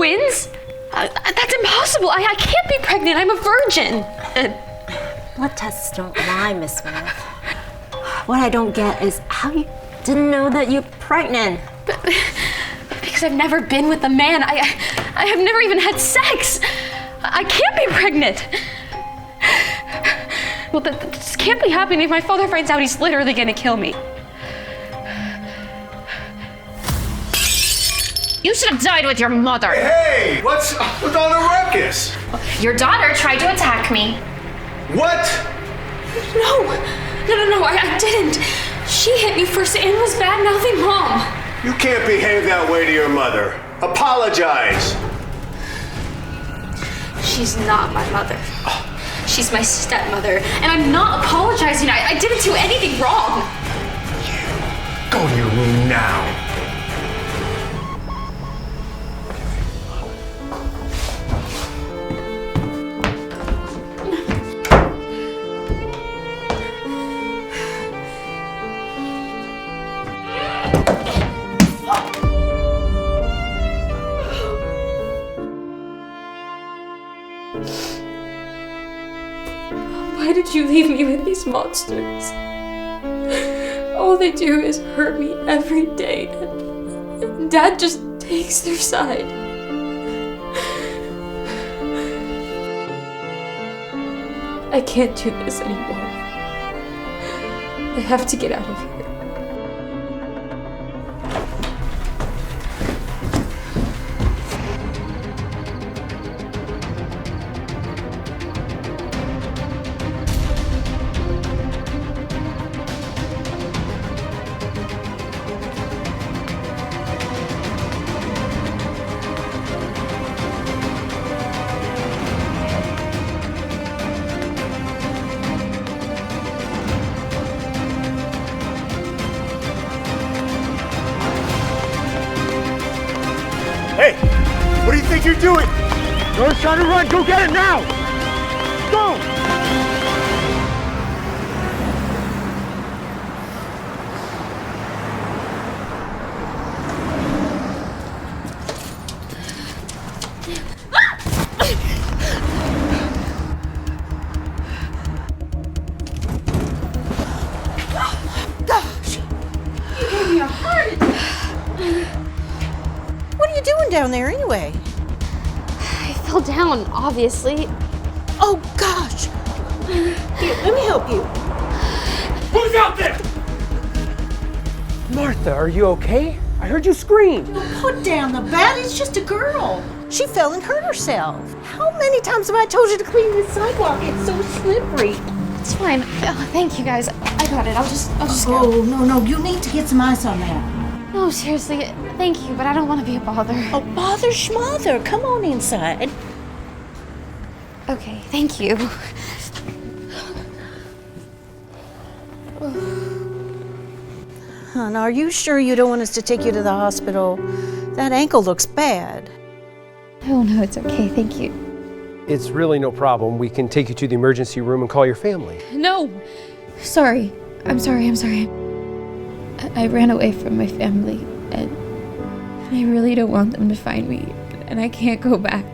twins? That's impossible. I can't be pregnant. I'm a virgin. Blood tests don't lie, Miss Smith. What I don't get is how you didn't know that you're pregnant. Because I've never been with a man. I have never even had sex. I can't be pregnant. Well, this can't be happening. If my father finds out, he's literally gonna kill me. You should have died with your mother. Hey, what's up with all the ruckus? Your daughter tried to attack me. What? No, I didn't. She hit me first and was bad-mouthing Mom. You can't behave that way to your mother. Apologize. She's not my mother. She's my stepmother, and I'm not apologizing. I didn't do anything wrong. Go to your room now. Why did you leave me with these monsters? All they do is hurt me every day, and Dad just takes their side. I can't do this anymore. I have to get out of here. Hey, what do you think you're doing? You're trying to run. Go get it now. Go. Gosh, you gave me a heart attack. What are you doing down there anyway? I fell down, obviously. Oh gosh. Here, let me help you. Who's out there? Martha, are you okay? I heard you scream. Put down the bat, it's just a girl. She fell and hurt herself. How many times have I told you to clean this sidewalk? It's so slippery. It's fine. Oh, thank you guys. I got it. I'll just go. Oh, no, you need to get some ice on that. No, seriously, thank you, but I don't want to be a bother. Oh, bother schmother, come on inside. Okay, thank you. Hon, are you sure you don't want us to take you to the hospital? That ankle looks bad. Oh, no, it's okay. Thank you. It's really no problem. We can take you to the emergency room and call your family. No. Sorry. I'm sorry. I ran away from my family, and I really don't want them to find me, and I can't go back.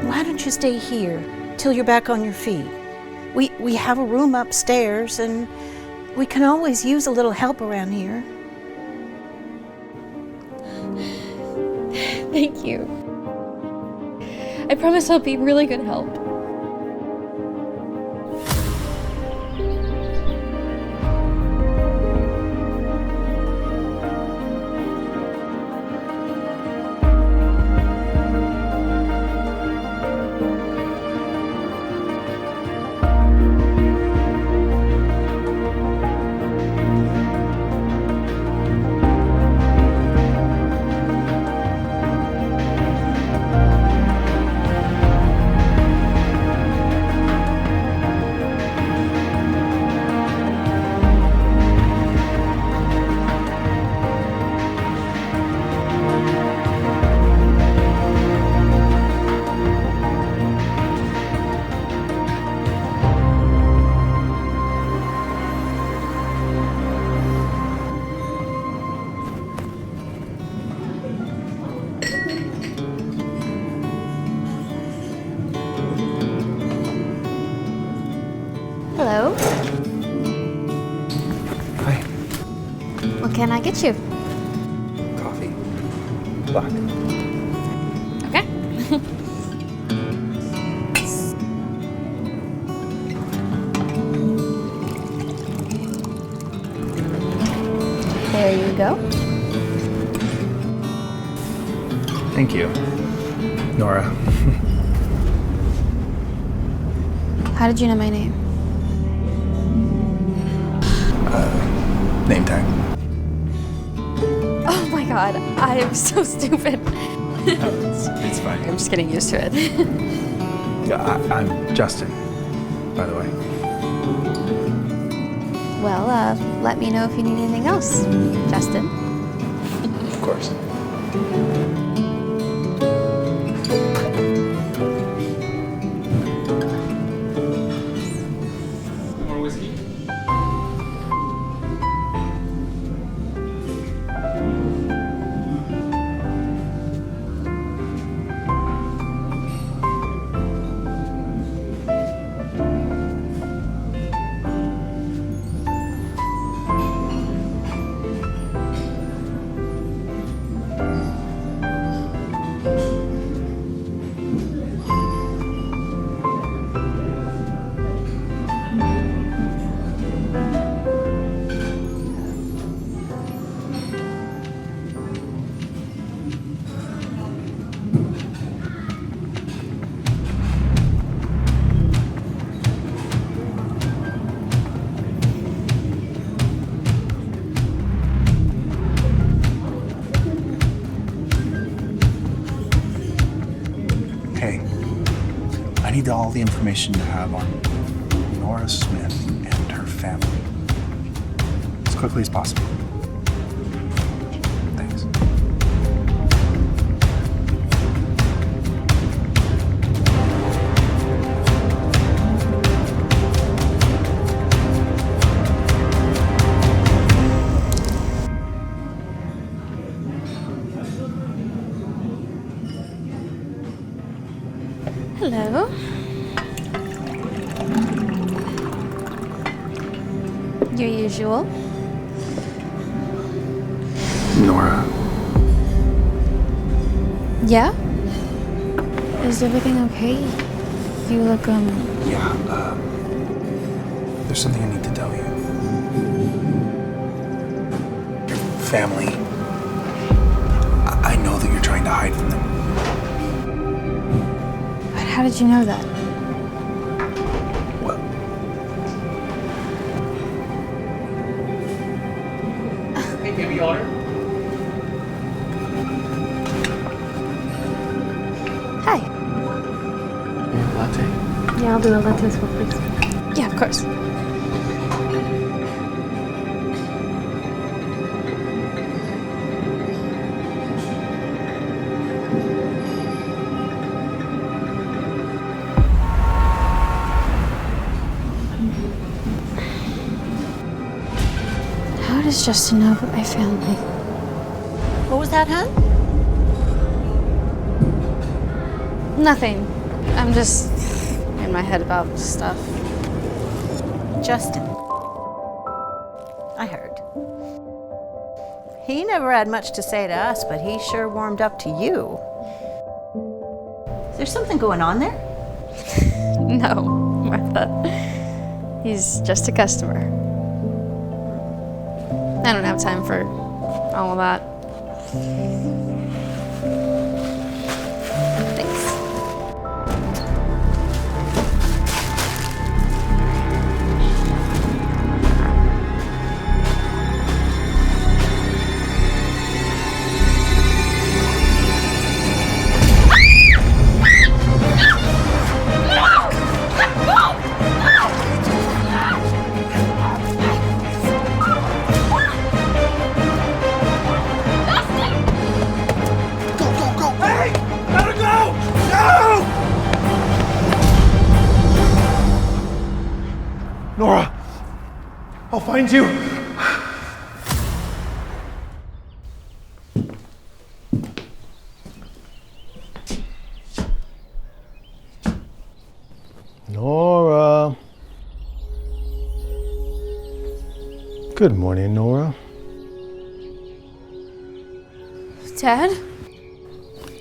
Why don't you stay here till you're back on your feet? We have a room upstairs, and we can always use a little help around here. Thank you. I promise I'll be really good help. Hello. Hi. What can I get you? Coffee. Black. Okay. There you go. Thank you, Nora. How did you know my name? Name tag. Oh my god, I am so stupid. It's fine. I'm just getting used to it. Yeah, I'm Justin, by the way. Well, let me know if you need anything else, Justin. Of course. More whiskey? Hey, I need all the information you have on Nora Smith and her family. As quickly as possible. Thanks. Hello. Your usual. Nora, Yeah? Is everything okay? You look, yeah, there's something I need to tell you. Your family, I know that you're trying to hide from them. but how did you know that? Well, Hey, baby daughter. Hi. latte. Yeah, I'll do a latte as well, please. Yeah, of course. How does Justin know about my family? What was that, hun? Nothing. I'm just in my head about stuff. Justin. I heard. He never had much to say to us, but he sure warmed up to you. Is there something going on there? No, Martha. He's just a customer. I don't have time for all of that. Thanks. Nora! I'll find you! Nora. Good morning, Nora. Dad?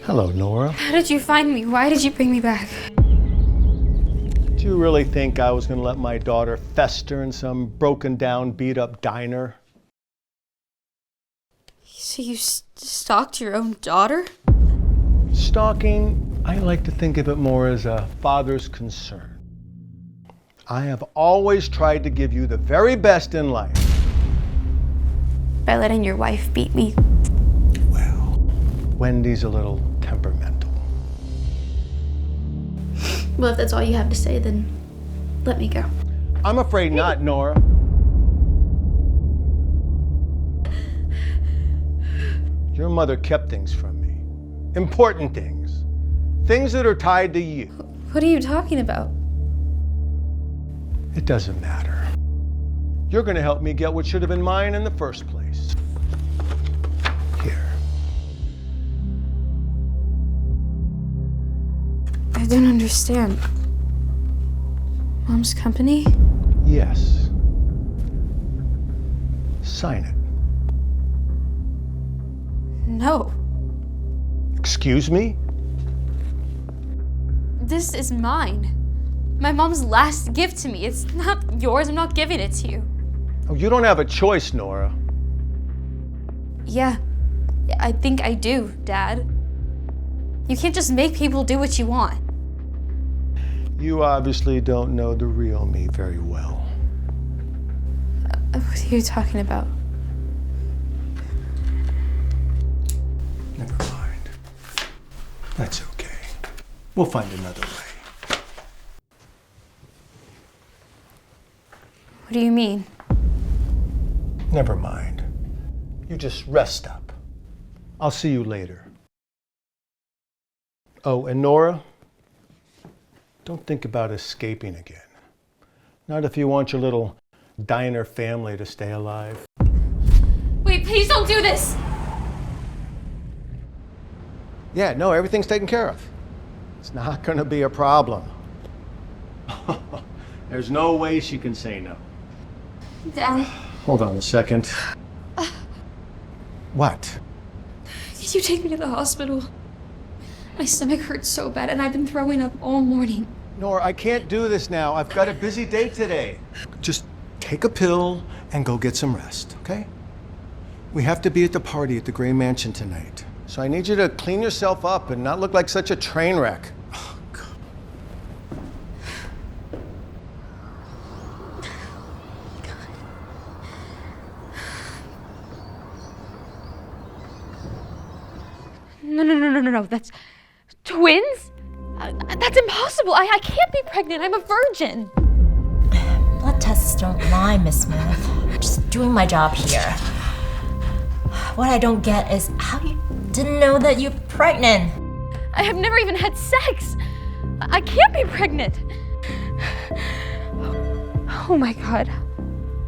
Hello, Nora. How did you find me? Why did you bring me back? Do you really think I was going to let my daughter fester in some broken down, beat up diner? So you stalked your own daughter? Stalking, I like to think of it more as a father's concern. I have always tried to give you the very best in life. By letting your wife beat me. Well, Wendy's a little temperamental. Well, if that's all you have to say, then let me go. I'm afraid not, Nora. Your mother kept things from me. Important things. Things that are tied to you. What are you talking about? It doesn't matter. You're going to help me get what should have been mine in the first place. Here. I don't understand. Mom's company? Yes. Sign it. No. Excuse me? This is mine. My mom's last gift to me. It's not yours. I'm not giving it to you. Oh, you don't have a choice, Nora. Yeah, I think I do, Dad. You can't just make people do what you want. You obviously don't know the real me very well. What are you talking about? Never mind. That's okay. We'll find another way. What do you mean? Never mind. You just rest up. I'll see you later. Oh, and Nora, don't think about escaping again. Not if you want your little diner family to stay alive. Wait, please don't do this! Yeah, no, everything's taken care of. It's not going to be a problem. There's no way she can say no. Dad, Hold on a second. What? could you take me to the hospital? My stomach hurts so bad and I've been throwing up all morning. Nora, I can't do this now. I've got a busy day today. Just take a pill and go get some rest, okay? We have to be at the party at the Gray Mansion tonight. So I need you to clean yourself up and not look like such a train wreck. Oh, God. No. That's twins? That's impossible. I can't be pregnant. I'm a virgin. Blood tests don't lie, Miss Smith. I'm just doing my job here. What I don't get is how you didn't know that you're pregnant. I have never even had sex. I can't be pregnant. Oh my God.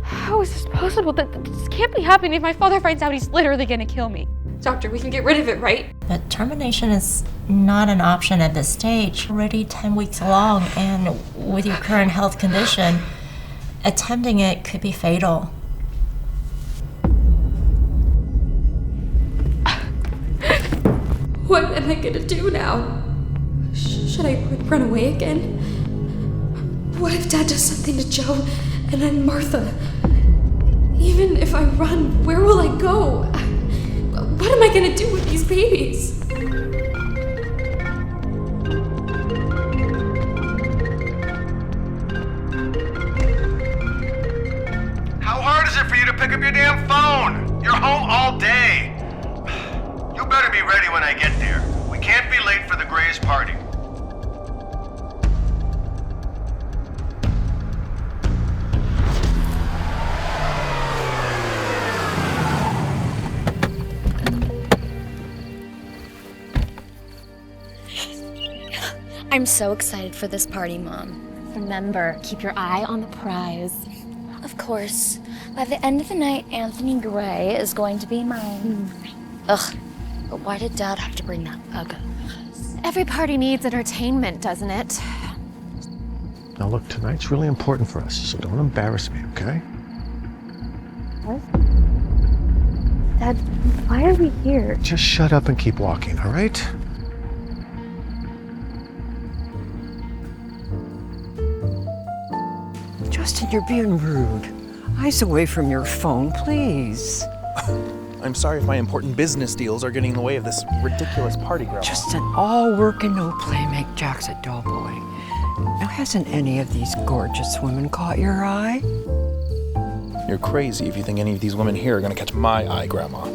How is this possible? This can't be happening. If my father finds out, he's literally gonna kill me. Doctor, we can get rid of it, right? But termination is not an option at this stage. Already 10 weeks along, and with your current health condition, attempting it could be fatal. What am I gonna do now? Should I run away again? What if Dad does something to Joe and then Martha? Even if I run, where will I go? What am I gonna do with these babies? How hard is it for you to pick up your damn phone? You're home all day. You better be ready when I get there. We can't be late for the Grays party. I'm so excited for this party, Mom. Remember, keep your eye on the prize. Of course. By the end of the night, Anthony Gray is going to be mine. Ugh. But why did Dad have to bring that bug up? Every party needs entertainment, doesn't it? Now look, tonight's really important for us, so don't embarrass me, okay? What? Dad, why are we here? Just shut up and keep walking, all right? Justin, you're being rude. Eyes away from your phone, please. I'm sorry if my important business deals are getting in the way of this ridiculous party, Grandma. Justin, all work and no play make Jax a dull boy. Now, hasn't any of these gorgeous women caught your eye? You're crazy if you think any of these women here are gonna catch my eye, Grandma.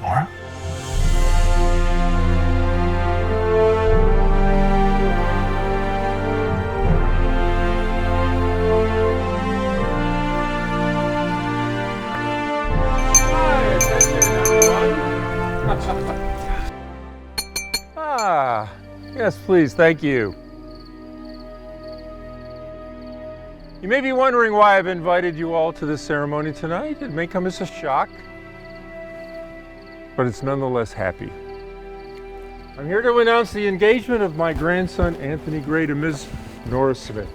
Nora? Yes, please, thank you. You may be wondering why I've invited you all to this ceremony tonight. It may come as a shock, but it's nonetheless happy. I'm here to announce the engagement of my grandson, Anthony Gray, to Ms. Nora Smith.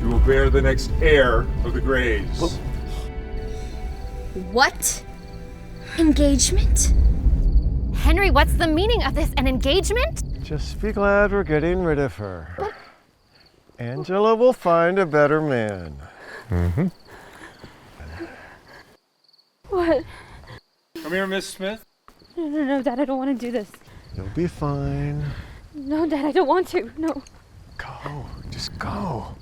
You will bear the next heir of the Grays. What? Engagement? Henry, what's the meaning of this? An engagement? Just be glad we're getting rid of her. Angela will find a better man. Mm-hmm. What? Come here, Miss Smith. No, Dad, I don't want to do this. You'll be fine. No, Dad, I don't want to. No. Go, just go.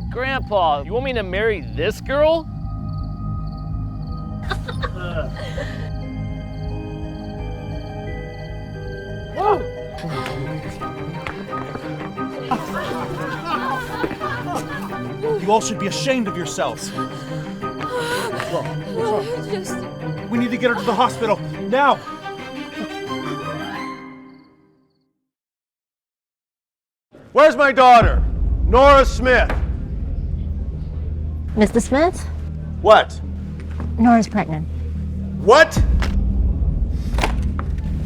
Grandpa, you want me to marry this girl? You all should be ashamed of yourselves. What's wrong? Just... We need to get her to the hospital, now! Where's my daughter? Nora Smith. Mr. Smith? What? Nora's pregnant. What?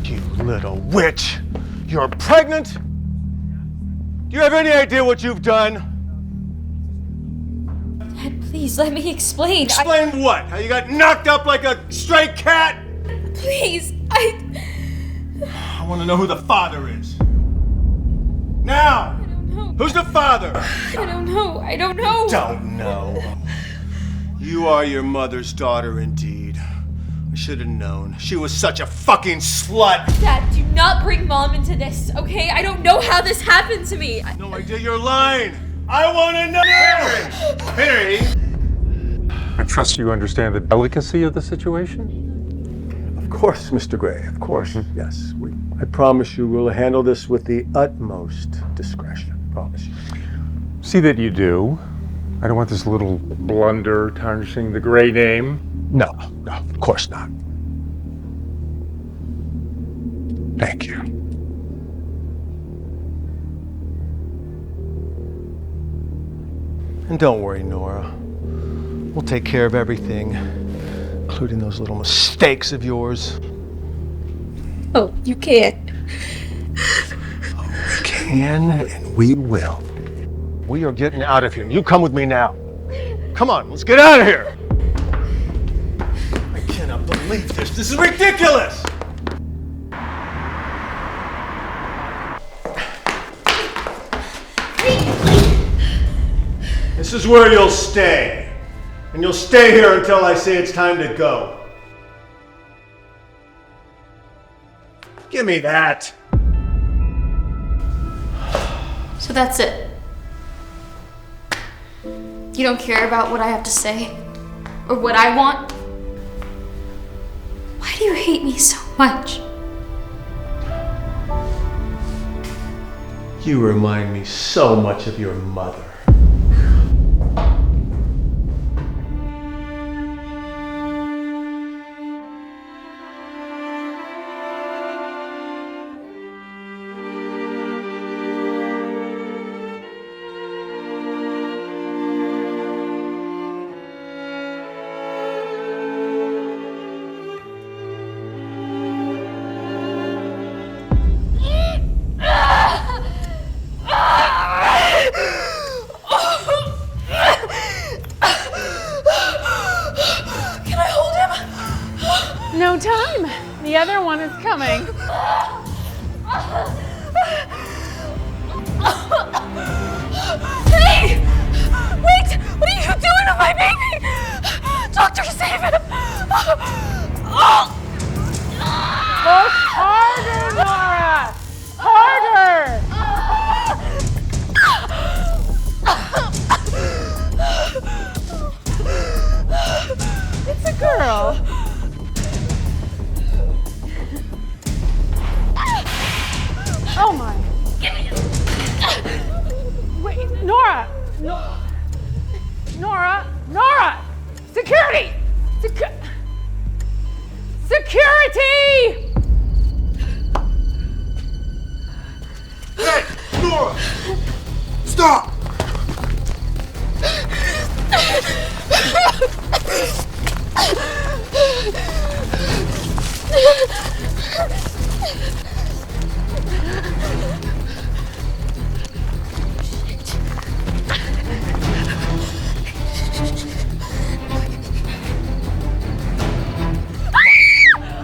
You little witch! You're pregnant? Do you have any idea what you've done? Dad, please let me explain. Explain what? How you got knocked up like a stray cat? Please, I want to know who the father is. Now! I don't know. Who's the father? I don't know. I don't know. Don't know. You are your mother's daughter indeed. I should have known. She was such a fucking slut. Dad, do not bring Mom into this, okay? I don't know how this happened to me. No idea you're lying. I want to know. Henry! I trust you understand the delicacy of the situation? Of course, Mr. Gray, of course. Yes, I promise you we'll handle this with the utmost discretion. Promise you. See that you do. I don't want this little blunder tarnishing the Gray name. No, of course not. Thank you. And don't worry, Nora. We'll take care of everything, including those little mistakes of yours. Oh, you can't. We can and we will. We are getting out of here. You come with me now. Come on, let's get out of here. I cannot believe this. This is ridiculous. This is where you'll stay. And you'll stay here until I say it's time to go. Give me that. So that's it. You don't care about what I have to say? Or what I want? Why do you hate me so much? You remind me so much of your mother. No time. The other one is coming. Hey! Wait! What are you doing to my baby? Doctor, save him! Push harder, Nora! Harder! It's a girl. Oh my. Wait, Nora! Nora! Security! Security! Hey, Nora! Stop!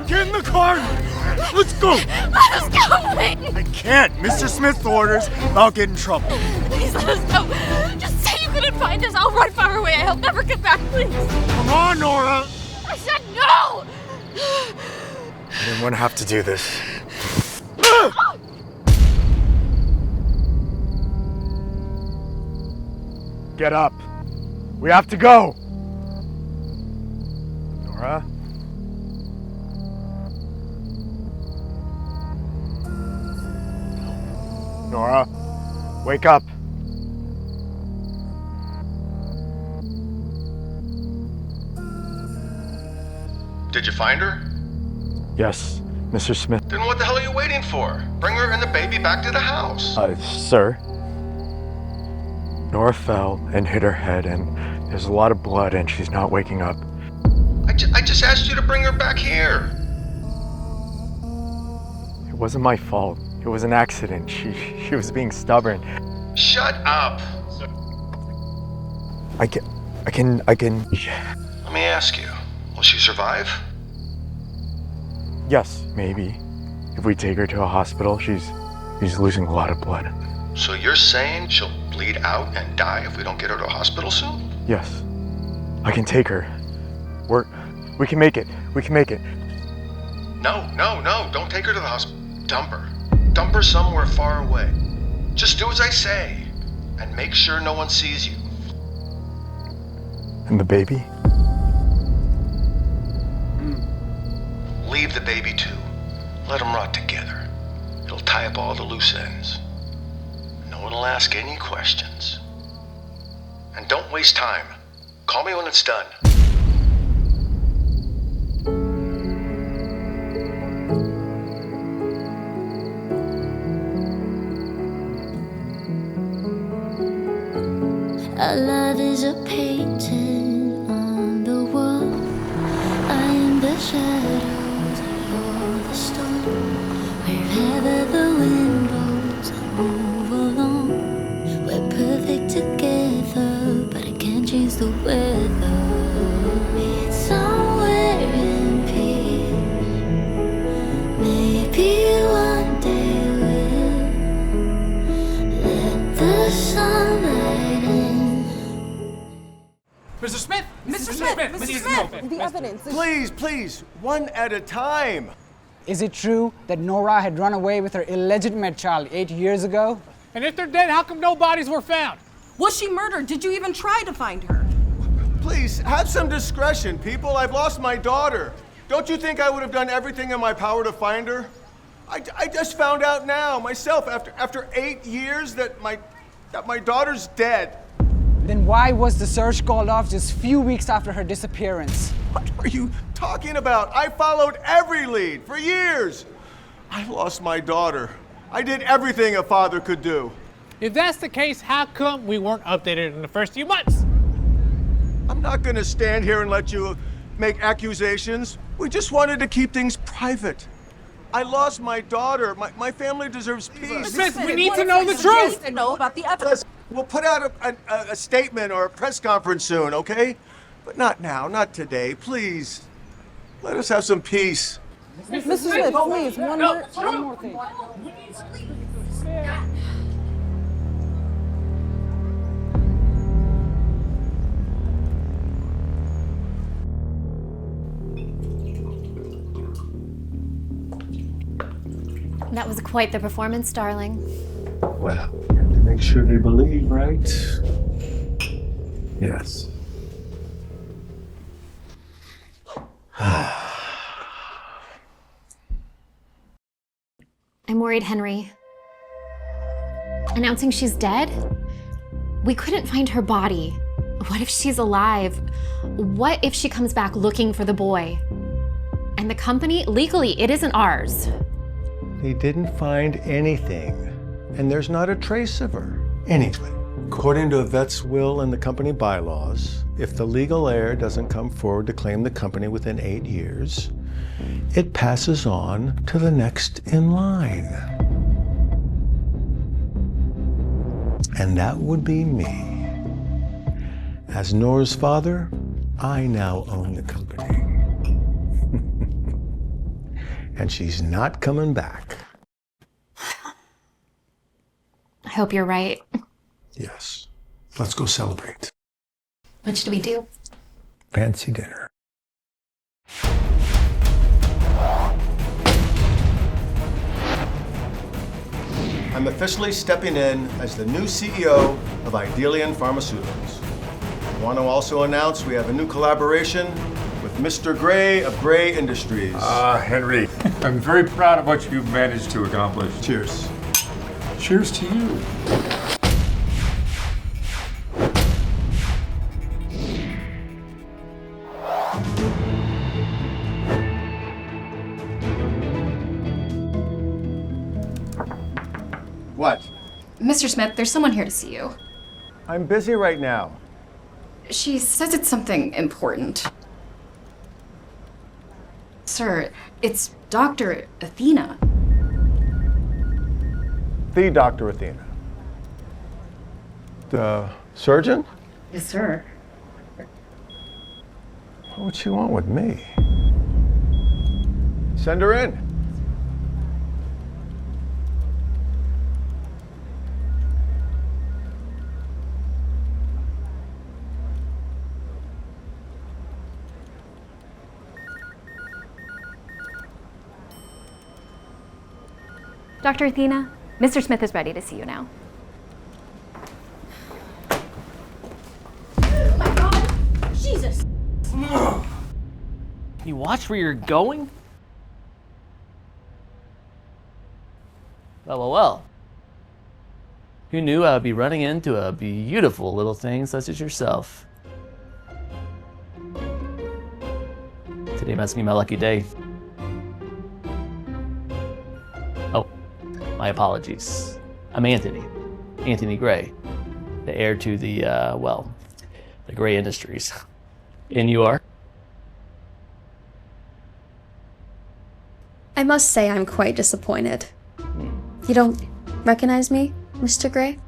Get in the car! Let's go! Let us go, please! I can't! Mr. Smith's orders, I'll get in trouble. Please let us go! Just say you couldn't find us. I'll run far away. I'll never get back, please! Come on, Nora! I said no! I didn't want to have to do this. Get up. We have to go. Nora? Nora, wake up. Did you find her? Yes, Mr. Smith. Then what the hell are you waiting for? Bring her and the baby back to the house. Sir. Nora fell and hit her head, and there's a lot of blood, and she's not waking up. I just asked you to bring her back here. It wasn't my fault. It was an accident. She was being stubborn. Shut up. I can. Let me ask you, will she survive? Yes, maybe. If we take her to a hospital, she's losing a lot of blood. So you're saying she'll bleed out and die if we don't get her to a hospital soon? Yes. I can take her. We can make it. We can make it. No. Don't take her to the hospital. Dump her. Dump her somewhere far away. Just do as I say. And make sure no one sees you. And the baby? Leave the baby too. Let them rot together. It'll tie up all the loose ends. No one will ask any questions. And don't waste time. Call me when it's done. Our love is a painting on the wall. I am the shadows, you're the storm. Wherever the wind blows, I move along. We're perfect together, but I can't change the weather. It's somewhere in peace. Maybe one day we'll let the sunlight in. Mr. Smith! Mr. Smith! The evidence. Please, one at a time. Is it true that Nora had run away with her illegitimate child 8 years ago? And if they're dead, how come no bodies were found? Was she murdered? Did you even try to find her? Please, have some discretion, people. I've lost my daughter. Don't you think I would have done everything in my power to find her? I just found out now myself after 8 years that my daughter's dead. Then why was the search called off just few weeks after her disappearance? What are you talking about? I followed every lead for years. I lost my daughter. I did everything a father could do. If that's the case, how come we weren't updated in the first few months? I'm not gonna stand here and let you make accusations. We just wanted to keep things private. I lost my daughter. My family deserves peace. Smith, we need to know the truth. To know about the evidence. We'll put out a statement or a press conference soon, okay? But not now, not today. Please, let us have some peace. Mrs. Smith, please, one more thing. That was quite the performance, darling. Well, you have to make sure they believe, right? Yes. I'm worried, Henry. Announcing she's dead? We couldn't find her body. What if she's alive? What if she comes back looking for the boy? And the company, legally, it isn't ours. They didn't find anything, and there's not a trace of her. Anyway, according to Yvette's will and the company bylaws, if the legal heir doesn't come forward to claim the company within 8 years, it passes on to the next in line. And that would be me. As Nora's father, I now own the company. And she's not coming back. I hope you're right. Yes. Let's go celebrate. What should we do? Fancy dinner. I'm officially stepping in as the new CEO of Idelian Pharmaceuticals. I want to also announce we have a new collaboration with Mr. Gray of Gray Industries. Henry, I'm very proud of what you've managed to accomplish. Cheers. Cheers to you. What? Mr. Smith, there's someone here to see you. I'm busy right now. She says it's something important. Sir, it's Dr. Athena. The Dr. Athena. The surgeon? Yes, sir. What would she want with me? Send her in. Dr. Athena, Mr. Smith is ready to see you now. Oh my God! Jesus! You watch where you're going? Well. Who knew I would be running into a beautiful little thing such as yourself? Today must be my lucky day. Oh, my apologies. I'm Anthony Gray, the heir to the Gray Industries. And you are? I must say I'm quite disappointed. You don't recognize me, Mr. Gray?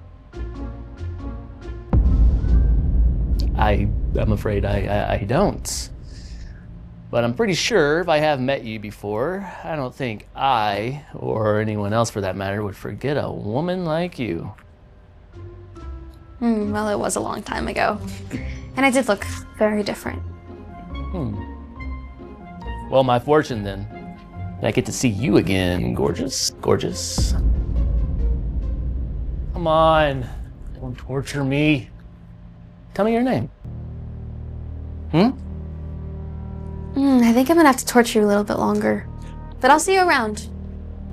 I'm afraid I don't. But I'm pretty sure if I have met you before, I don't think I, or anyone else for that matter, would forget a woman like you. Well, it was a long time ago. And I did look very different. Well, my fortune then. I get to see you again, gorgeous. Come on, don't torture me. Tell me your name. I think I'm gonna have to torture you a little bit longer. But I'll see you around.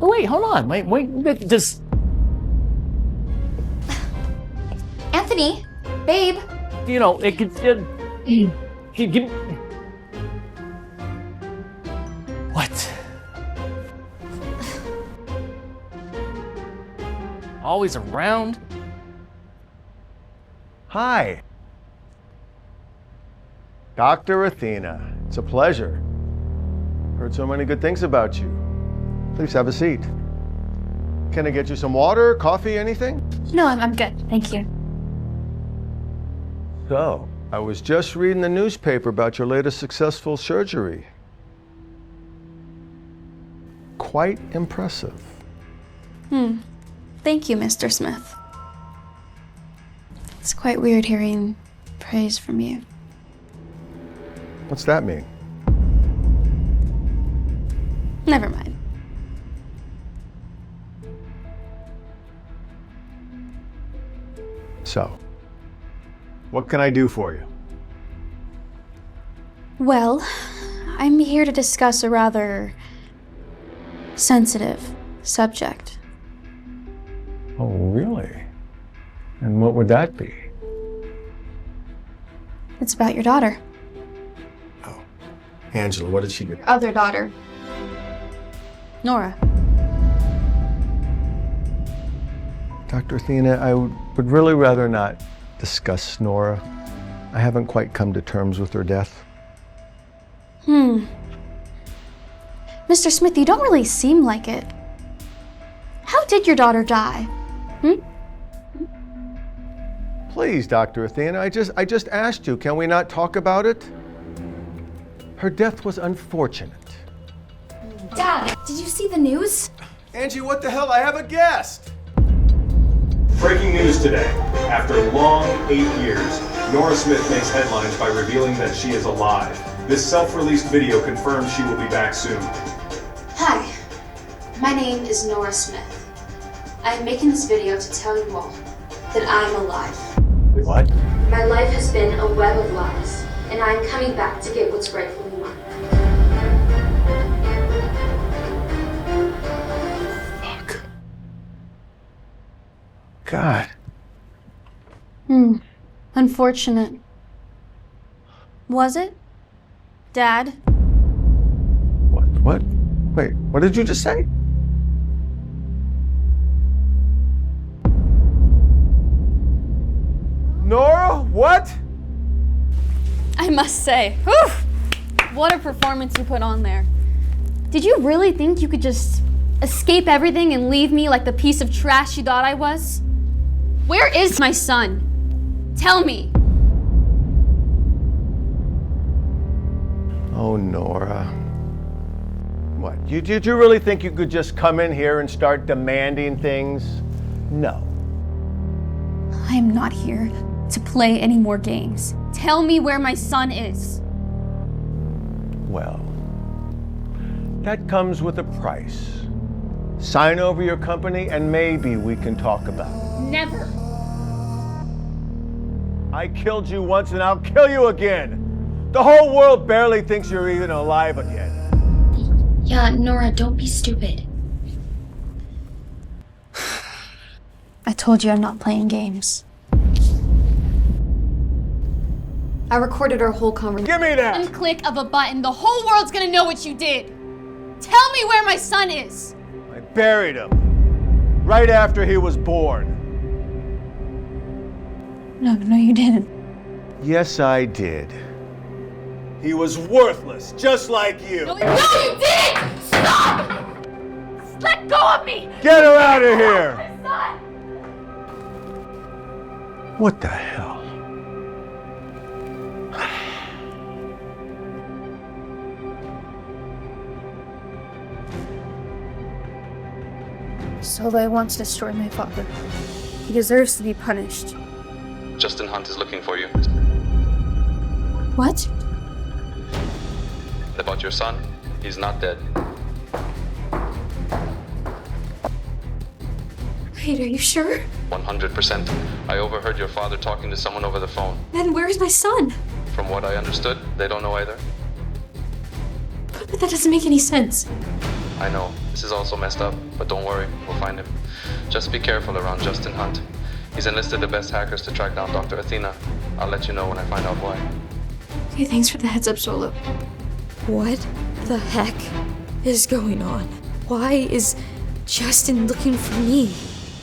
Oh, wait, hold on. Wait, just... Anthony, babe. You know, it could... give... What? Always around? Hi. Dr. Athena. It's a pleasure. Heard so many good things about you. Please have a seat. Can I get you some water, coffee, anything? No, I'm good. Thank you. So, I was just reading the newspaper about your latest successful surgery. Quite impressive. Thank you, Mr. Smith. It's quite weird hearing praise from you. What's that mean? Never mind. So, what can I do for you? Well, I'm here to discuss a rather sensitive subject. Oh, really? And what would that be? It's about your daughter. Angela, what did she do? Other daughter. Nora. Dr. Athena, I would really rather not discuss Nora. I haven't quite come to terms with her death. Mr. Smith, you don't really seem like it. How did your daughter die? Please, Dr. Athena, I just asked you, can we not talk about it? Her death was unfortunate. Dad, did you see the news? Angie, what the hell? I have a guest! Breaking news today. After a long 8 years, Nora Smith makes headlines by revealing that she is alive. This self-released video confirms she will be back soon. Hi, my name is Nora Smith. I'm making this video to tell you all that I'm alive. What? My life has been a web of lies, and I'm coming back to get what's rightfully mine. God. Unfortunate. Was it? Dad? What? Wait, what did you just say? Nora, what? I must say, what a performance you put on there. Did you really think you could just escape everything and leave me like the piece of trash you thought I was? Where is my son? Tell me. Oh, Nora. What? Did you really think you could just come in here and start demanding things? No. I am not here to play any more games. Tell me where my son is. Well, that comes with a price. Sign over your company and maybe we can talk about it. Never. I killed you once and I'll kill you again. The whole world barely thinks you're even alive again. Yeah, Nora, don't be stupid. I told you I'm not playing games. I recorded our whole conversation. Give me that! One click of a button, the whole world's gonna know what you did. Tell me where my son is. I buried him right after he was born. No, you didn't. Yes, I did. He was worthless, just like you. No, you didn't! Stop! Let go of me! Get her out of here! What the hell? Soleil wants to destroy my father. He deserves to be punished. Justin Hunt is looking for you. What? About your son, he's not dead. Wait, are you sure? 100%. I overheard your father talking to someone over the phone. Then where's my son? From what I understood, they don't know either. But that doesn't make any sense. I know. This is also messed up, but don't worry, we'll find him. Just be careful around Justin Hunt. He's enlisted the best hackers to track down Dr. Athena. I'll let you know when I find out why. Hey, thanks for the heads up, Solo. What the heck is going on? Why is Justin looking for me?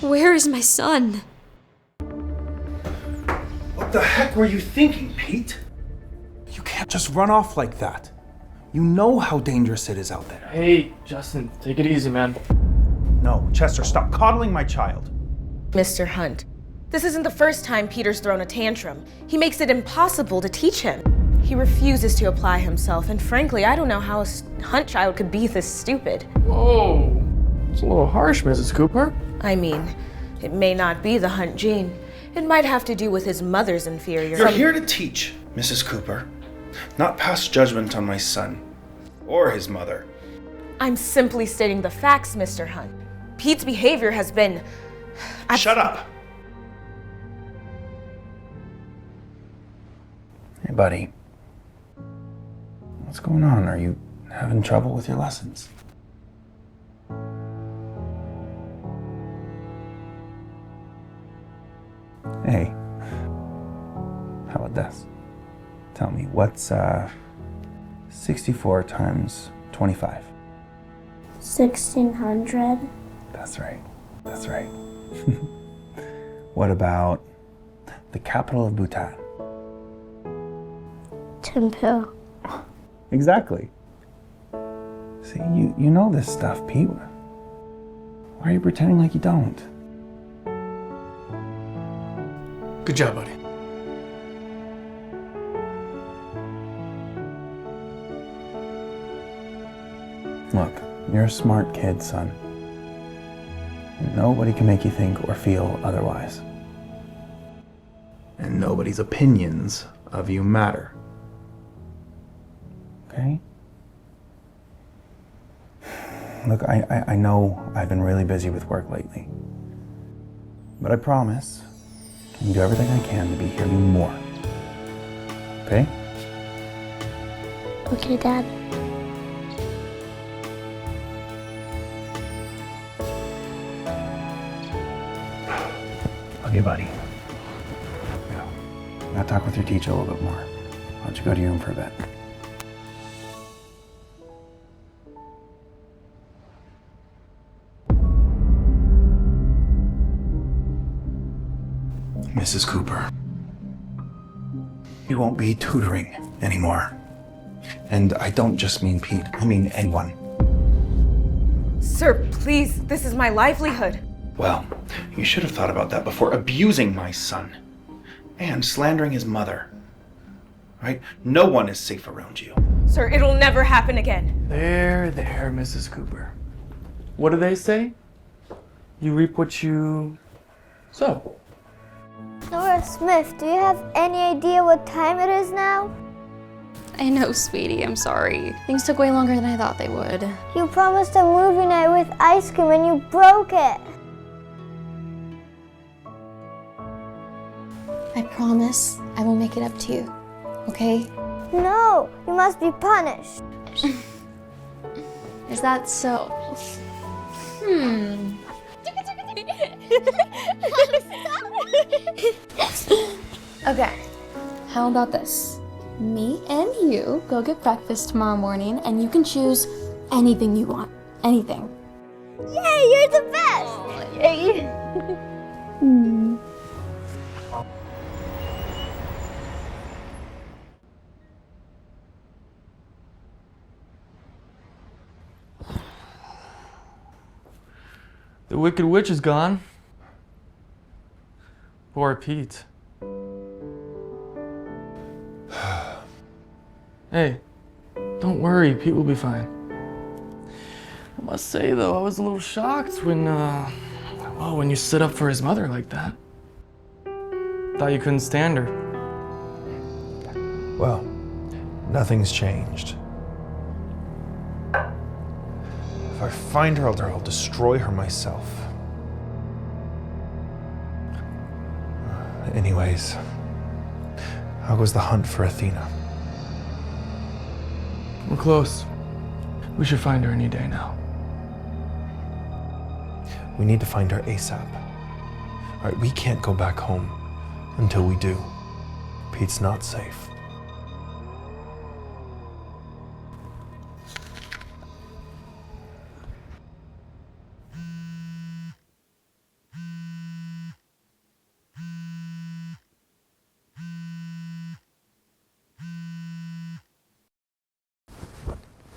Where is my son? What the heck were you thinking, Pete? You can't just run off like that. You know how dangerous it is out there. Hey, Justin, take it easy, man. No, Chester, stop coddling my child. Mr. Hunt, this isn't the first time Peter's thrown a tantrum. He makes it impossible to teach him. He refuses to apply himself, and frankly, I don't know how a Hunt child could be this stupid. Whoa, it's a little harsh, Mrs. Cooper. I mean, it may not be the Hunt gene. It might have to do with his mother's inferior. You're here to teach, Mrs. Cooper, not pass judgment on my son or his mother. I'm simply stating the facts, Mr. Hunt. Pete's behavior has been... Shut up! Hey, buddy. What's going on? Are you having trouble with your lessons? Hey, how about this? Tell me, what's 64 times 25? 1600. That's right. That's right. What about the capital of Bhutan? Thimphu. Exactly. See, you know this stuff, Pete. Why are you pretending like you don't? Good job, buddy. Look, you're a smart kid, son. Nobody can make you think or feel otherwise. And nobody's opinions of you matter. Okay? Look, I know I've been really busy with work lately. But I promise I can do everything I can to be here more. Okay? Okay, Dad. Okay, buddy. Yeah. I gotta talk with your teacher a little bit more. Why don't you go to your room for a bit? Mrs. Cooper, you won't be tutoring anymore. And I don't just mean Pete, I mean anyone. Sir, please, this is my livelihood. Well, you should have thought about that before abusing my son and slandering his mother. Right? No one is safe around you. Sir, it'll never happen again. There, Mrs. Cooper. What do they say? You reap what you sow. Nora Smith, do you have any idea what time it is now? I know, sweetie. I'm sorry. Things took way longer than I thought they would. You promised a movie night with ice cream and you broke it. I promise I will make it up to you, okay? No, you must be punished. Is that so? Okay, how about this? Me and you go get breakfast tomorrow morning and you can choose anything you want. Anything. Yay, you're the best! Yay. The Wicked Witch is gone. Poor Pete. Hey, don't worry, Pete will be fine. I must say though, I was a little shocked when you stood up for his mother like that. Thought you couldn't stand her. Well, nothing's changed. If I find her, I'll destroy her myself. Anyways, how goes the hunt for Athena? We're close. We should find her any day now. We need to find her ASAP. All right, we can't go back home until we do. Pete's not safe.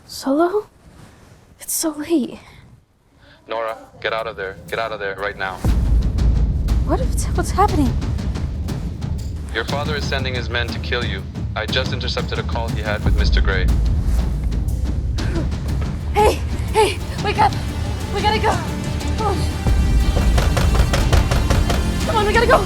Solo? It's so late. Nora, get out of there. Get out of there right now. What's happening? Your father is sending his men to kill you. I just intercepted a call he had with Mr. Gray. Hey, wake up! We gotta go! Come on, we gotta go!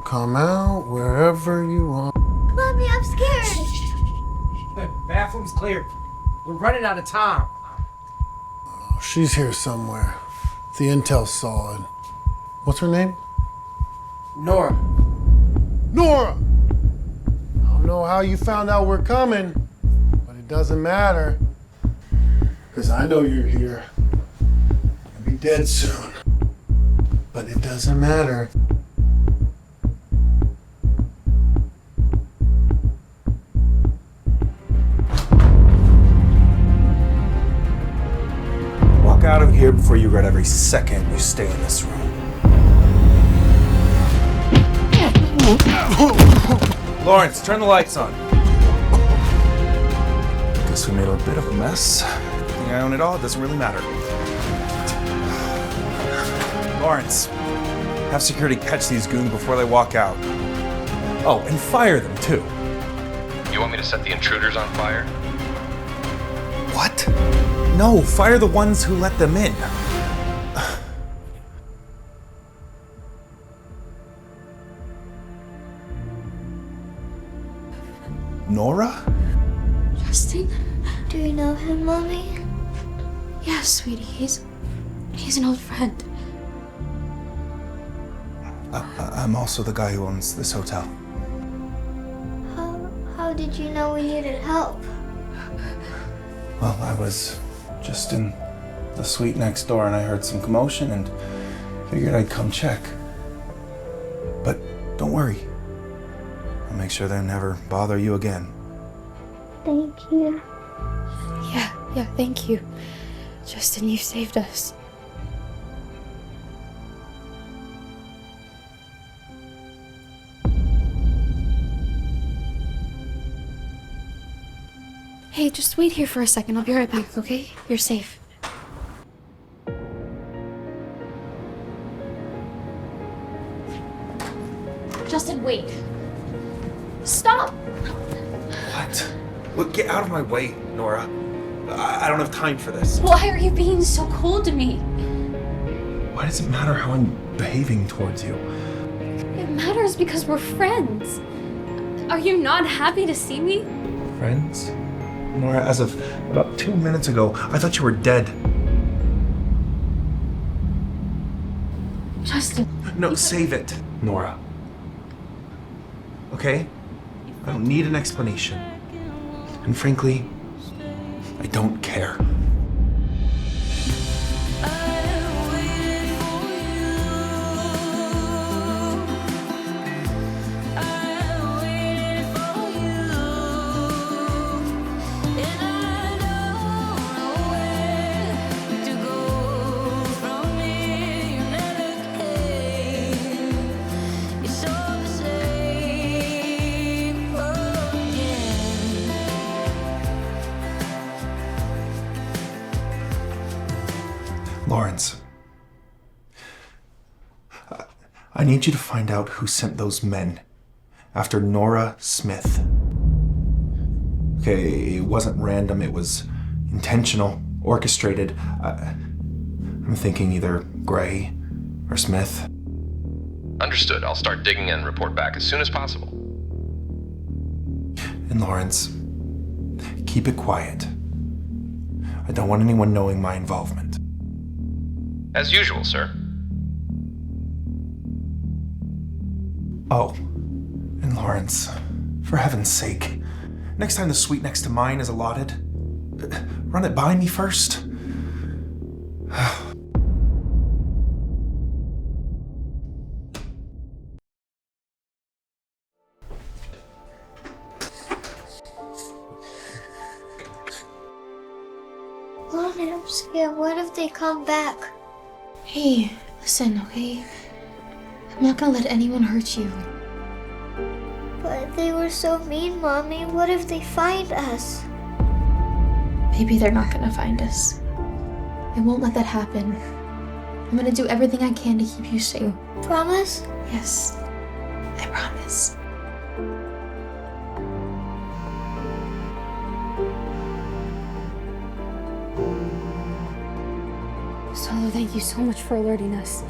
Come out, wherever you want. Mommy, I'm scared. The bathroom's cleared. We're running out of time. She's here somewhere. The intel's solid. What's her name? Nora. Nora! I don't know how you found out we're coming, but it doesn't matter. Because I know you're here. You'll be dead soon. But it doesn't matter. Walk out of here before you regret every second you stay in this room. Lawrence, turn the lights on. Guess we made a bit of a mess. Good thing I own it all, it doesn't really matter. Lawrence, have security catch these goons before they walk out. Oh, and fire them too. You want me to set the intruders on fire? What? No, fire the ones who let them in. Nora? Justin? Do you know him, Mommy? Yeah, sweetie. He's an old friend. I'm also the guy who owns this hotel. How did you know we needed help? Well, I was just in the suite next door and I heard some commotion and figured I'd come check. But don't worry. I'll make sure they never bother you again. Thank you. Yeah, thank you. Justin, you saved us. Hey, just wait here for a second. I'll be right back, okay? You're safe. Justin, wait. Stop! What? Look, get out of my way, Nora. I don't have time for this. Why are you being so cold to me? Why does it matter how I'm behaving towards you? It matters because we're friends. Are you not happy to see me? Friends? Nora, as of about 2 minutes ago, I thought you were dead. Justin. No, save it, Nora. Okay? I don't need an explanation. And frankly, I don't care. Lawrence, I need you to find out who sent those men after Nora Smith. Okay, it wasn't random, it was intentional, orchestrated. I'm thinking either Gray or Smith. Understood. I'll start digging and report back as soon as possible. And Lawrence, keep it quiet. I don't want anyone knowing my involvement. As usual, sir. Oh, and Lawrence, for heaven's sake, next time the suite next to mine is allotted, run it by me first. Mommy, I'm scared. What if they come back? Hey, listen, okay? I'm not gonna let anyone hurt you. But they were so mean, Mommy. What if they find us? Maybe they're not gonna find us. I won't let that happen. I'm gonna do everything I can to keep you safe. Promise? Yes, I promise. Solo, thank you so much for alerting us.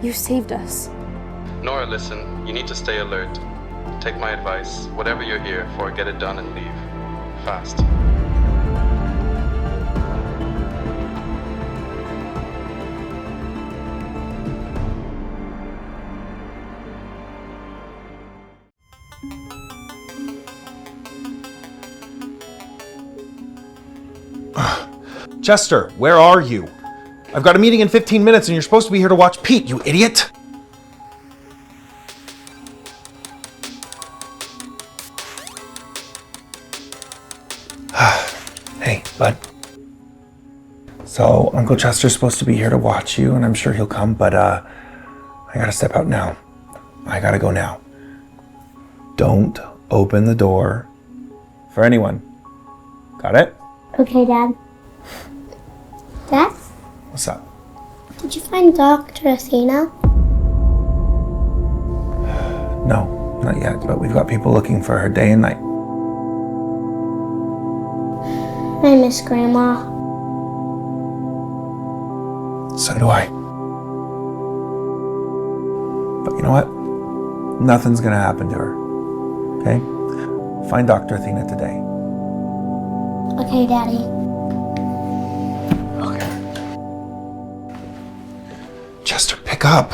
You saved us. Nora, listen, you need to stay alert. Take my advice. Whatever you're here for, get it done and leave. Fast. Chester, where are you? I've got a meeting in 15 minutes and you're supposed to be here to watch Pete, you idiot! Hey, bud. So, Uncle Chester's supposed to be here to watch you, and I'm sure he'll come, but I gotta step out now. I gotta go now. Don't open the door for anyone. Got it? Okay, Dad. Dad? What's up? Did you find Dr. Athena? No, not yet, but we've got people looking for her day and night. I miss Grandma. So do I. But you know what? Nothing's gonna happen to her. Okay? Find Dr. Athena today. Okay, Daddy. Chester, pick up.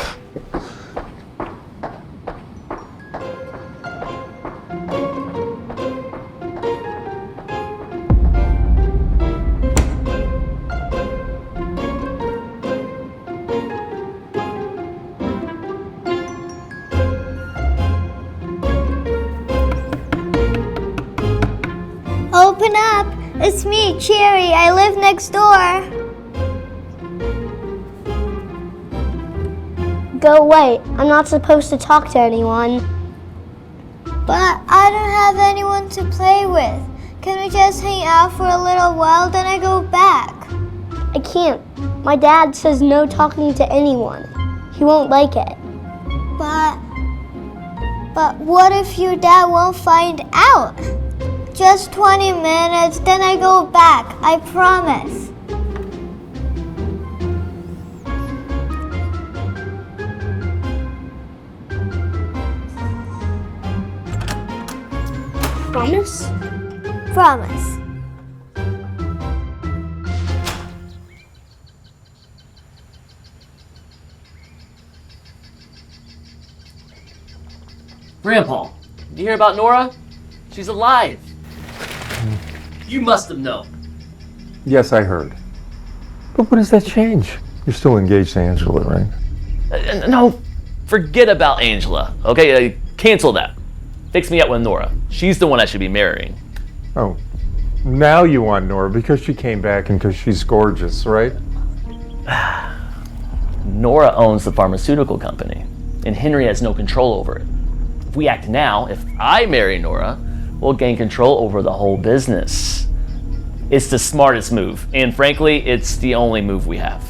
Open up! It's me, Cherry. I live next door. Go away. I'm not supposed to talk to anyone. But I don't have anyone to play with. Can we just hang out for a little while, then I go back? I can't. My dad says no talking to anyone. He won't like it. But what if your dad won't find out? Just 20 minutes, then I go back. I promise. Promise? Promise. Grandpa, you hear about Nora? She's alive. You must have known. Yes, I heard. But what does that change? You're still engaged to Angela, right? No, forget about Angela. Okay, cancel that. Fix me up with Nora. She's the one I should be marrying. Oh, now you want Nora because she came back and because she's gorgeous, right? Nora owns the pharmaceutical company, and Henry has no control over it. If we act now, if I marry Nora, we'll gain control over the whole business. It's the smartest move, and frankly, it's the only move we have.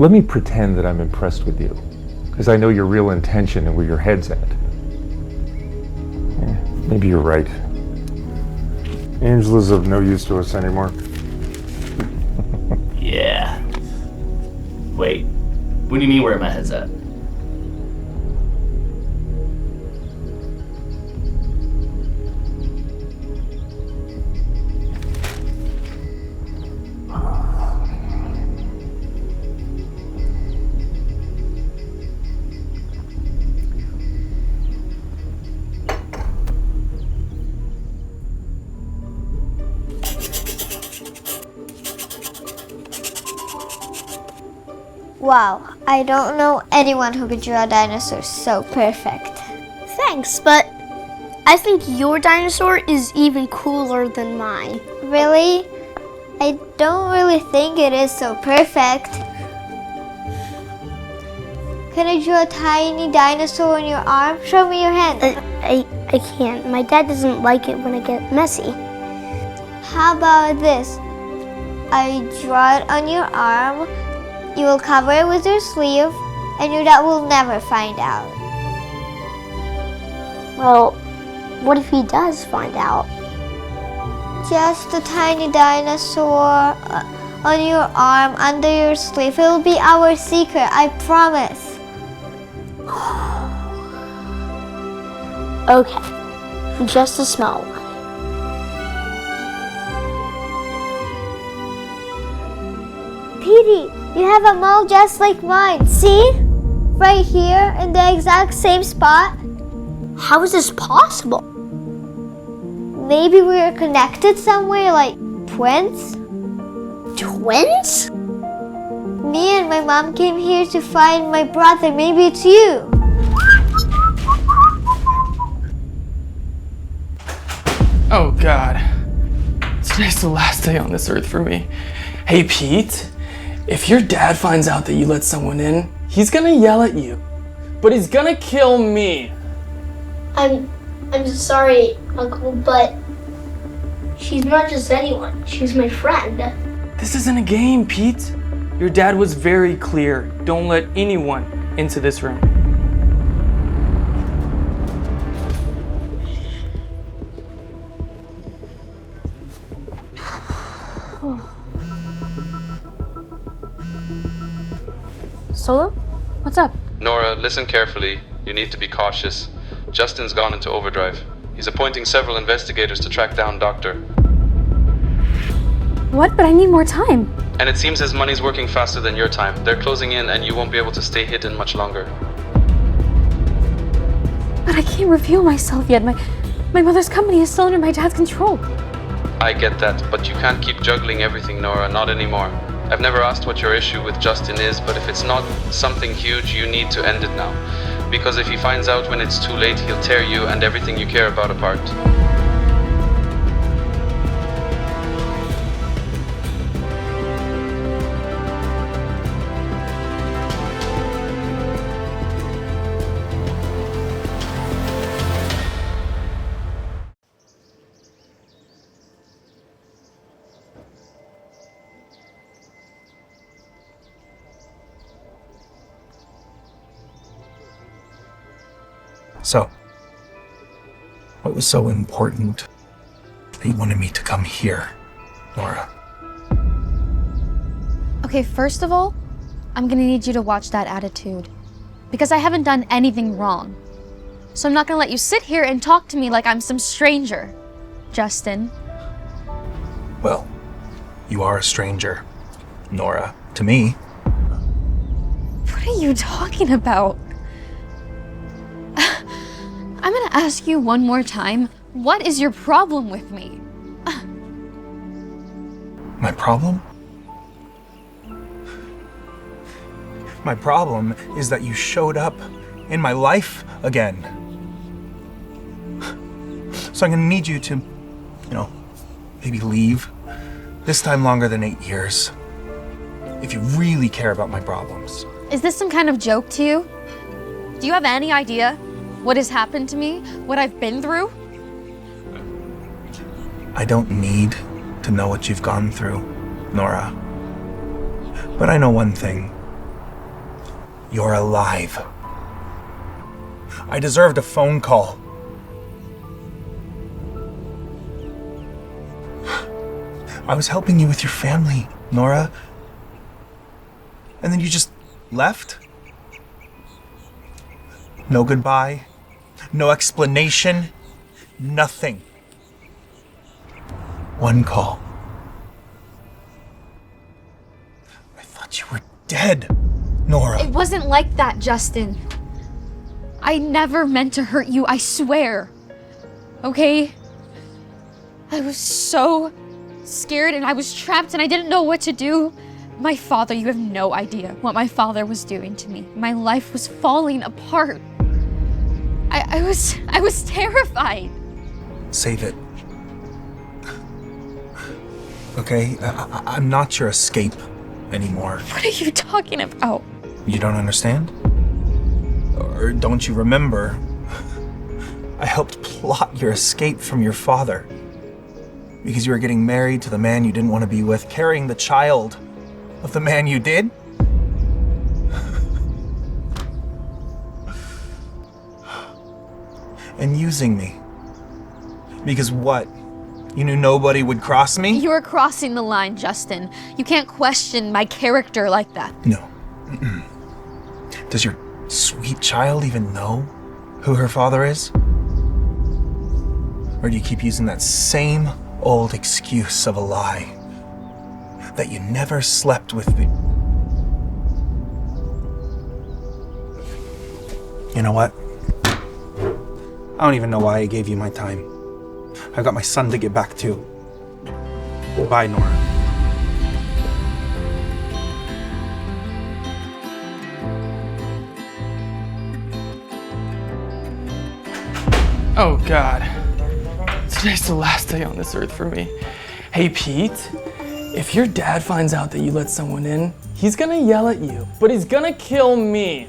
Let me pretend that I'm impressed with you, because I know your real intention and where your head's at. Maybe you're right. Angela's of no use to us anymore. Yeah. Wait, what do you mean where my head's at? Wow, I don't know anyone who could draw dinosaurs so perfect. Thanks, but I think your dinosaur is even cooler than mine. Really? I don't really think it is so perfect. Can I draw a tiny dinosaur on your arm? Show me your hand. I can't. My dad doesn't like it when I get messy. How about this? I draw it on your arm, you will cover it with your sleeve, and your dad will never find out. Well, what if he does find out? Just a tiny dinosaur on your arm, under your sleeve. It will be our secret, I promise. Okay, just a small one. Petey, you have a mole just like mine. See? Right here in the exact same spot. How is this possible? Maybe we are connected somewhere, like twins? Twins? Me and my mom came here to find my brother. Maybe it's you. Oh God. Today's the last day on this earth for me. Hey Pete, if your dad finds out that you let someone in, he's gonna yell at you. But he's gonna kill me. I'm sorry, Uncle, but she's not just anyone. She's my friend. This isn't a game, Pete. Your dad was very clear. Don't let anyone into this room. Solo? What's up? Nora, listen carefully. You need to be cautious. Justin's gone into overdrive. He's appointing several investigators to track down Doctor. What? But I need more time. And it seems his money's working faster than your time. They're closing in and you won't be able to stay hidden much longer. But I can't reveal myself yet. My mother's company is still under my dad's control. I get that, but you can't keep juggling everything, Nora, not anymore. I've never asked what your issue with Justin is, but if it's not something huge, you need to end it now. Because if he finds out when it's too late, he'll tear you and everything you care about apart. So, what was so important that you wanted me to come here, Nora? Okay, first of all, I'm gonna need you to watch that attitude. Because I haven't done anything wrong. So I'm not gonna let you sit here and talk to me like I'm some stranger, Justin. Well, you are a stranger, Nora, to me. What are you talking about? I'm gonna ask you one more time, what is your problem with me? My problem? My problem is that you showed up in my life again. So I'm gonna need you to, maybe leave. This time longer than 8 years. If you really care about my problems. Is this some kind of joke to you? Do you have any idea what has happened to me? What I've been through? I don't need to know what you've gone through, Nora. But I know one thing. You're alive. I deserved a phone call. I was helping you with your family, Nora. And then you just left? No goodbye, no explanation, nothing. One call. I thought you were dead, Nora. It wasn't like that, Justin. I never meant to hurt you, I swear. Okay? I was so scared and I was trapped and I didn't know what to do. My father, you have no idea what my father was doing to me. My life was falling apart. I was terrified. Save it. Okay? I'm not your escape anymore. What are you talking about? You don't understand? Or don't you remember? I helped plot your escape from your father. Because you were getting married to the man you didn't want to be with, carrying the child of the man you did? And using me. Because what? You knew nobody would cross me? You're crossing the line, Justin. You can't question my character like that. No. Mm-mm. Does your sweet child even know who her father is? Or do you keep using that same old excuse of a lie? That you never slept with me? You know what? I don't even know why I gave you my time. I've got my son to get back to. Bye, Nora. Oh God. Today's the last day on this earth for me. Hey Pete, if your dad finds out that you let someone in, he's gonna yell at you, but he's gonna kill me.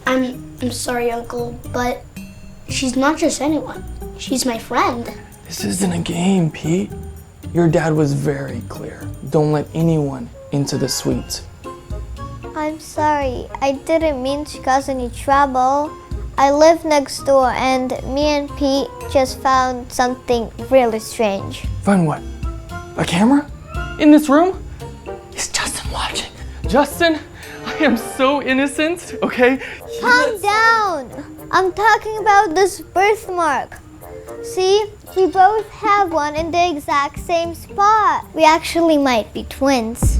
I'm sorry, Uncle, but she's not just anyone. She's my friend. This isn't a game, Pete. Your dad was very clear. Don't let anyone into the suite. I'm sorry. I didn't mean to cause any trouble. I live next door and me and Pete just found something really strange. Find what? A camera? In this room? Is Justin watching? Justin, I am so innocent, okay? Calm down. I'm talking about this birthmark. See, we both have one in the exact same spot. We actually might be twins.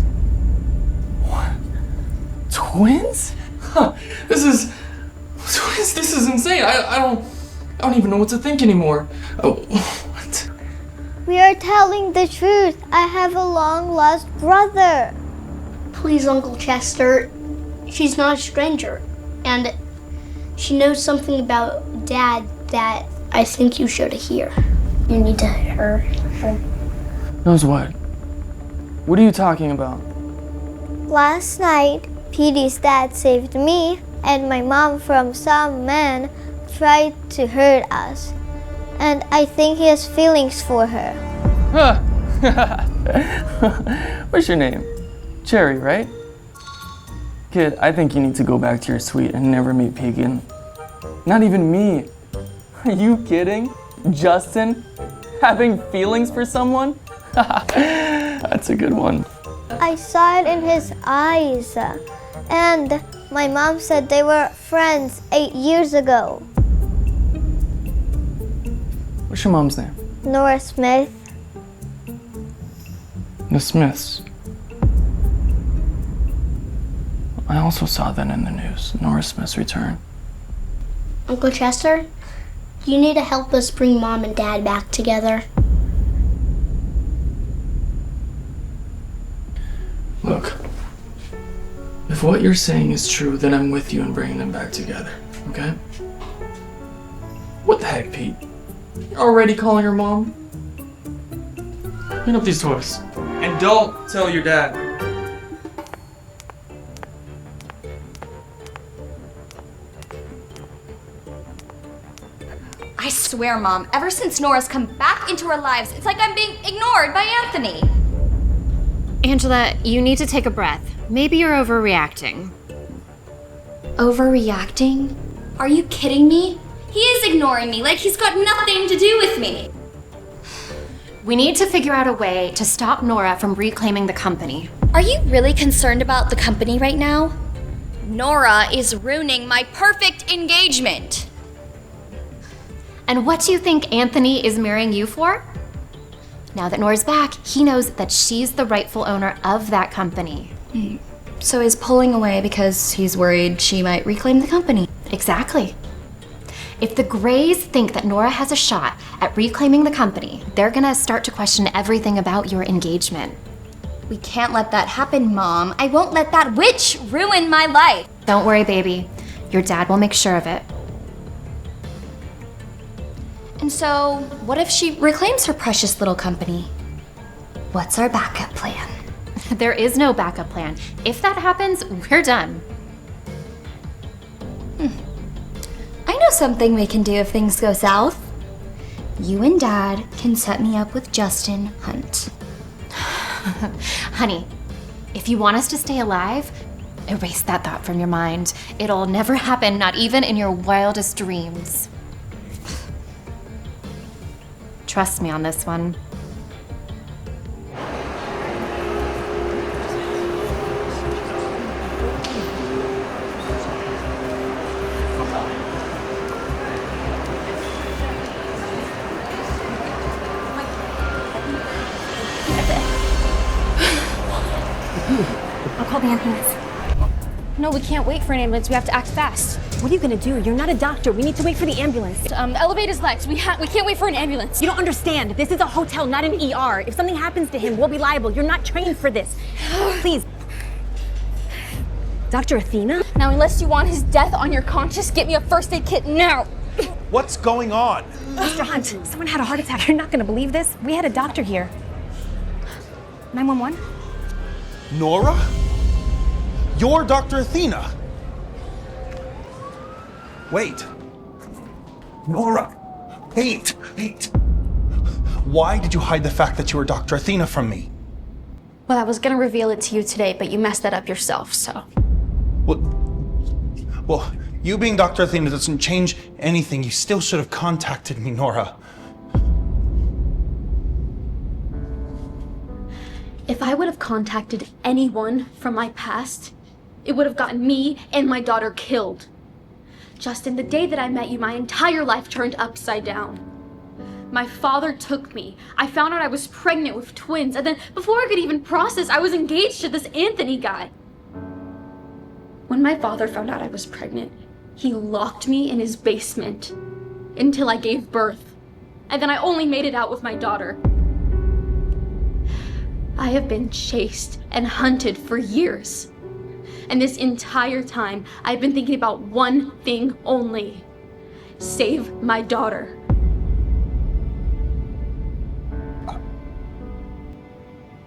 What? Twins? Huh. This is insane. I don't even know what to think anymore. Oh, what? We are telling the truth. I have a long-lost brother. Please, Uncle Chester. She's not a stranger. And she knows something about Dad that I think you should hear. You need to hear her. Knows what? What are you talking about? Last night, Petey's dad saved me and my mom from some man tried to hurt us. And I think he has feelings for her. Huh. What's your name? Cherry, right? Kid, I think you need to go back to your suite and never meet Pete again. Not even me. Are you kidding? Justin? Having feelings for someone? That's a good one. I saw it in his eyes. And my mom said they were friends 8 years ago. What's your mom's name? Nora Smith. The Smiths. I also saw that in the news. Nora Smith's return. Uncle Chester, you need to help us bring Mom and Dad back together. Look, if what you're saying is true, then I'm with you in bringing them back together, okay? What the heck, Pete? You're already calling her mom? Clean up these toys. And don't tell your dad. I swear, Mom, ever since Nora's come back into our lives, it's like I'm being ignored by Anthony. Angela, you need to take a breath. Maybe you're overreacting. Overreacting? Are you kidding me? He is ignoring me like he's got nothing to do with me. We need to figure out a way to stop Nora from reclaiming the company. Are you really concerned about the company right now? Nora is ruining my perfect engagement. And what do you think Anthony is marrying you for? Now that Nora's back, he knows that she's the rightful owner of that company. So he's pulling away because he's worried she might reclaim the company. Exactly. If the Greys think that Nora has a shot at reclaiming the company, they're gonna start to question everything about your engagement. We can't let that happen, Mom. I won't let that witch ruin my life. Don't worry, baby. Your dad will make sure of it. And so, what if she reclaims her precious little company? What's our backup plan? There is no backup plan. If that happens, we're done. I know something we can do if things go south. You and Dad can set me up with Justin Hunt. Honey, if you want us to stay alive, erase that thought from your mind. It'll never happen, not even in your wildest dreams. Trust me on this one. I'll call the ambulance. No, we can't wait for an ambulance. We have to act fast. What are you gonna do? You're not a doctor. We need to wait for the ambulance. Elevator's next. We can't wait for an ambulance. You don't understand. This is a hotel, not an ER. If something happens to him, we'll be liable. You're not trained for this. Please. Dr. Athena? Now, unless you want his death on your conscience, get me a first aid kit now. What's going on? Mr. Hunt, someone had a heart attack. You're not gonna believe this. We had a doctor here. 911? Nora? You're Dr. Athena. Wait. Nora. Wait. Why did you hide the fact that you were Dr. Athena from me? Well, I was gonna reveal it to you today, but you messed that up yourself, so. Well, you being Dr. Athena doesn't change anything. You still should have contacted me, Nora. If I would have contacted anyone from my past, it would have gotten me and my daughter killed. Justin, the day that I met you, my entire life turned upside down. My father took me. I found out I was pregnant with twins, and then before I could even process, I was engaged to this Anthony guy. When my father found out I was pregnant, he locked me in his basement until I gave birth. And then I only made it out with my daughter. I have been chased and hunted for years. And this entire time, I've been thinking about one thing only. Save my daughter.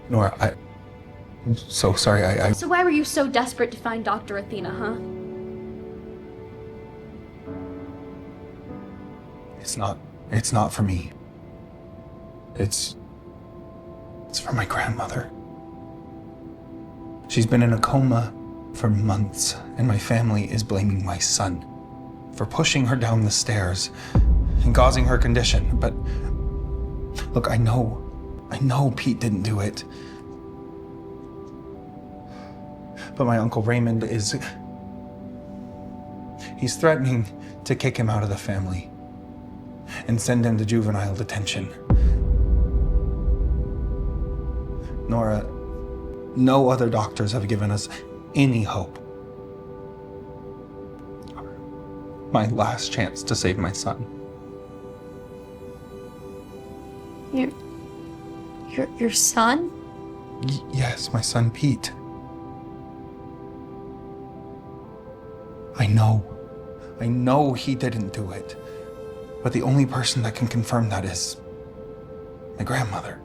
Nora, I'm so sorry. So why were you so desperate to find Dr. Athena, huh? It's not for me. It's for my grandmother. She's been in a coma for months, and my family is blaming my son for pushing her down the stairs and causing her condition. But look, I know Pete didn't do it. But my Uncle Raymond he's threatening to kick him out of the family and send him to juvenile detention. Nora, no other doctors have given us any hope. My last chance to save my son. Your son? Yes, my son Pete. I know he didn't do it. But the only person that can confirm that is my grandmother.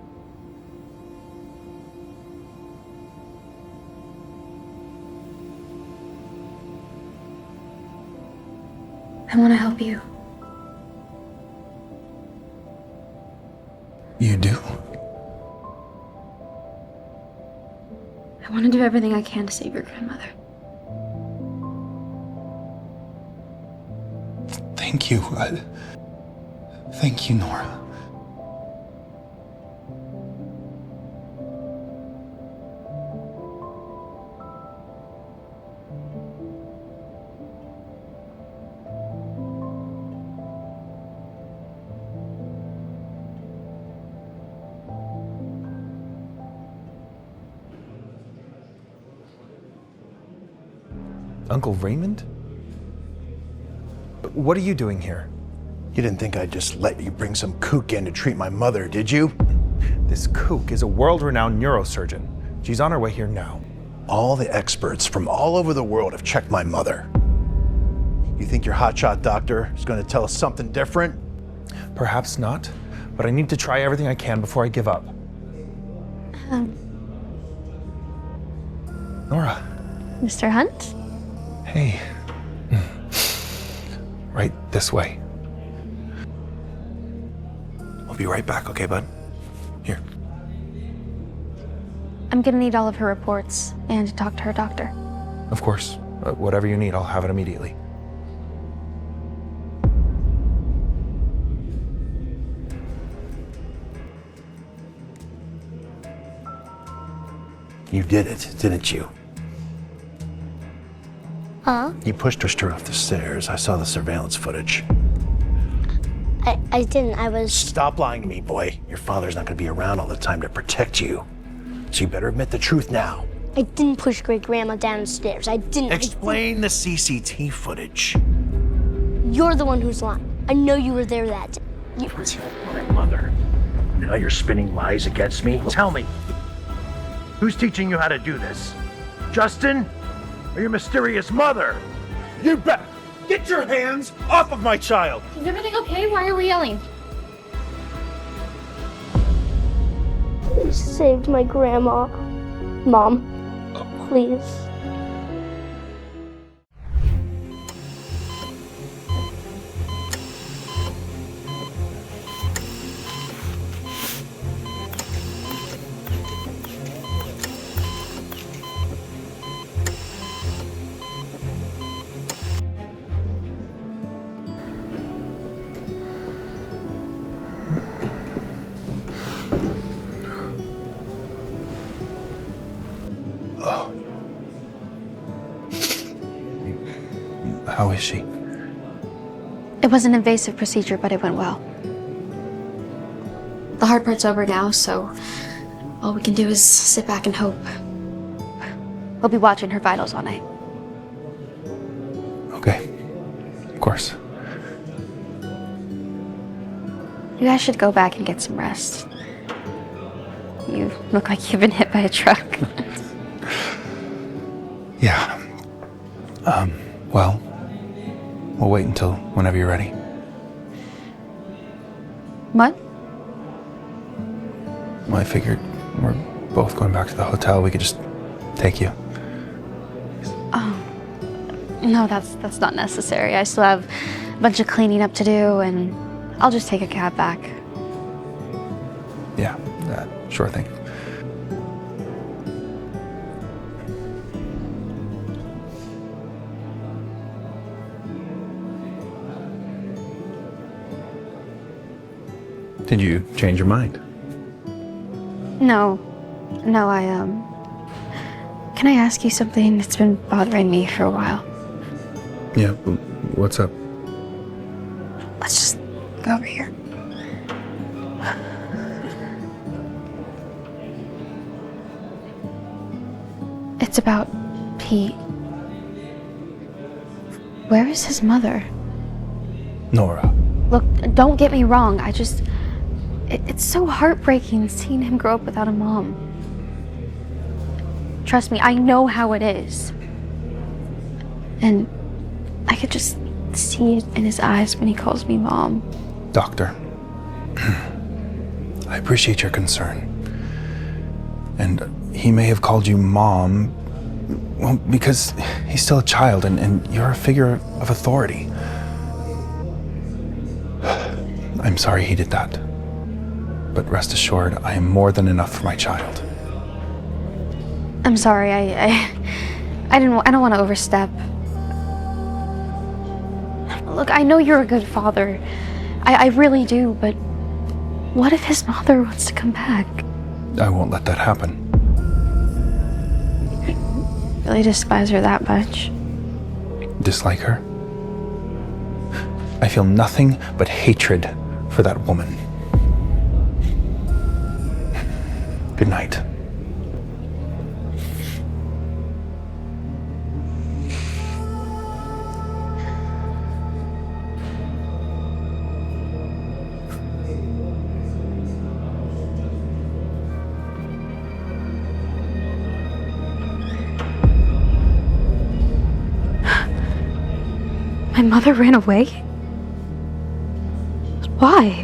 I want to help you. You do? I want to do everything I can to save your grandmother. Thank you. Thank you, Nora. Uncle Raymond? What are you doing here? You didn't think I'd just let you bring some kook in to treat my mother, did you? This kook is a world-renowned neurosurgeon. She's on her way here now. All the experts from all over the world have checked my mother. You think your hotshot doctor is going to tell us something different? Perhaps not, but I need to try everything I can before I give up. Nora. Mr. Hunt? Hey. Right this way. I'll be right back, okay, bud? Here. I'm gonna need all of her reports and to talk to her doctor. Of course. Whatever you need, I'll have it immediately. You did it, didn't you? Huh? You pushed her straight off the stairs. I saw the surveillance footage. I didn't. I was... Stop lying to me, boy. Your father's not going to be around all the time to protect you. So you better admit the truth now. I didn't push great-grandma downstairs. I didn't. Explain the CCT footage. You're the one who's lying. I know you were there that day. My mother. Now you're spinning lies against me? Tell me. Who's teaching you how to do this? Justin? Or your mysterious mother? You bet. Get your hands off of my child. Is everything okay? Why are we yelling? You saved my grandma. Mom, please. How is she? It was an invasive procedure, but it went well. The hard part's over now, so all we can do is sit back and hope. We'll be watching her vitals all night. Okay. Of course. You guys should go back and get some rest. You look like you've been hit by a truck. Yeah. Well, we'll wait until whenever you're ready. What? Well, I figured we're both going back to the hotel. We could just take you. Oh. No, that's not necessary. I still have a bunch of cleaning up to do, and I'll just take a cab back. Yeah, sure thing. Did you change your mind? No, can I ask you something that's been bothering me for a while? Yeah, what's up? Let's just go over here. It's about Pete. Where is his mother? Nora. Look, don't get me wrong, it's so heartbreaking seeing him grow up without a mom. Trust me, I know how it is. And I could just see it in his eyes when he calls me mom. Doctor, I appreciate your concern. And he may have called you mom, well, because he's still a child and you're a figure of authority. I'm sorry he did that. But rest assured, I am more than enough for my child. I'm sorry, I don't want to overstep. Look, I know you're a good father. I really do, but what if his mother wants to come back? I won't let that happen. Really despise her that much? Dislike her? I feel nothing but hatred for that woman. Good night. My mother ran away? Why?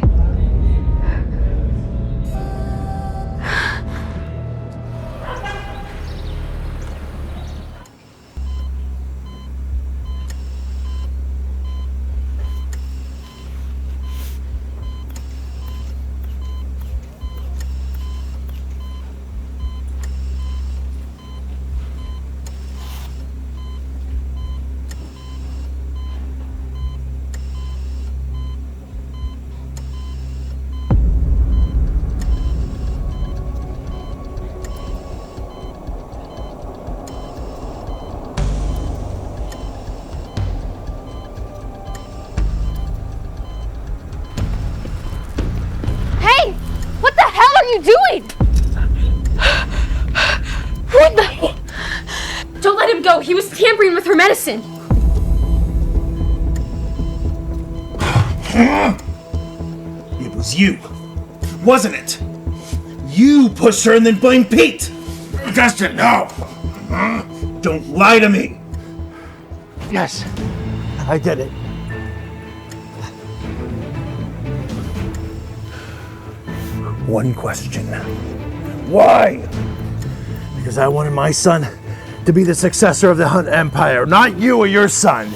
Doing? What the? Don't let him go. He was tampering with her medicine. It was you, wasn't it? You pushed her and then blamed Pete. Justin, no. Don't lie to me. Yes, I did it. One question. Why? Because I wanted my son to be the successor of the Hunt Empire, not you or your son.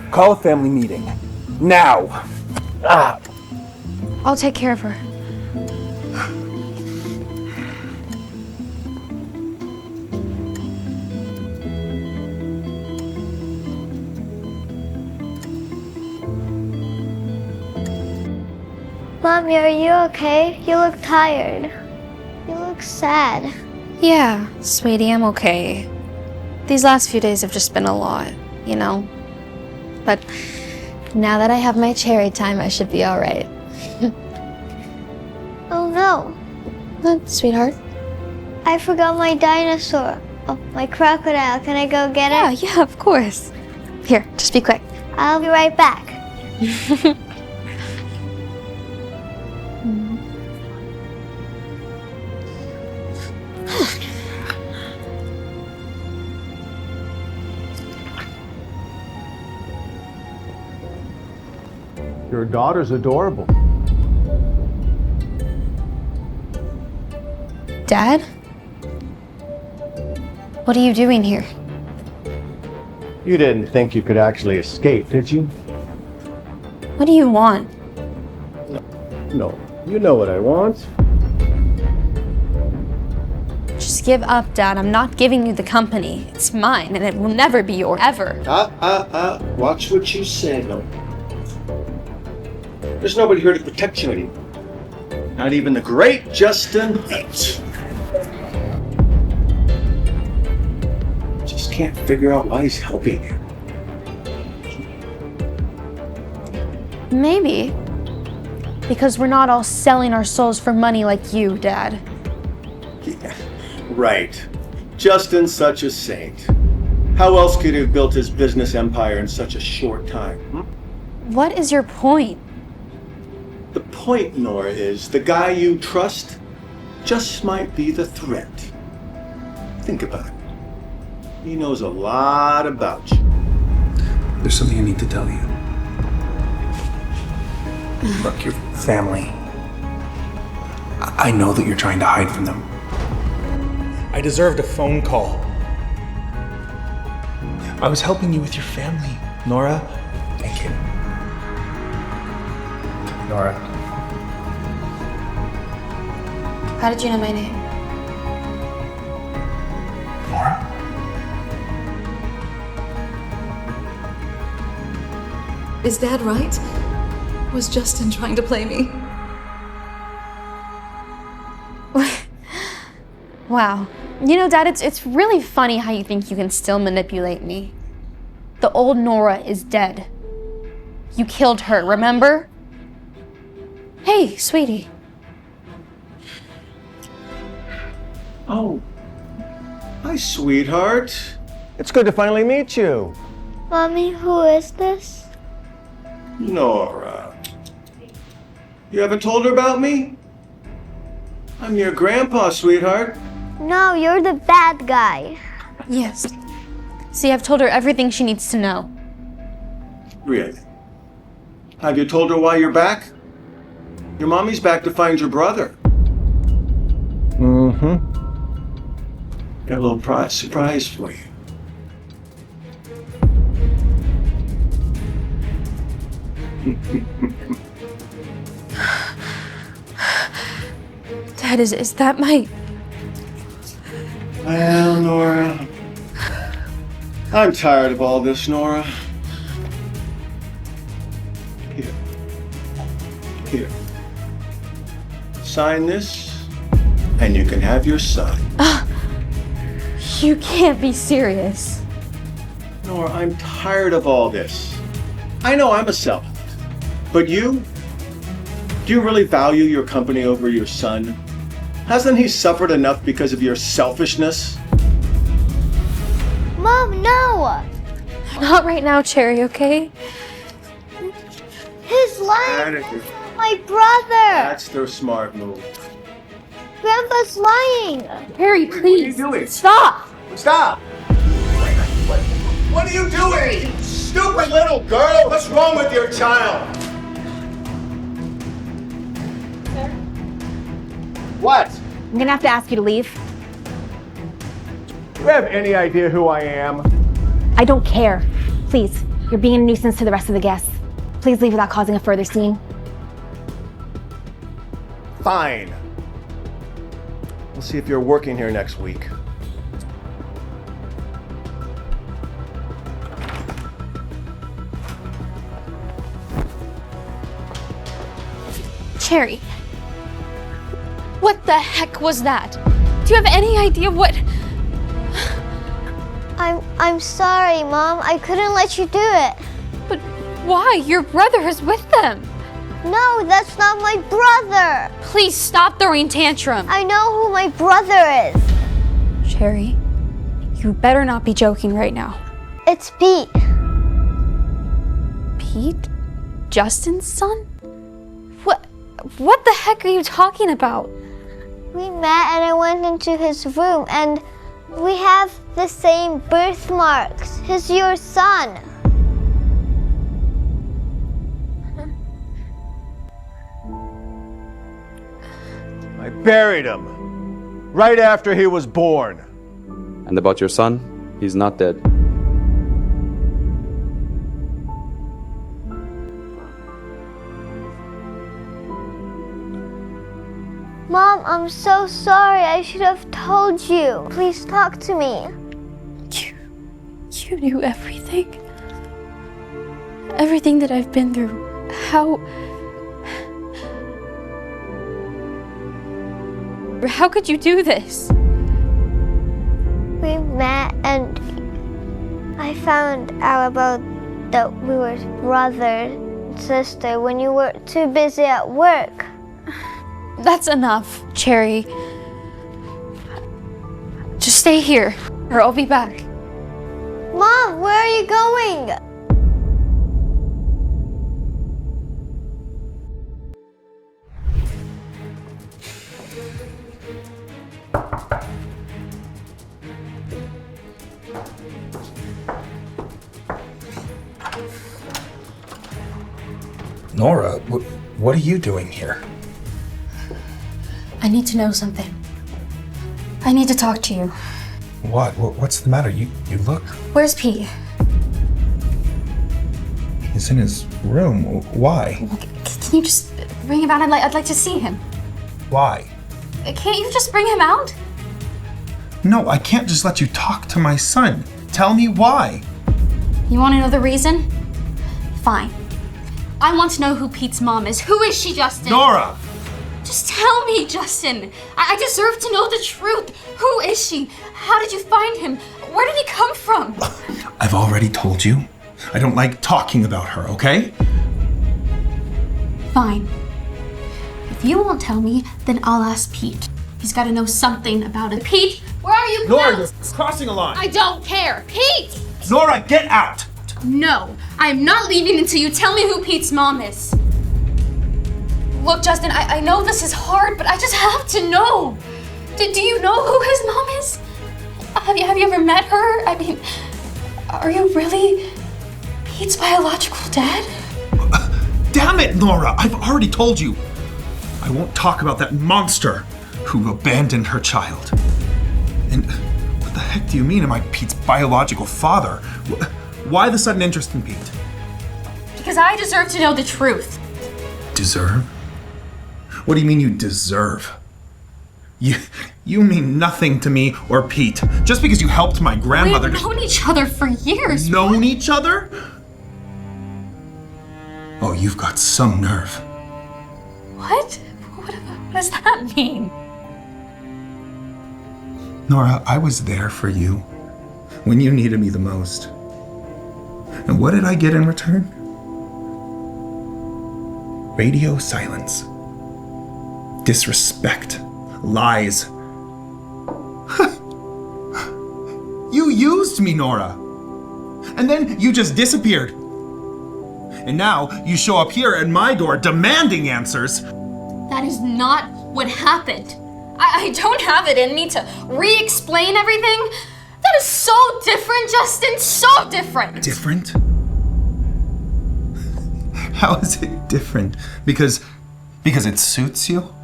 Call a family meeting. Now. I'll take care of her. Mommy, are you okay? You look tired. You look sad. Yeah, sweetie, I'm okay. These last few days have just been a lot, you know? But now that I have my cherry time, I should be all right. Oh no. What, sweetheart? I forgot my dinosaur. Oh, my crocodile. Can I go get it? Yeah, of course. Here, just be quick. I'll be right back. Your daughter's adorable. Dad? What are you doing here? You didn't think you could actually escape, did you? What do you want? No. You know what I want. Just give up, Dad. I'm not giving you the company. It's mine, and it will never be yours, ever. Watch what you say, no. There's nobody here to protect you anymore. Not even the great Justin H. Just can't figure out why he's helping you. Maybe. Because we're not all selling our souls for money like you, Dad. Yeah, right. Justin's such a saint. How else could he have built his business empire in such a short time? What is your point? The point, Nora, is the guy you trust just might be the threat. Think about it. He knows a lot about you. There's something I need to tell you. Look, your family. I know that you're trying to hide from them. I deserved a phone call. I was helping you with your family, Nora and Kim. Nora. How did you know my name? Nora? Is Dad right? Was Justin trying to play me? Wow. You know, Dad, it's really funny how you think you can still manipulate me. The old Nora is dead. You killed her, remember? Hey, sweetie. Oh. Hi, sweetheart. It's good to finally meet you. Mommy, who is this? Nora. You haven't told her about me? I'm your grandpa, sweetheart. No, you're the bad guy. Yes. See, I've told her everything she needs to know. Really? Have you told her why you're back? Your mommy's back to find your brother. Mm-hmm. Got a little surprise for you. Dad, is that my... Well, Nora, I'm tired of all this, Nora. Here. Sign this, and you can have your son. You can't be serious. Nora, I'm tired of all this. I know I'm a sellout, but you? Do you really value your company over your son? Hasn't he suffered enough because of your selfishness? Mom, no! Not right now, Cherry, okay? He's lying! Attitude. My brother! That's their smart move. Grandpa's lying! Harry, please! What are you doing? Stop! Stop! What are you doing? Stupid little girl! What's wrong with your child? What? I'm gonna have to ask you to leave. Do you have any idea who I am? I don't care. Please, you're being a nuisance to the rest of the guests. Please leave without causing a further scene. Fine. We'll see if you're working here next week. Cherry. What the heck was that? Do you have any idea what... I'm sorry, Mom. I couldn't let you do it. But why? Your brother is with them. No, that's not my brother. Please stop throwing tantrum. I know who my brother is. Cherry, you better not be joking right now. It's Pete. Pete? Justin's son? What the heck are you talking about? We met and I went into his room and we have the same birthmarks. He's your son. I buried him right after he was born. And about your son, he's not dead. Mom, I'm so sorry. I should have told you. Please talk to me. You knew everything? Everything that I've been through. How could you do this? We met and I found out about that we were brother and sister when you were too busy at work. That's enough, Cherry. Just stay here, or I'll be back. Mom, where are you going? Nora, what are you doing here? I need to know something. I need to talk to you. What? What's the matter? You look... Where's Pete? He's in his room. Why? Can you just bring him out? I'd like to see him. Why? Can't you just bring him out? No, I can't just let you talk to my son. Tell me why. You want to know the reason? Fine. I want to know who Pete's mom is. Who is she, Justin? Nora! Just tell me, Justin. I deserve to know the truth. Who is she? How did you find him? Where did he come from? I've already told you. I don't like talking about her, okay? Fine. If you won't tell me, then I'll ask Pete. He's got to know something about it. Pete, where are you? Nora, you're crossing a line. I don't care. Pete! Nora, get out! No, I am not leaving until you tell me who Pete's mom is. Look, Justin, I know this is hard, but I just have to know. Do you know who his mom is? Have you ever met her? I mean, are you really Pete's biological dad? Damn it, Nora! I've already told you. I won't talk about that monster who abandoned her child. And what the heck do you mean am I Pete's biological father? Why the sudden interest in Pete? Because I deserve to know the truth. Deserve? What do you mean you deserve? You mean nothing to me or Pete. Just because you helped my grandmother. We've known each other for years. Known each other? Oh, you've got some nerve. What? What does that mean? Nora, I was there for you when you needed me the most. And what did I get in return? Radio silence. Disrespect. Lies. You used me, Nora. And then you just disappeared. And now you show up here at my door demanding answers. That is not what happened. I don't have it in me to re-explain everything. That is so different, Justin, so different. Different? How is it different? Because it suits you?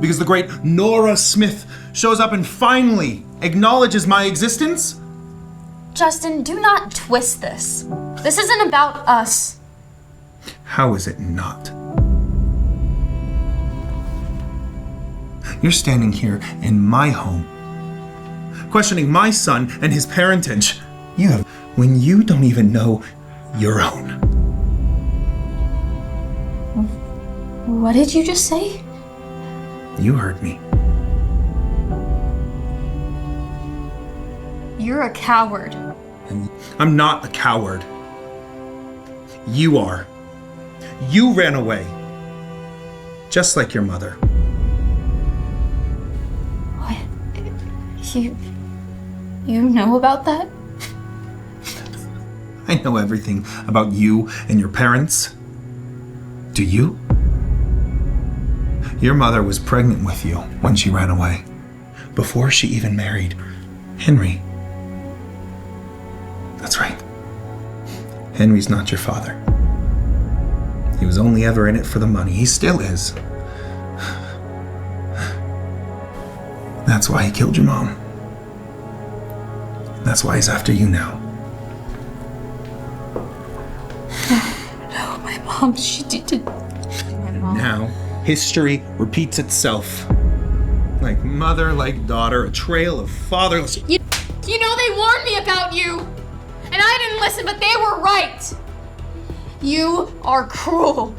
Because the great Nora Smith shows up and finally acknowledges my existence? Justin, do not twist this. This isn't about us. How is it not? You're standing here in my home, questioning my son and his parentage. You have, when you don't even know your own. What did you just say? You heard me. You're a coward. I'm not a coward. You are. You ran away. Just like your mother. What? You know about that? I know everything about you and your parents. Do you? Your mother was pregnant with you when she ran away, before she even married Henry. That's right. Henry's not your father. He was only ever in it for the money. He still is. That's why he killed your mom. That's why he's after you now. No, my mom, she did. Now, history repeats itself. Like mother, like daughter, a trail of fatherless. You know they warned me about you! And I didn't listen, but they were right! You are cruel.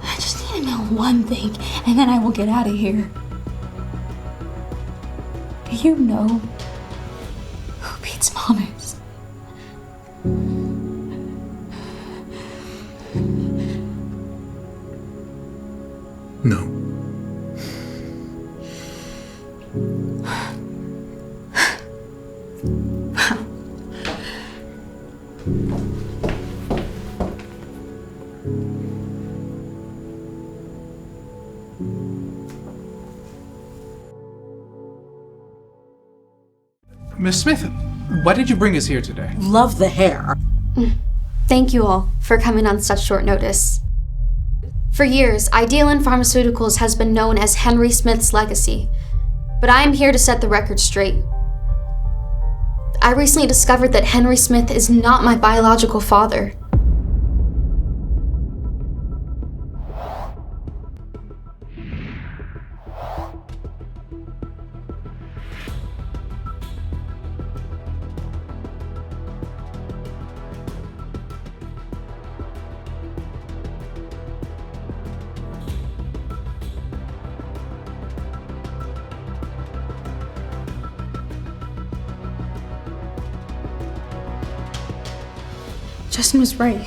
I just need to know one thing, and then I will get out of here. Do you know who Pete's mom is? No. Miss Smith, why did you bring us here today? Love the hair. Thank you all for coming on such short notice. For years, Idealan Pharmaceuticals has been known as Henry Smith's legacy, but I am here to set the record straight. I recently discovered that Henry Smith is not my biological father. Justin was right.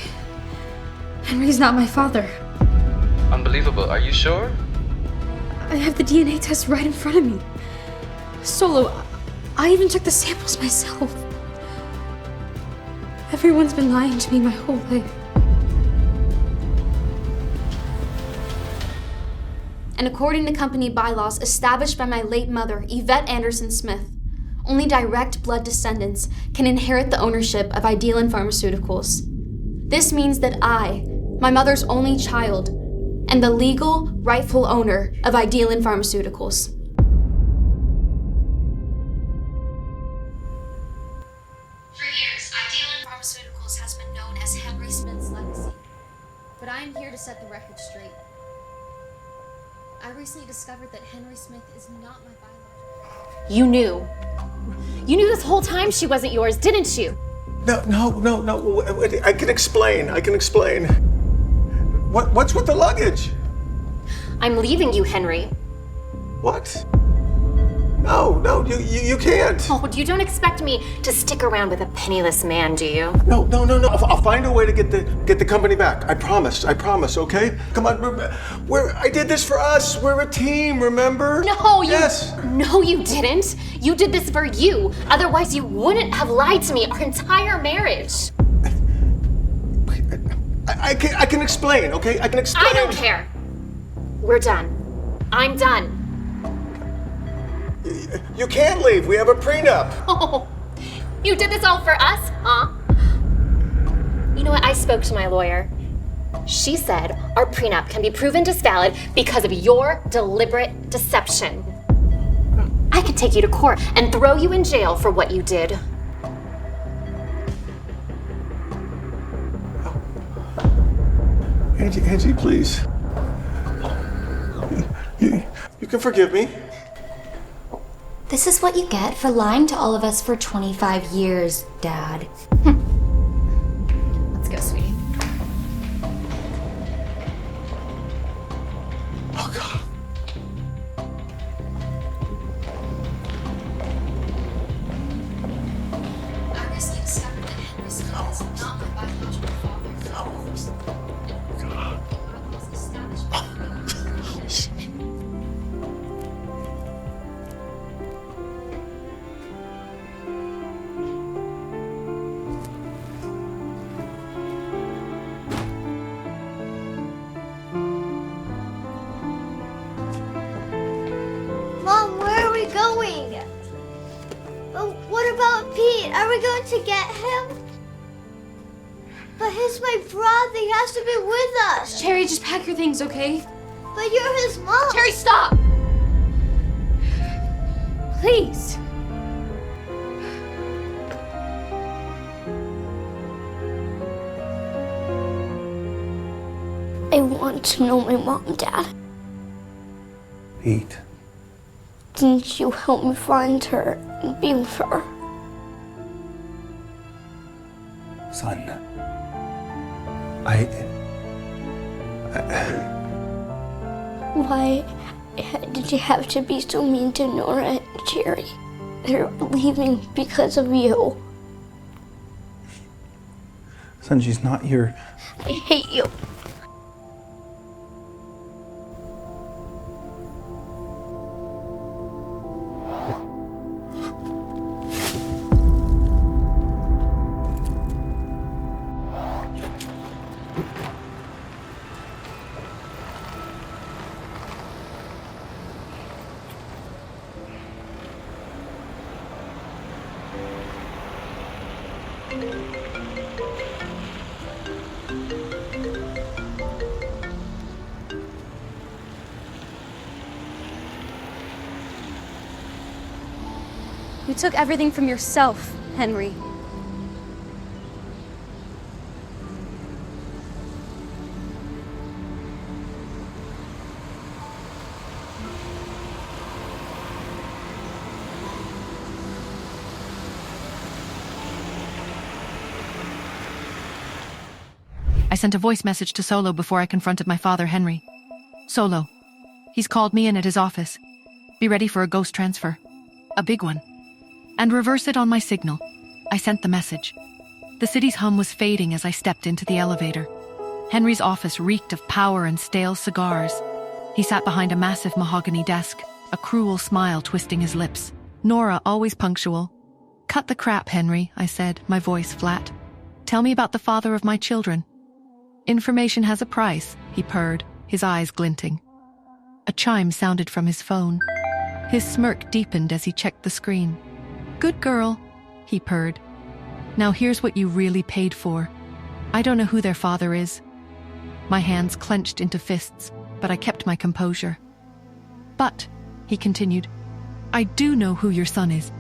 Henry's not my father. Unbelievable. Are you sure? I have the DNA test right in front of me. Solo, I even took the samples myself. Everyone's been lying to me my whole life. and according to company bylaws established by my late mother, Yvette Anderson Smith, only direct blood descendants can inherit the ownership of Idealan Pharmaceuticals. This means that I, my mother's only child, am the legal, rightful owner of Idealan Pharmaceuticals. For years, Idealan Pharmaceuticals has been known as Henry Smith's legacy. But I am here to set the record straight. I recently discovered that Henry Smith is not my biological. You knew. You knew this whole time she wasn't yours, didn't you? No. I can explain. What's with the luggage? I'm leaving you, Henry. What? No, you can't. Oh, you don't expect me to stick around with a penniless man, do you? No. I'll find a way to get the company back. I promise, okay? Come on, I did this for us. We're a team, remember? No, you didn't. You did this for you. Otherwise, you wouldn't have lied to me our entire marriage. I can explain, okay? I can explain. I don't care. We're done. I'm done. You can't leave. We have a prenup. Oh, you did this all for us, huh? You know what? I spoke to my lawyer. She said our prenup can be proven disvalid because of your deliberate deception. I could take you to court and throw you in jail for what you did. Angie, please. You can forgive me. This is what you get for lying to all of us for 25 years, Dad. Let's go, sweetie. Oh, God. I recently discovered that Henry Smith is not my biological father. Mom, where are we going? But what about Pete? Are we going to get him? But he's my brother. He has to be with us. Cherry, just pack your things, okay? But you're his mom. Cherry, stop! Please. I want to know my mom, Dad. Pete. Didn't you help me find her and be with her? Son. Why did you have to be so mean to Nora and Cherry? They're leaving because of you. Son, she's not your... I hate you. You took everything from yourself, Henry. I sent a voice message to Solo before I confronted my father, Henry. Solo. He's called me in at his office. Be ready for a ghost transfer. A big one. And reverse it on my signal. I sent the message. The city's hum was fading as I stepped into the elevator. Henry's office reeked of power and stale cigars. He sat behind a massive mahogany desk, a cruel smile twisting his lips. Nora, always punctual. Cut the crap, Henry, I said, my voice flat. Tell me about the father of my children. Information has a price, he purred, his eyes glinting. A chime sounded from his phone. His smirk deepened as he checked the screen. "Good girl," he purred. "Now here's what you really paid for. I don't know who their father is." My hands clenched into fists, but I kept my composure. "But," he continued, "I do know who your son is.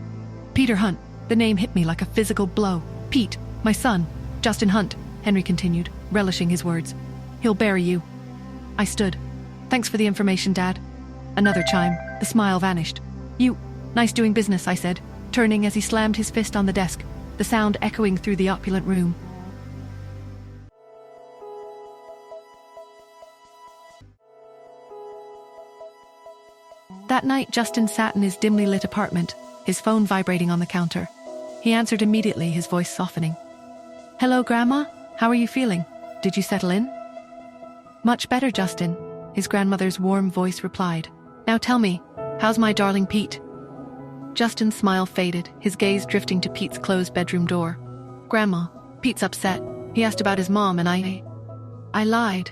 Peter Hunt." The name hit me like a physical blow. "Pete, my son, Justin Hunt," Henry continued, relishing his words. "He'll bury you." I stood. "Thanks for the information, Dad." Another chime. The smile vanished. Nice doing business," I said, turning as he slammed his fist on the desk, the sound echoing through the opulent room. That night, Justin sat in his dimly lit apartment, his phone vibrating on the counter. He answered immediately, his voice softening. "Hello, Grandma. How are you feeling? Did you settle in?" "Much better, Justin," his grandmother's warm voice replied. "Now tell me, how's my darling Pete?" Justin's smile faded, his gaze drifting to Pete's closed bedroom door. "Grandma, Pete's upset. He asked about his mom and I lied.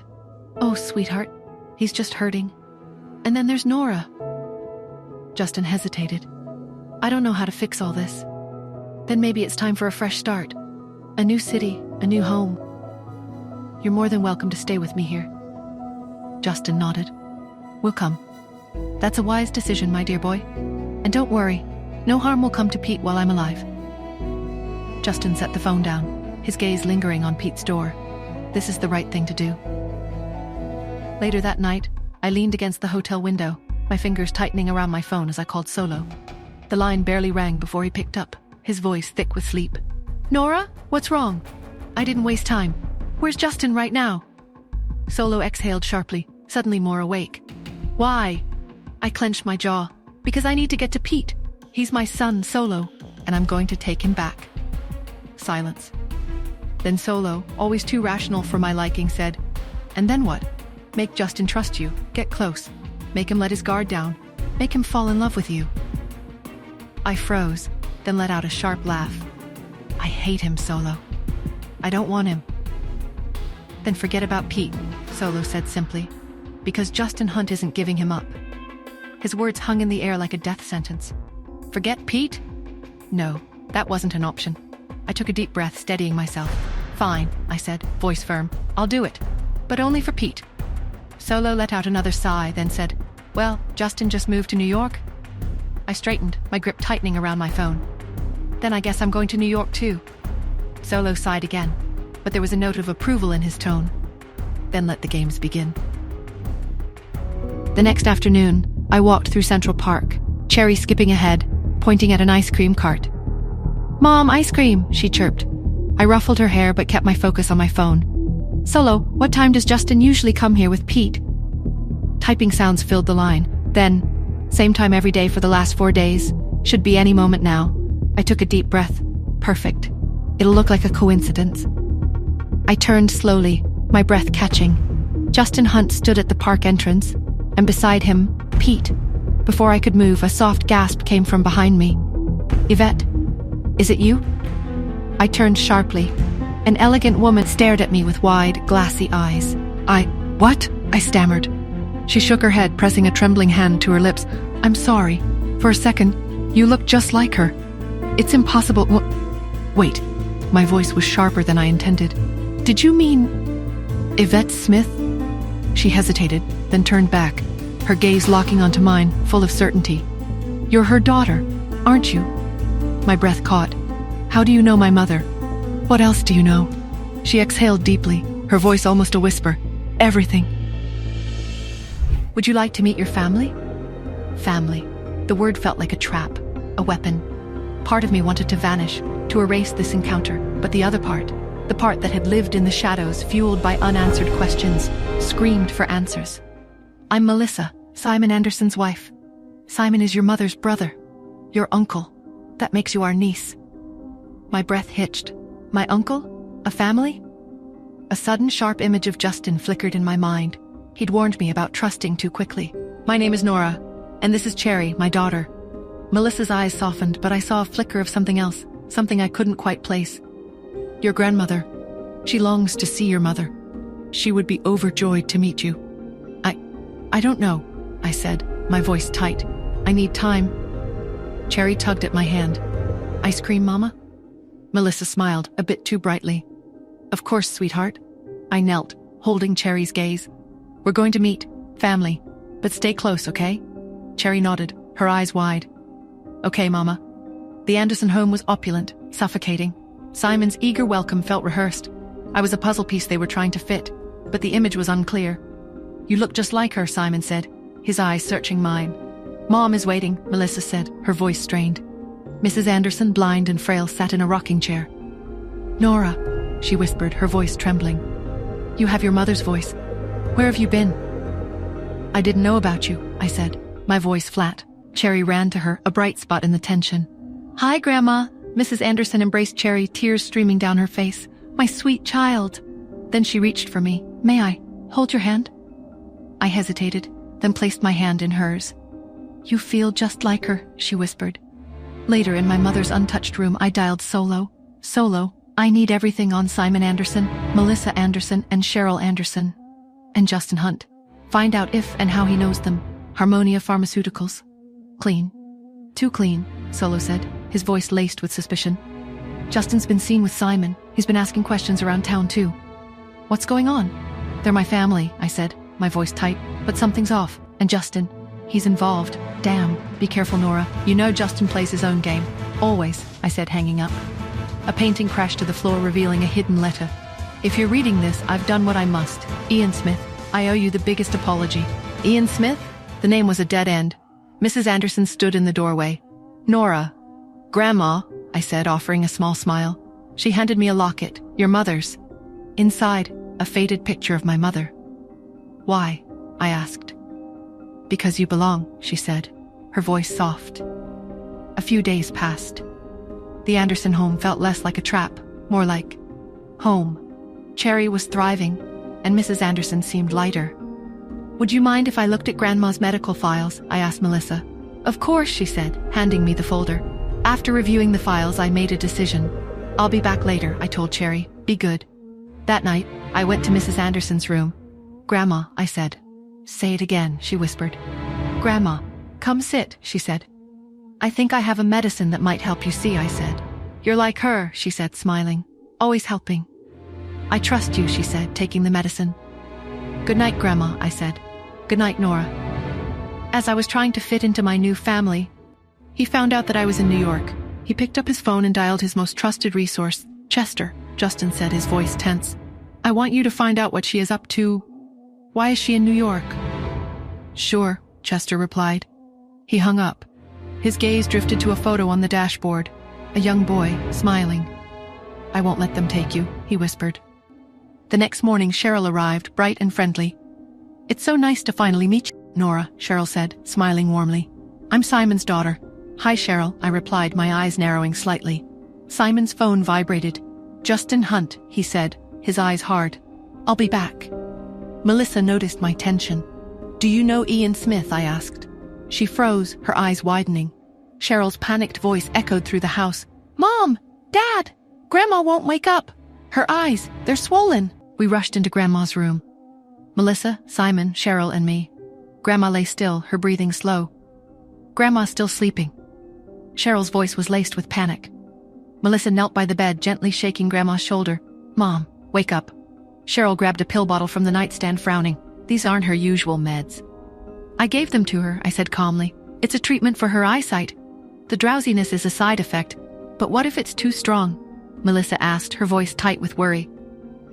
Oh, sweetheart, he's just hurting. And then there's Nora." Justin hesitated. "I don't know how to fix all this. Then maybe it's time for a fresh start. A new city, a new home. You're more than welcome to stay with me here." Justin nodded. "We'll come. That's a wise decision, my dear boy. And don't worry, no harm will come to Pete while I'm alive." Justin set the phone down, his gaze lingering on Pete's door. This is the right thing to do. Later that night, I leaned against the hotel window, my fingers tightening around my phone as I called Solo. The line barely rang before he picked up, his voice thick with sleep. "Nora, what's wrong?" I didn't waste time. "Where's Justin right now?" Solo exhaled sharply, suddenly more awake. "Why?" I clenched my jaw. "Because I need to get to Pete. He's my son, Solo, and I'm going to take him back." Silence. Then Solo, always too rational for my liking, said, "And then what? Make Justin trust you, get close, make him let his guard down, make him fall in love with you." I froze, then let out a sharp laugh. "I hate him, Solo. I don't want him." "Then forget about Pete," Solo said simply, "because Justin Hunt isn't giving him up." His words hung in the air like a death sentence. "Forget Pete?" No, that wasn't an option. I took a deep breath, steadying myself. "Fine," I said, voice firm. "I'll do it. But only for Pete." Solo let out another sigh, then said, "Well, Justin just moved to New York." I straightened, my grip tightening around my phone. "Then I guess I'm going to New York too." Solo sighed again, but there was a note of approval in his tone. Then let the games begin. The next afternoon, I walked through Central Park, Cherry skipping ahead, pointing at an ice cream cart. "Mom, ice cream," she chirped. I ruffled her hair but kept my focus on my phone. "Solo, what time does Justin usually come here with Pete?" Typing sounds filled the line. Then, "Same time every day for the last 4 days. Should be any moment now." I took a deep breath. Perfect. It'll look like a coincidence. I turned slowly, my breath catching. Justin Hunt stood at the park entrance, and beside him, Pete. Before I could move, a soft gasp came from behind me. "Yvette, is it you?" I turned sharply. An elegant woman stared at me with wide, glassy eyes. What? I stammered. She shook her head, pressing a trembling hand to her lips. "I'm sorry. For a second, you look just like her. It's impossible. Wait." My voice was sharper than I intended. "Did you mean Yvette Smith?" She hesitated, then turned back, her gaze locking onto mine, full of certainty. "You're her daughter, aren't you?" My breath caught. "How do you know my mother?" "What else do you know?" She exhaled deeply, her voice almost a whisper. "Everything." "Would you like to meet your family?" Family. The word felt like a trap, a weapon. Part of me wanted to vanish, to erase this encounter, but the other part, the part that had lived in the shadows, fueled by unanswered questions, screamed for answers. "I'm Melissa, Simon Anderson's wife. Simon is your mother's brother, your uncle. That makes you our niece." My breath hitched. My uncle? A family? A sudden sharp image of Justin flickered in my mind. He'd warned me about trusting too quickly. "My name is Nora, and this is Cherry, my daughter." Melissa's eyes softened, but I saw a flicker of something else, something I couldn't quite place. "Your grandmother. She longs to see your mother. She would be overjoyed to meet you." I don't know," I said, my voice tight. I need time. Cherry tugged at my hand. Ice cream, Mama? Melissa smiled, a bit too brightly. Of course, sweetheart. I knelt, holding Cherry's gaze. We're going to meet, family, but stay close, okay? Cherry nodded, her eyes wide. Okay, Mama. The Anderson home was opulent, suffocating. Simon's eager welcome felt rehearsed. I was a puzzle piece they were trying to fit, but the image was unclear. You look just like her, Simon said, his eyes searching mine. Mom is waiting, Melissa said, her voice strained. Mrs. Anderson, blind and frail, sat in a rocking chair. Nora, she whispered, her voice trembling. You have your mother's voice. Where have you been? I didn't know about you, I said, my voice flat. Cherry ran to her, a bright spot in the tension. Hi, Grandma. Mrs. Anderson embraced Cherry, tears streaming down her face. My sweet child. Then she reached for me. May I hold your hand? I hesitated, then placed my hand in hers. You feel just like her, she whispered. Later, in my mother's untouched room, I dialed Solo. Solo, I need everything on Simon Anderson, Melissa Anderson, and Cheryl Anderson. And Justin Hunt. Find out if and how he knows them. Harmonia Pharmaceuticals. Clean. Too clean, Solo said, his voice laced with suspicion. Justin's been seen with Simon. He's been asking questions around town, too. What's going on? They're my family, I said, my voice tight, but something's off. And Justin, he's involved. Damn. Be careful, Nora. You know Justin plays his own game. Always, I said, hanging up. A painting crashed to the floor, revealing a hidden letter. If you're reading this, I've done what I must. Ian Smith, I owe you the biggest apology. Ian Smith? The name was a dead end. Mrs. Anderson stood in the doorway. Nora. Grandma, I said, offering a small smile. She handed me a locket, your mother's. Inside, a faded picture of my mother. Why? I asked. Because you belong, she said, her voice soft. A few days passed. The Anderson home felt less like a trap, more like home. Cherry was thriving, and Mrs. Anderson seemed lighter. Would you mind if I looked at Grandma's medical files? I asked Melissa. Of course, she said, handing me the folder. After reviewing the files, I made a decision. I'll be back later, I told Cherry. Be good. That night, I went to Mrs. Anderson's room. Grandma, I said. Say it again, she whispered. Grandma, come sit, she said. I think I have a medicine that might help you see, I said. You're like her, she said, smiling. Always helping. I trust you, she said, taking the medicine. Good night, Grandma, I said. Good night, Nora. As I was trying to fit into my new family, he found out that I was in New York. He picked up his phone and dialed his most trusted resource, Chester, Justin said, his voice tense. I want you to find out what she is up to. Why is she in New York? Sure, Chester replied. He hung up. His gaze drifted to a photo on the dashboard. A young boy, smiling. I won't let them take you, he whispered. The next morning, Cheryl arrived, bright and friendly. It's so nice to finally meet you, Nora, Cheryl said, smiling warmly. I'm Simon's daughter. Hi, Cheryl, I replied, my eyes narrowing slightly. Simon's phone vibrated. Justin Hunt, he said, his eyes hard. I'll be back. Melissa noticed my tension. Do you know Ian Smith? I asked. She froze, her eyes widening. Cheryl's panicked voice echoed through the house. Mom! Dad! Grandma won't wake up! Her eyes, they're swollen! We rushed into Grandma's room. Melissa, Simon, Cheryl, and me. Grandma lay still, her breathing slow. Grandma's still sleeping. Cheryl's voice was laced with panic. Melissa knelt by the bed, gently shaking Grandma's shoulder. Mom, wake up. Cheryl grabbed a pill bottle from the nightstand, frowning. These aren't her usual meds. I gave them to her, I said calmly. It's a treatment for her eyesight. The drowsiness is a side effect. But what if it's too strong? Melissa asked, her voice tight with worry.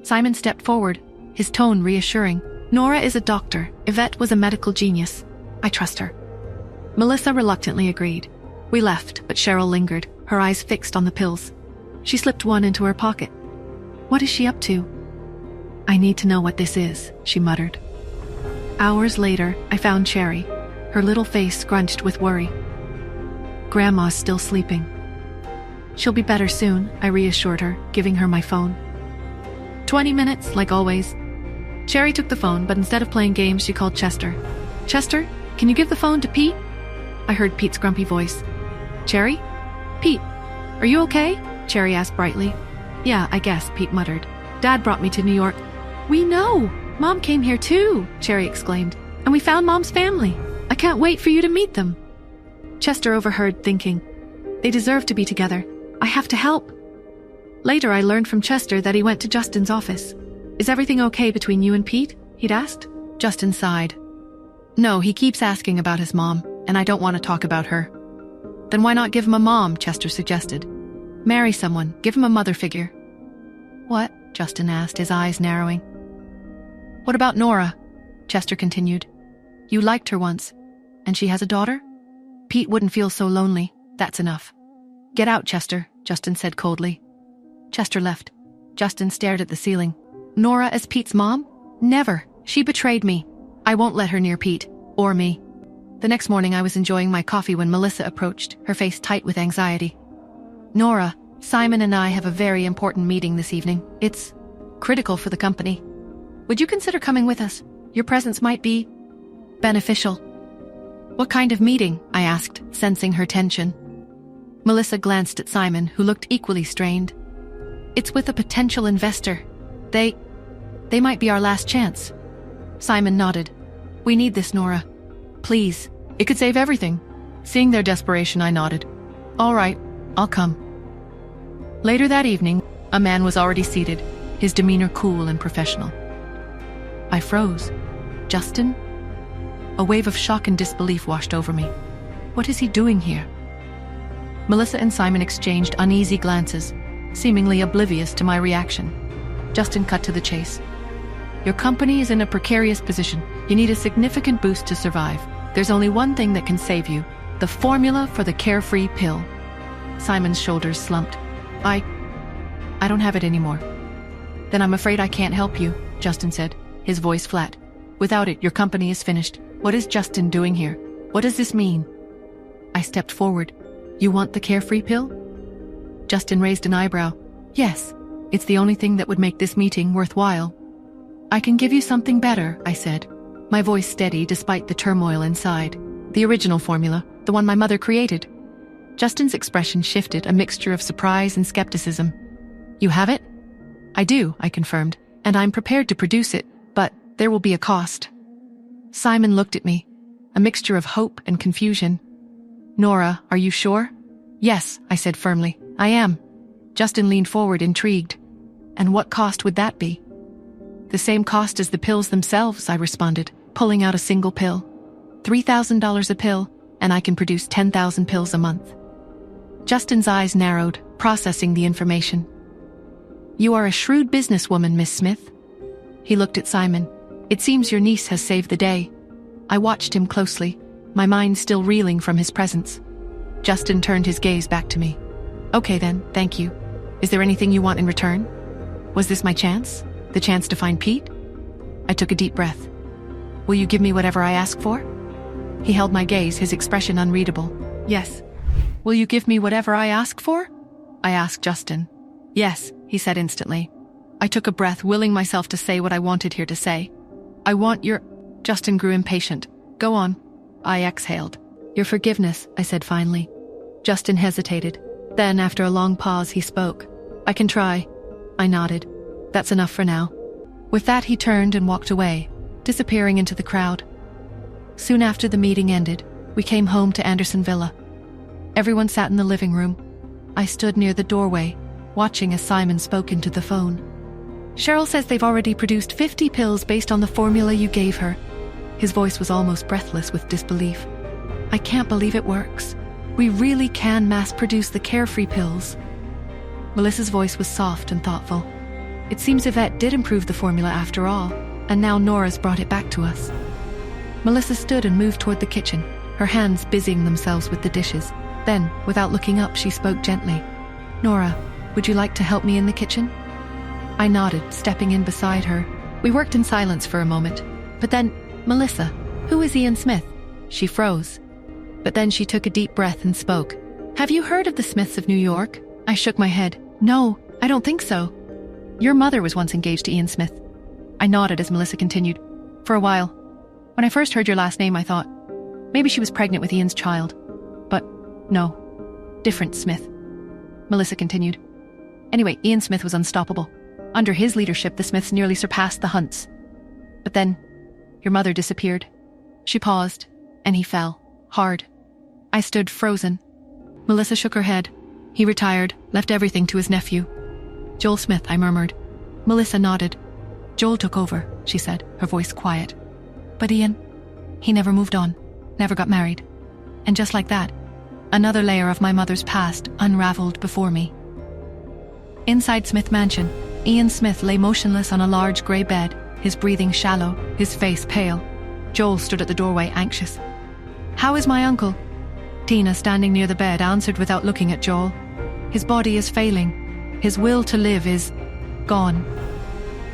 Simon stepped forward, his tone reassuring. Nora is a doctor. Yvette was a medical genius. I trust her. Melissa reluctantly agreed. We left, but Cheryl lingered, her eyes fixed on the pills. She slipped one into her pocket. What is she up to? I need to know what this is, she muttered. Hours later, I found Cherry, her little face scrunched with worry. Grandma's still sleeping. She'll be better soon, I reassured her, giving her my phone. 20 minutes, like always. Cherry took the phone, but instead of playing games, she called Chester. Chester, can you give the phone to Pete? I heard Pete's grumpy voice. Cherry? Pete, are you okay? Cherry asked brightly. Yeah, I guess, Pete muttered. Dad brought me to New York. We know! Mom came here too, Cherry exclaimed. And we found Mom's family. I can't wait for you to meet them. Chester overheard, thinking, they deserve to be together. I have to help. Later, I learned from Chester that he went to Justin's office. Is everything okay between you and Pete? He'd asked. Justin sighed. No, he keeps asking about his mom, and I don't want to talk about her. Then why not give him a mom, Chester suggested. Marry someone, give him a mother figure. What? Justin asked, his eyes narrowing. What about Nora? Chester continued. You liked her once, and she has a daughter? Pete wouldn't feel so lonely. That's enough. Get out, Chester, Justin said coldly. Chester left. Justin stared at the ceiling. Nora as Pete's mom? Never. She betrayed me. I won't let her near Pete. Or me. The next morning I was enjoying my coffee when Melissa approached, her face tight with anxiety. Nora, Simon and I have a very important meeting this evening. It's critical for the company. Would you consider coming with us? Your presence might be beneficial. What kind of meeting? I asked, sensing her tension. Melissa glanced at Simon, who looked equally strained. It's with a potential investor. They might be our last chance. Simon nodded. We need this, Nora. Please. It could save everything. Seeing their desperation, I nodded. All right, I'll come. Later that evening, a man was already seated, his demeanor cool and professional. I froze. Justin? A wave of shock and disbelief washed over me. What is he doing here? Melissa and Simon exchanged uneasy glances, seemingly oblivious to my reaction. Justin cut to the chase. Your company is in a precarious position. You need a significant boost to survive. There's only one thing that can save you. The formula for the carefree pill. Simon's shoulders slumped. I don't have it anymore. Then I'm afraid I can't help you, Justin said, his voice flat. Without it, your company is finished. What is Justin doing here? What does this mean? I stepped forward. You want the carefree pill? Justin raised an eyebrow. Yes, it's the only thing that would make this meeting worthwhile. I can give you something better, I said, my voice steady despite the turmoil inside. The original formula, the one my mother created. Justin's expression shifted, a mixture of surprise and skepticism. You have it? I do, I confirmed, and I'm prepared to produce it, but there will be a cost. Simon looked at me, a mixture of hope and confusion. Nora, are you sure? Yes, I said firmly. I am. Justin leaned forward, intrigued. And what cost would that be? The same cost as the pills themselves, I responded, pulling out a single pill. $3,000 a pill, and I can produce 10,000 pills a month. Justin's eyes narrowed, processing the information. You are a shrewd businesswoman, Miss Smith. He looked at Simon. It seems your niece has saved the day. I watched him closely, my mind still reeling from his presence. Justin turned his gaze back to me. Okay then, thank you. Is there anything you want in return? Was this my chance? The chance to find Pete? I took a deep breath. Will you give me whatever I ask for? He held my gaze, his expression unreadable. Yes. Will you give me whatever I ask for? I asked Justin. Yes, he said instantly. I took a breath, willing myself to say what I wanted here to say. I want your... Justin grew impatient. Go on. I exhaled. Your forgiveness, I said finally. Justin hesitated. Then, after a long pause, he spoke. I can try. I nodded. That's enough for now. With that, he turned and walked away, disappearing into the crowd. Soon after the meeting ended, we came home to Anderson Villa. Everyone sat in the living room. I stood near the doorway, watching as Simon spoke into the phone. Cheryl says they've already produced 50 pills based on the formula you gave her. His voice was almost breathless with disbelief. I can't believe it works. We really can mass-produce the carefree pills. Melissa's voice was soft and thoughtful. It seems Yvette did improve the formula after all, and now Nora's brought it back to us. Melissa stood and moved toward the kitchen, her hands busying themselves with the dishes. Then, without looking up, she spoke gently. Nora, would you like to help me in the kitchen? I nodded, stepping in beside her. We worked in silence for a moment. But then, Melissa, who is Ian Smith? She froze. But then she took a deep breath and spoke. Have you heard of the Smiths of New York? I shook my head. No, I don't think so. Your mother was once engaged to Ian Smith. I nodded as Melissa continued. For a while. When I first heard your last name, I thought, maybe she was pregnant with Ian's child. But no, different Smith. Melissa continued. Anyway, Ian Smith was unstoppable. Under his leadership, the Smiths nearly surpassed the Hunts. But then, your mother disappeared. She paused, and he fell, hard. I stood frozen. Melissa shook her head. He retired, left everything to his nephew. Joel Smith, I murmured. Melissa nodded. Joel took over, she said, her voice quiet. But Ian, he never moved on, never got married. And just like that, another layer of my mother's past unraveled before me. Inside Smith Mansion, Ian Smith lay motionless on a large grey bed, his breathing shallow, his face pale. Joel stood at the doorway, anxious. "How is my uncle?" Tina, standing near the bed, answered without looking at Joel. "His body is failing. His will to live is gone."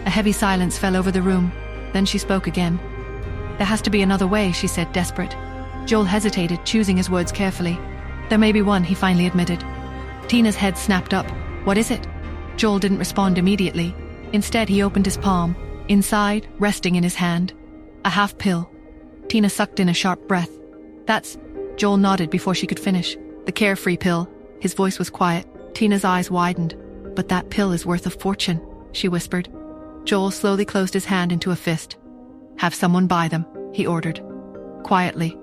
A heavy silence fell over the room. Then she spoke again. "There has to be another way," she said, desperate. Joel hesitated, choosing his words carefully. "There may be one," he finally admitted. Tina's head snapped up. "What is it?" Joel didn't respond immediately. Instead, he opened his palm. Inside, resting in his hand, a half pill. Tina sucked in a sharp breath. "That's..." Joel nodded before she could finish. "The carefree pill." His voice was quiet. Tina's eyes widened. "But that pill is worth a fortune," she whispered. Joel slowly closed his hand into a fist. "Have someone buy them," he ordered. Quietly.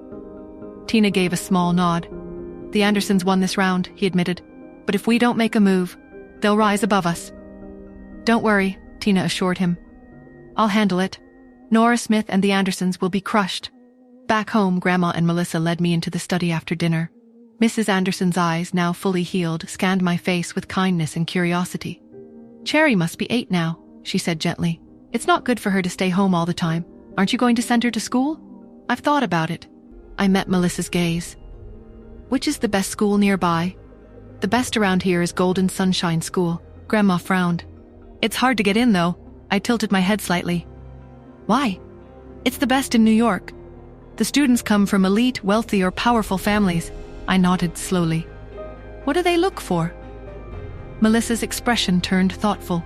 Tina gave a small nod. "The Andersons won this round," he admitted. "But if we don't make a move, they'll rise above us." "Don't worry," Tina assured him. "I'll handle it. Nora Smith and the Andersons will be crushed." Back home, Grandma and Melissa led me into the study after dinner. Mrs. Anderson's eyes, now fully healed, scanned my face with kindness and curiosity. "Cherry must be 8 now," she said gently. "It's not good for her to stay home all the time. Aren't you going to send her to school?" "I've thought about it." I met Melissa's gaze. "Which is the best school nearby?" "The best around here is Golden Sunshine School." Grandma frowned. "It's hard to get in, though." I tilted my head slightly. "Why?" "It's the best in New York. The students come from elite, wealthy, or powerful families." I nodded slowly. "What do they look for?" Melissa's expression turned thoughtful.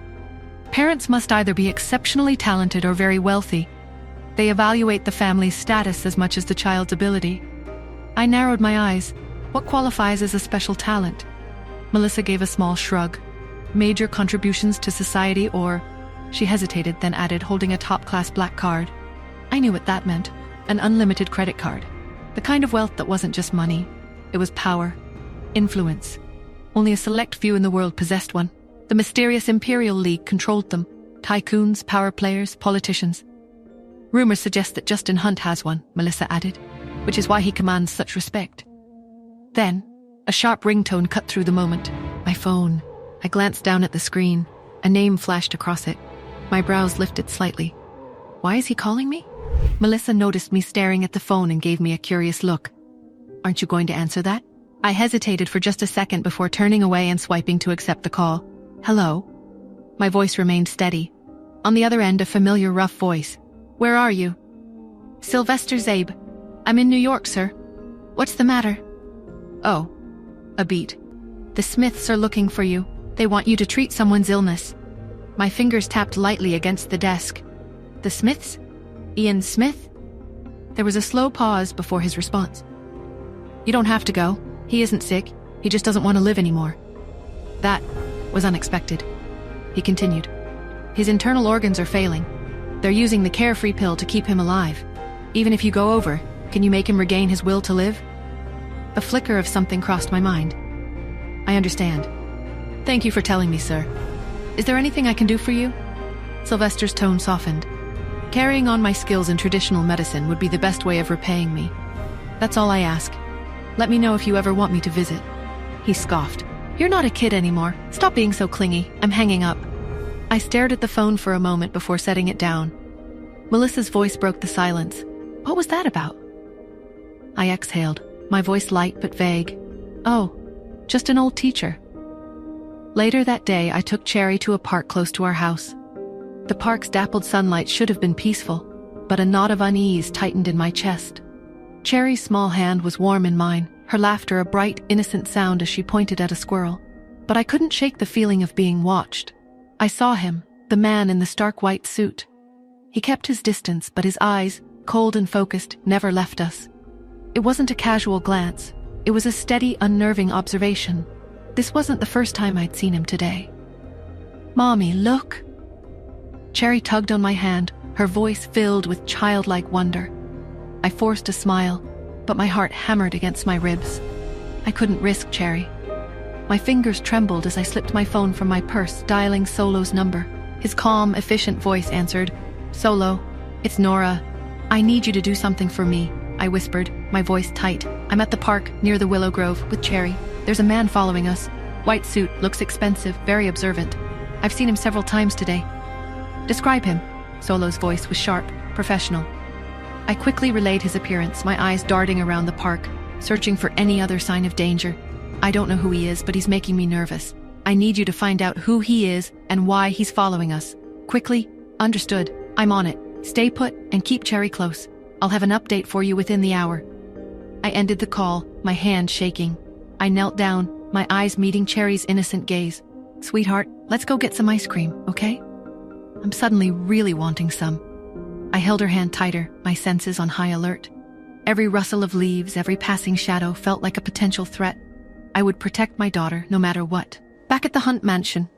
"Parents must either be exceptionally talented or very wealthy. They evaluate the family's status as much as the child's ability." I narrowed my eyes. "What qualifies as a special talent?" Melissa gave a small shrug. "Major contributions to society or..." She hesitated, then added, holding a top-class black card. I knew what that meant. An unlimited credit card. The kind of wealth that wasn't just money. It was power. Influence. Only a select few in the world possessed one. The mysterious Imperial League controlled them. Tycoons, power players, politicians. "Rumors suggest that Justin Hunt has one," Melissa added, "which is why he commands such respect." Then, a sharp ringtone cut through the moment. My phone. I glanced down at the screen. A name flashed across it. My brows lifted slightly. Why is he calling me? Melissa noticed me staring at the phone and gave me a curious look. "Aren't you going to answer that?" I hesitated for just a second before turning away and swiping to accept the call. "Hello?" My voice remained steady. On the other end, a familiar rough voice. "Where are you?" "Sylvester Zabe. I'm in New York, sir." "What's the matter?" "Oh." A beat. "The Smiths are looking for you. They want you to treat someone's illness." My fingers tapped lightly against the desk. "The Smiths? Ian Smith?" There was a slow pause before his response. "You don't have to go. He isn't sick. He just doesn't want to live anymore." That was unexpected. He continued. "His internal organs are failing. They're using the carefree pill to keep him alive. Even if you go over, can you make him regain his will to live?" A flicker of something crossed my mind. "I understand. Thank you for telling me, sir. Is there anything I can do for you?" Sylvester's tone softened. "Carrying on my skills in traditional medicine would be the best way of repaying me. That's all I ask. Let me know if you ever want me to visit." He scoffed. "You're not a kid anymore. Stop being so clingy. I'm hanging up." I stared at the phone for a moment before setting it down. Melissa's voice broke the silence. What was that about? I exhaled, my voice light but vague. "Oh, just an old teacher." Later that day, I took Cherry to a park close to our house. The park's dappled sunlight should have been peaceful, but a knot of unease tightened in my chest. Cherry's small hand was warm in mine, her laughter a bright, innocent sound as she pointed at a squirrel. But I couldn't shake the feeling of being watched. I saw him, the man in the stark white suit. He kept his distance, but his eyes, cold and focused, never left us. It wasn't a casual glance. It was a steady, unnerving observation. This wasn't the first time I'd seen him today. "Mommy, look!" Cherry tugged on my hand, her voice filled with childlike wonder. I forced a smile. but my heart hammered against my ribs. I couldn't risk Cherry. My fingers trembled as I slipped my phone from my purse, dialing Solo's number. His calm, efficient voice answered. "Solo, it's Nora. I need you to do something for me," I whispered, my voice tight. "I'm at the park near the Willow Grove with Cherry. There's a man following us. White suit, looks expensive, very observant. I've seen him several times today." "Describe him." Solo's voice was sharp, professional. I quickly relayed his appearance, my eyes darting around the park, searching for any other sign of danger. "I don't know who he is, but he's making me nervous. I need you to find out who he is and why he's following us. Quickly." "Understood. I'm on it. Stay put and keep Cherry close. I'll have an update for you within the hour." I ended the call, my hand shaking. I knelt down, my eyes meeting Cherry's innocent gaze. "Sweetheart, let's go get some ice cream, okay?" I'm suddenly really wanting some. I held her hand tighter, my senses on high alert. Every rustle of leaves, every passing shadow felt like a potential threat. I would protect my daughter no matter what. Back at the Hunt mansion,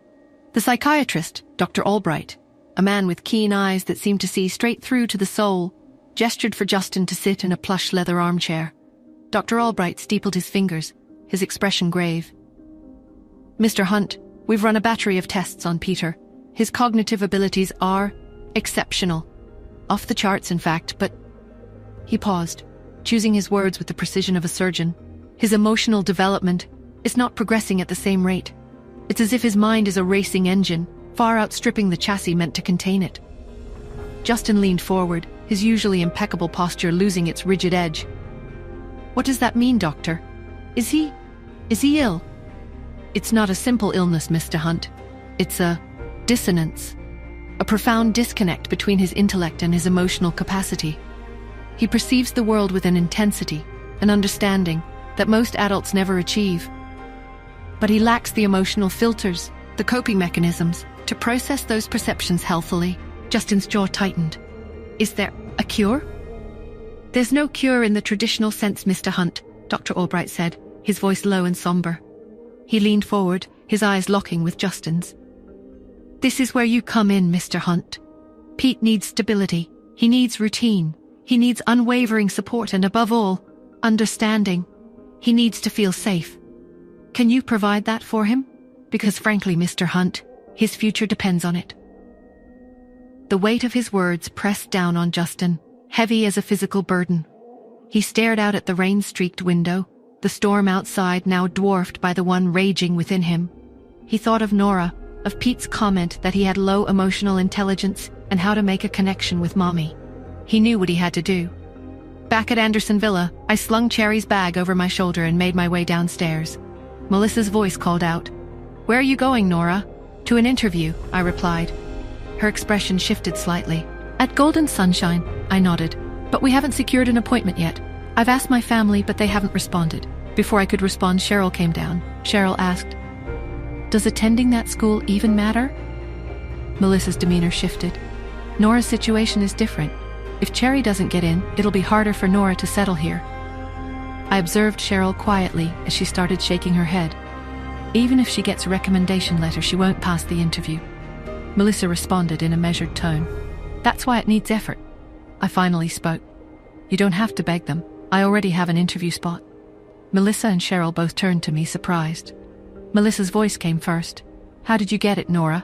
the psychiatrist, Dr. Albright, a man with keen eyes that seemed to see straight through to the soul, gestured for Justin to sit in a plush leather armchair. Dr. Albright steepled his fingers, his expression grave. "Mr. Hunt, we've run a battery of tests on Peter. His cognitive abilities are exceptional. Off the charts, in fact, but..." He paused, choosing his words with the precision of a surgeon. "His emotional development is not progressing at the same rate. It's as if his mind is a racing engine, far outstripping the chassis meant to contain it." Justin leaned forward, his usually impeccable posture losing its rigid edge. "What does that mean, Doctor? Is he ill?" "It's not a simple illness, Mr. Hunt. It's a dissonance, a profound disconnect between his intellect and his emotional capacity. He perceives the world with an intensity, an understanding that most adults never achieve. But he lacks the emotional filters, the coping mechanisms, to process those perceptions healthily." Justin's jaw tightened. "Is there a cure?" "There's no cure in the traditional sense, Mr. Hunt," Dr. Albright said, his voice low and somber. He leaned forward, his eyes locking with Justin's. "This is where you come in, Mr. Hunt. Pete needs stability. He needs routine. He needs unwavering support and, above all, understanding. He needs to feel safe. Can you provide that for him? Because frankly, Mr. Hunt, his future depends on it." The weight of his words pressed down on Justin, heavy as a physical burden. He stared out at the rain-streaked window, the storm outside now dwarfed by the one raging within him. He thought of Nora, of Pete's comment that he had low emotional intelligence and how to make a connection with Mommy. He knew what he had to do. Back at Anderson Villa, I slung Cherry's bag over my shoulder and made my way downstairs. Melissa's voice called out, "Where are you going, Nora?" "To an interview," I replied. Her expression shifted slightly. "At Golden Sunshine," I nodded. "But we haven't secured an appointment yet. I've asked my family, but they haven't responded." Before I could respond, Cheryl came down. Cheryl asked, "Does attending that school even matter?" Melissa's demeanor shifted. "Nora's situation is different. If Cherry doesn't get in, it'll be harder for Nora to settle here." I observed Cheryl quietly as she started shaking her head. "Even if she gets a recommendation letter, she won't pass the interview." Melissa responded in a measured tone. "That's why it needs effort." I finally spoke. "You don't have to beg them. I already have an interview spot." Melissa and Cheryl both turned to me, surprised. Melissa's voice came first. "How did you get it, Nora?"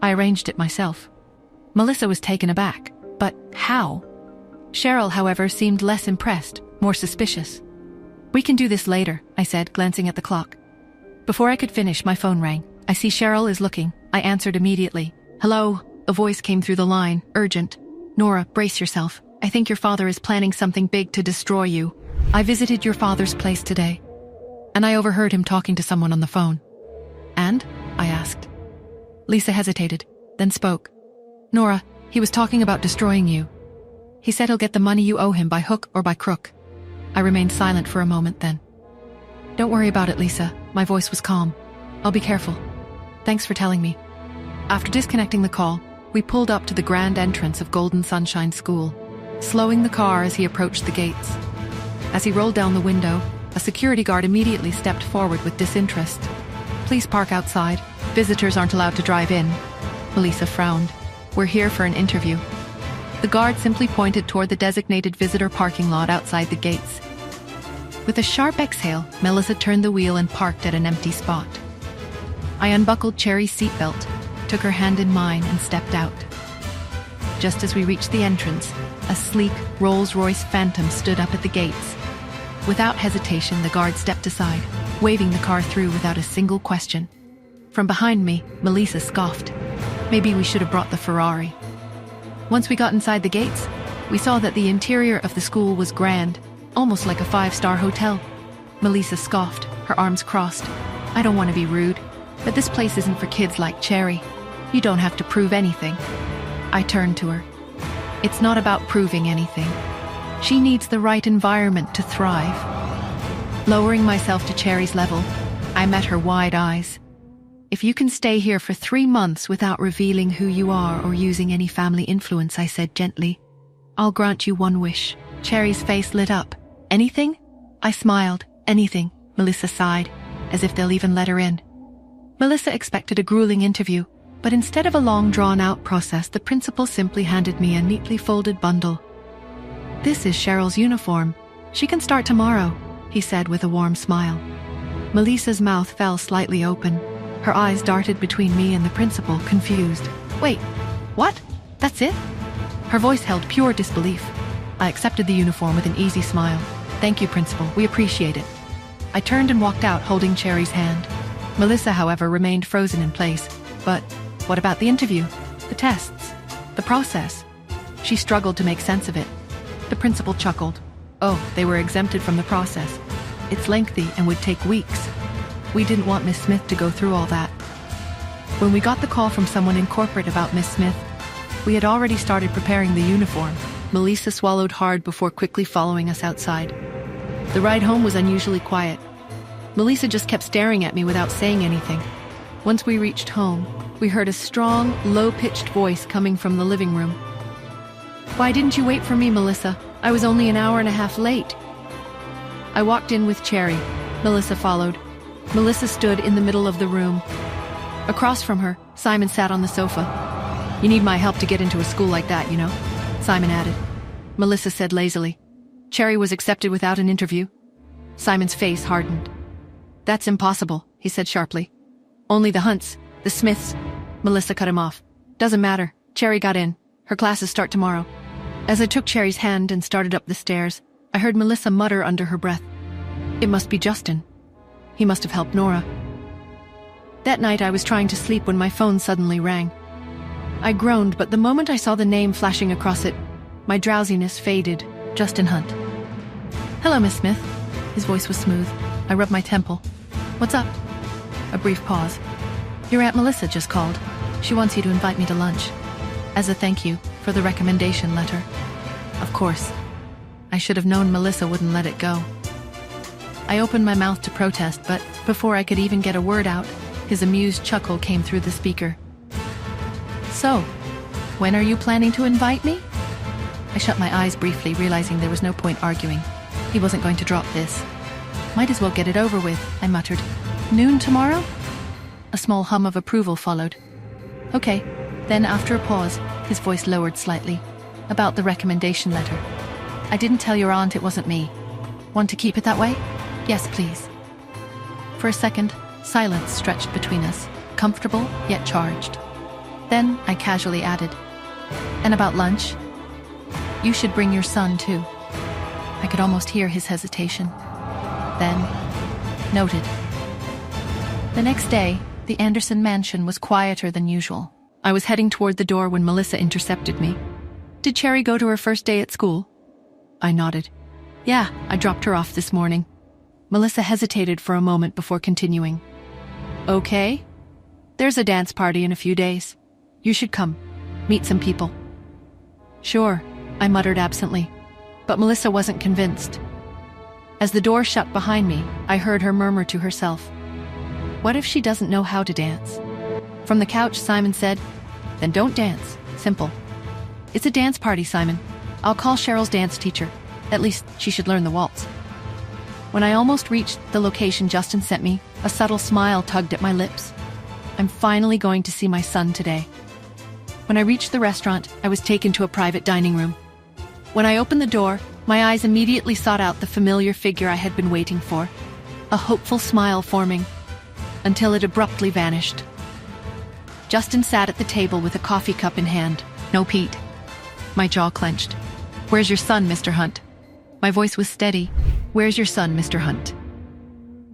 "I arranged it myself." Melissa was taken aback. "But how?" Cheryl, however, seemed less impressed, more suspicious. "We can do this later," I said, glancing at the clock. Before I could finish, my phone rang. "I see Cheryl is looking." I answered immediately. "Hello?" A voice came through the line, urgent. "Nora, brace yourself. I think your father is planning something big to destroy you. I visited your father's place today, and I overheard him talking to someone on the phone." "And?" I asked. Lisa hesitated, then spoke. "Nora, he was talking about destroying you. He said he'll get the money you owe him by hook or by crook." I remained silent for a moment then. "Don't worry about it, Lisa." My voice was calm. "I'll be careful. Thanks for telling me." After disconnecting the call, we pulled up to the grand entrance of Golden Sunshine School, slowing the car as he approached the gates. As he rolled down the window, a security guard immediately stepped forward with disinterest. "Please park outside. Visitors aren't allowed to drive in." Melissa frowned. "We're here for an interview." The guard simply pointed toward the designated visitor parking lot outside the gates. With a sharp exhale, Melissa turned the wheel and parked at an empty spot. I unbuckled Cherry's seatbelt, took her hand in mine, and stepped out. Just as we reached the entrance, a sleek Rolls-Royce Phantom stood up at the gates. Without hesitation, the guard stepped aside, waving the car through without a single question. From behind me, Melissa scoffed. Maybe we should have brought the Ferrari. Once we got inside the gates, we saw that the interior of the school was grand, almost like a 5-star hotel. Melissa scoffed, her arms crossed. I don't want to be rude, but this place isn't for kids like Cherry. You don't have to prove anything. I turned to her. It's not about proving anything. She needs the right environment to thrive. Lowering myself to Cherry's level, I met her wide eyes. If you can stay here for 3 months without revealing who you are or using any family influence, I said gently, I'll grant you one wish. Cherry's face lit up. Anything? I smiled. Anything, Melissa sighed, as if they'll even let her in. Melissa expected a grueling interview, but instead of a long drawn-out process, the principal simply handed me a neatly folded bundle. This is Cheryl's uniform. She can start tomorrow, he said with a warm smile. Melissa's mouth fell slightly open. Her eyes darted between me and the principal, confused. Wait, what? That's it? Her voice held pure disbelief. I accepted the uniform with an easy smile. Thank you, Principal. We appreciate it. I turned and walked out, holding Cherry's hand. Melissa, however, remained frozen in place. But what about the interview? The tests? The process? She struggled to make sense of it. The principal chuckled. Oh, they were exempted from the process. It's lengthy and would take weeks. We didn't want Miss Smith to go through all that. When we got the call from someone in corporate about Miss Smith, we had already started preparing the uniform. Melissa swallowed hard before quickly following us outside. The ride home was unusually quiet. Melissa just kept staring at me without saying anything. Once we reached home, we heard a strong, low-pitched voice coming from the living room. Why didn't you wait for me, Melissa? I was only an hour and a half late. I walked in with Cherry. Melissa followed. Melissa stood in the middle of the room. Across from her, Simon sat on the sofa. You need my help to get into a school like that, you know? Simon added. Melissa said lazily. Cherry was accepted without an interview. Simon's face hardened. That's impossible, he said sharply. Only the Hunts, the Smiths. Melissa cut him off. Doesn't matter. Cherry got in. Her classes start tomorrow. As I took Cherry's hand and started up the stairs, I heard Melissa mutter under her breath. It must be Justin. He must have helped Nora. That night I was trying to sleep when my phone suddenly rang. I groaned, but the moment I saw the name flashing across it, my drowsiness faded. Justin Hunt. Hello, Miss Smith. His voice was smooth. I rubbed my temple. What's up? A brief pause. Your Aunt Melissa just called. She wants you to invite me to lunch. As a thank you for the recommendation letter. Of course. I should have known Melissa wouldn't let it go. I opened my mouth to protest, but before I could even get a word out, his amused chuckle came through the speaker. So, when are you planning to invite me? I shut my eyes briefly, realizing there was no point arguing. He wasn't going to drop this. Might as well get it over with, I muttered. Noon tomorrow? A small hum of approval followed. Okay. Then, after a pause, his voice lowered slightly. About the recommendation letter. I didn't tell your aunt it wasn't me. Want to keep it that way? Yes, please. For a second, silence stretched between us, comfortable yet charged. Then I casually added, and about lunch? You should bring your son, too. I could almost hear his hesitation. Then, noted. The next day, the Anderson mansion was quieter than usual. I was heading toward the door when Melissa intercepted me. Did Cherry go to her first day at school? I nodded. Yeah, I dropped her off this morning. Melissa hesitated for a moment before continuing. Okay. There's a dance party in a few days. You should come. Meet some people. Sure, I muttered absently, but Melissa wasn't convinced. As the door shut behind me, I heard her murmur to herself. What if she doesn't know how to dance? From the couch, Simon said, Then don't dance. Simple. It's a dance party, Simon. I'll call Cheryl's dance teacher. At least she should learn the waltz. When I almost reached the location Justin sent me, a subtle smile tugged at my lips. I'm finally going to see my son today. When I reached the restaurant, I was taken to a private dining room. When I opened the door, my eyes immediately sought out the familiar figure I had been waiting for, a hopeful smile forming, until it abruptly vanished. Justin sat at the table with a coffee cup in hand. No Pete. My jaw clenched. "Where's your son, Mr. Hunt?" My voice was steady. "Where's your son, Mr. Hunt?"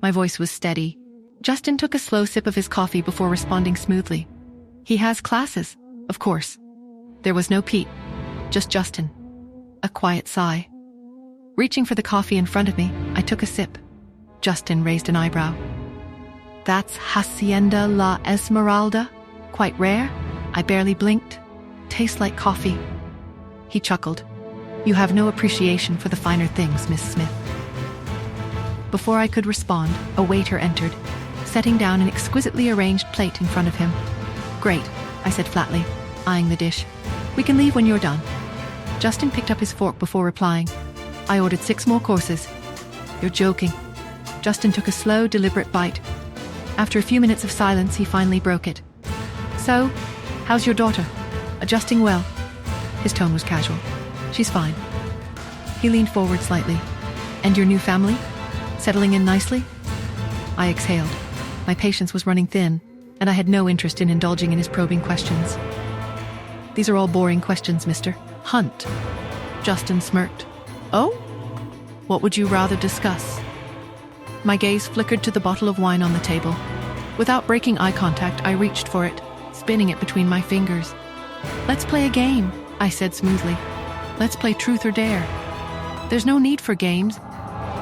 My voice was steady. Justin took a slow sip of his coffee before responding smoothly. "He has classes, of course." There was no Pete, just Justin. A quiet sigh. Reaching for the coffee in front of me, I took a sip. Justin raised an eyebrow. "That's Hacienda La Esmeralda? Quite rare?" I barely blinked. "Tastes like coffee." He chuckled. "You have no appreciation for the finer things, Miss Smith." Before I could respond, a waiter entered, setting down an exquisitely arranged plate in front of him. "Great," I said flatly, eyeing the dish. "We can leave when you're done." Justin picked up his fork before replying. "I ordered 6 more courses." "You're joking." Justin took a slow, deliberate bite. After a few minutes of silence, he finally broke it. "So, how's your daughter? Adjusting well?" His tone was casual. "She's fine." He leaned forward slightly. "And your new family? Settling in nicely?" I exhaled. My patience was running thin, and I had no interest in indulging in his probing questions. "These are all boring questions, Mr. Hunt." Justin smirked. "Oh? What would you rather discuss?" My gaze flickered to the bottle of wine on the table. Without breaking eye contact, I reached for it, spinning it between my fingers. "Let's play a game," I said smoothly. "Let's play truth or dare. There's no need for games.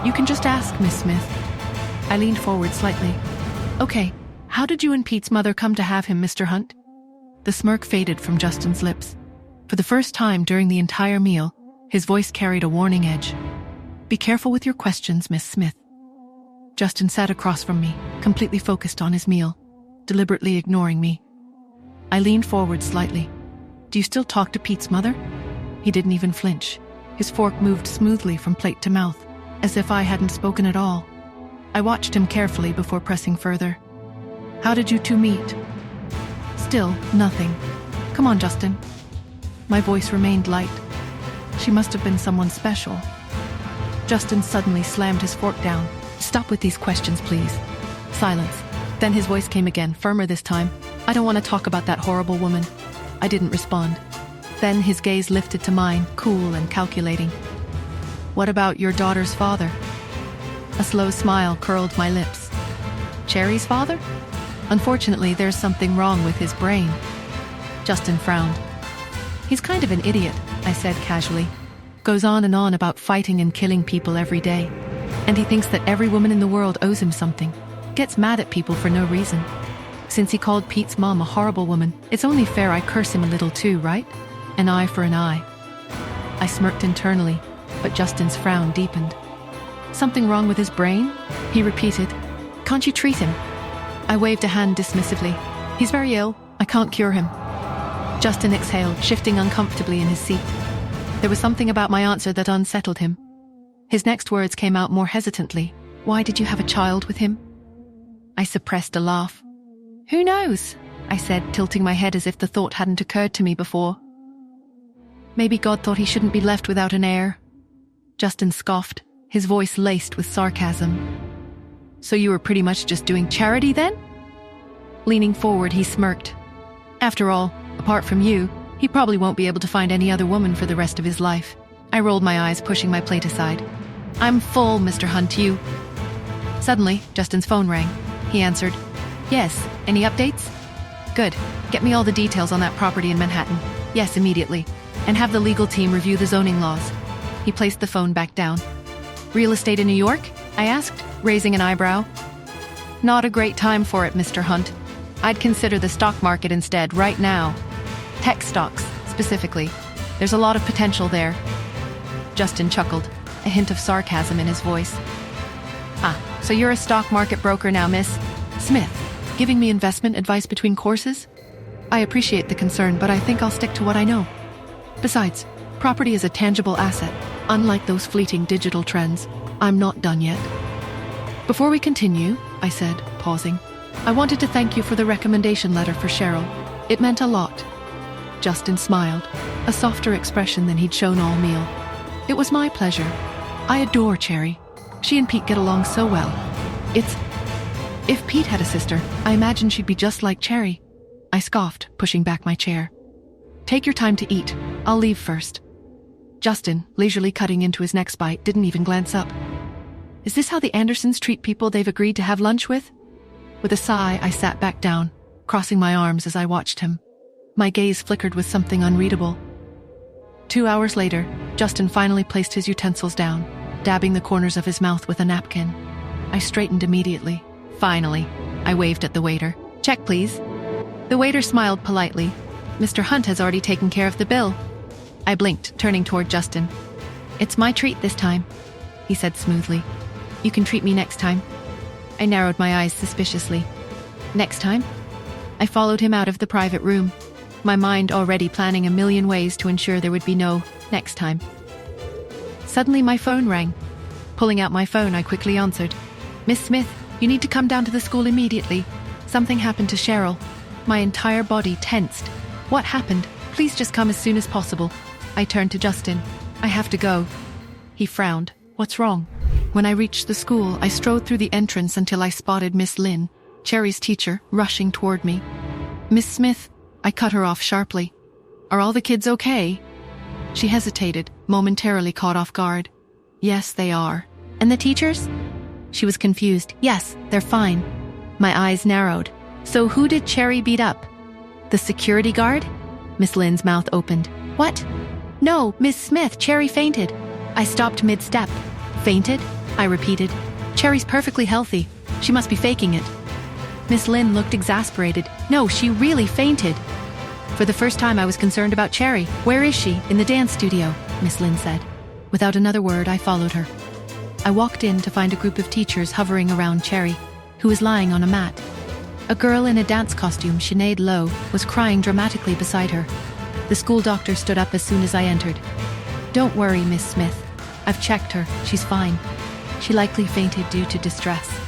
You can just ask, Miss Smith." I leaned forward slightly. "Okay, how did you and Pete's mother come to have him, Mr. Hunt?" The smirk faded from Justin's lips. For the first time during the entire meal, his voice carried a warning edge. "Be careful with your questions, Miss Smith." Justin sat across from me, completely focused on his meal, deliberately ignoring me. I leaned forward slightly. "Do you still talk to Pete's mother?" He didn't even flinch. His fork moved smoothly from plate to mouth, as if I hadn't spoken at all. I watched him carefully before pressing further. "How did you two meet?" Still, nothing. "Come on, Justin." My voice remained light. "She must have been someone special." Justin suddenly slammed his fork down. "Stop with these questions, please." Silence. Then his voice came again, firmer this time. "I don't want to talk about that horrible woman." I didn't respond. Then his gaze lifted to mine, cool and calculating. "What about your daughter's father?" A slow smile curled my lips. "Cherry's father? Unfortunately, there's something wrong with his brain." Justin frowned. "He's kind of an idiot," I said casually. "Goes on and on about fighting and killing people every day. And he thinks that every woman in the world owes him something. Gets mad at people for no reason. Since he called Pete's mom a horrible woman, it's only fair I curse him a little too, right? An eye for an eye." I smirked internally, but Justin's frown deepened. "Something wrong with his brain?" he repeated. "Can't you treat him?" I waved a hand dismissively. "He's very ill. I can't cure him." Justin exhaled, shifting uncomfortably in his seat. There was something about my answer that unsettled him. His next words came out more hesitantly. "Why did you have a child with him?" I suppressed a laugh. "Who knows?" I said, tilting my head as if the thought hadn't occurred to me before. "Maybe God thought he shouldn't be left without an heir." Justin scoffed, his voice laced with sarcasm. "So you were pretty much just doing charity then?" Leaning forward, he smirked. "After all, apart from you, he probably won't be able to find any other woman for the rest of his life." I rolled my eyes, pushing my plate aside. "I'm full, Mr. Hunt, you." Suddenly, Justin's phone rang. He answered. "Yes, any updates?" "Good. Get me all the details on that property in Manhattan." "Yes, immediately. And have the legal team review the zoning laws." He placed the phone back down. "Real estate in New York?" I asked, raising an eyebrow. "Not a great time for it, Mr. Hunt. I'd consider the stock market instead, right now. Tech stocks, specifically. There's a lot of potential there." Justin chuckled, a hint of sarcasm in his voice. "Ah, so you're a stock market broker now, Miss Smith, giving me investment advice between courses? I appreciate the concern, but I think I'll stick to what I know. Besides, property is a tangible asset, unlike those fleeting digital trends. I'm not done yet." "Before we continue," I said, pausing, "I wanted to thank you for the recommendation letter for Cheryl. It meant a lot." Justin smiled, a softer expression than he'd shown all meal. It was my pleasure. I adore Cherry. She and Pete get along so well. If Pete had a sister, I imagine she'd be just like Cherry. I scoffed, pushing back my chair. Take your time to eat. I'll leave first. Justin, leisurely cutting into his next bite, didn't even glance up. Is this how the Andersons treat people they've agreed to have lunch with? With a sigh, I sat back down, crossing my arms as I watched him. My gaze flickered with something unreadable. 2 hours later, Justin finally placed his utensils down, dabbing the corners of his mouth with a napkin. I straightened immediately. Finally, I waved at the waiter. Check, please. The waiter smiled politely. Mr. Hunt has already taken care of the bill. I blinked, turning toward Justin. It's my treat this time, he said smoothly. You can treat me next time. I narrowed my eyes suspiciously. Next time? I followed him out of the private room, my mind already planning a million ways to ensure there would be no next time. Suddenly my phone rang. Pulling out my phone, I quickly answered. Miss Smith, you need to come down to the school immediately. Something happened to Cheryl. My entire body tensed. What happened? Please just come as soon as possible. I turned to Justin. I have to go. He frowned. What's wrong? When I reached the school, I strode through the entrance until I spotted Miss Lynn, Cherry's teacher, rushing toward me. Miss Smith, I cut her off sharply. Are all the kids okay? She hesitated, momentarily caught off guard. Yes, they are. And the teachers? She was confused. Yes, they're fine. My eyes narrowed. So who did Cherry beat up? The security guard? Miss Lynn's mouth opened. What? No, Miss Smith, Cherry fainted. I stopped mid-step. Fainted? I repeated. Cherry's perfectly healthy. She must be faking it. Miss Lynn looked exasperated. No, she really fainted. For the first time, I was concerned about Cherry. Where is she? In the dance studio, Miss Lynn said. Without another word, I followed her. I walked in to find a group of teachers hovering around Cherry, who was lying on a mat. A girl in a dance costume, Sinead Lowe, was crying dramatically beside her. The school doctor stood up as soon as I entered. Don't worry, Miss Smith. I've checked her. She's fine. She likely fainted due to distress.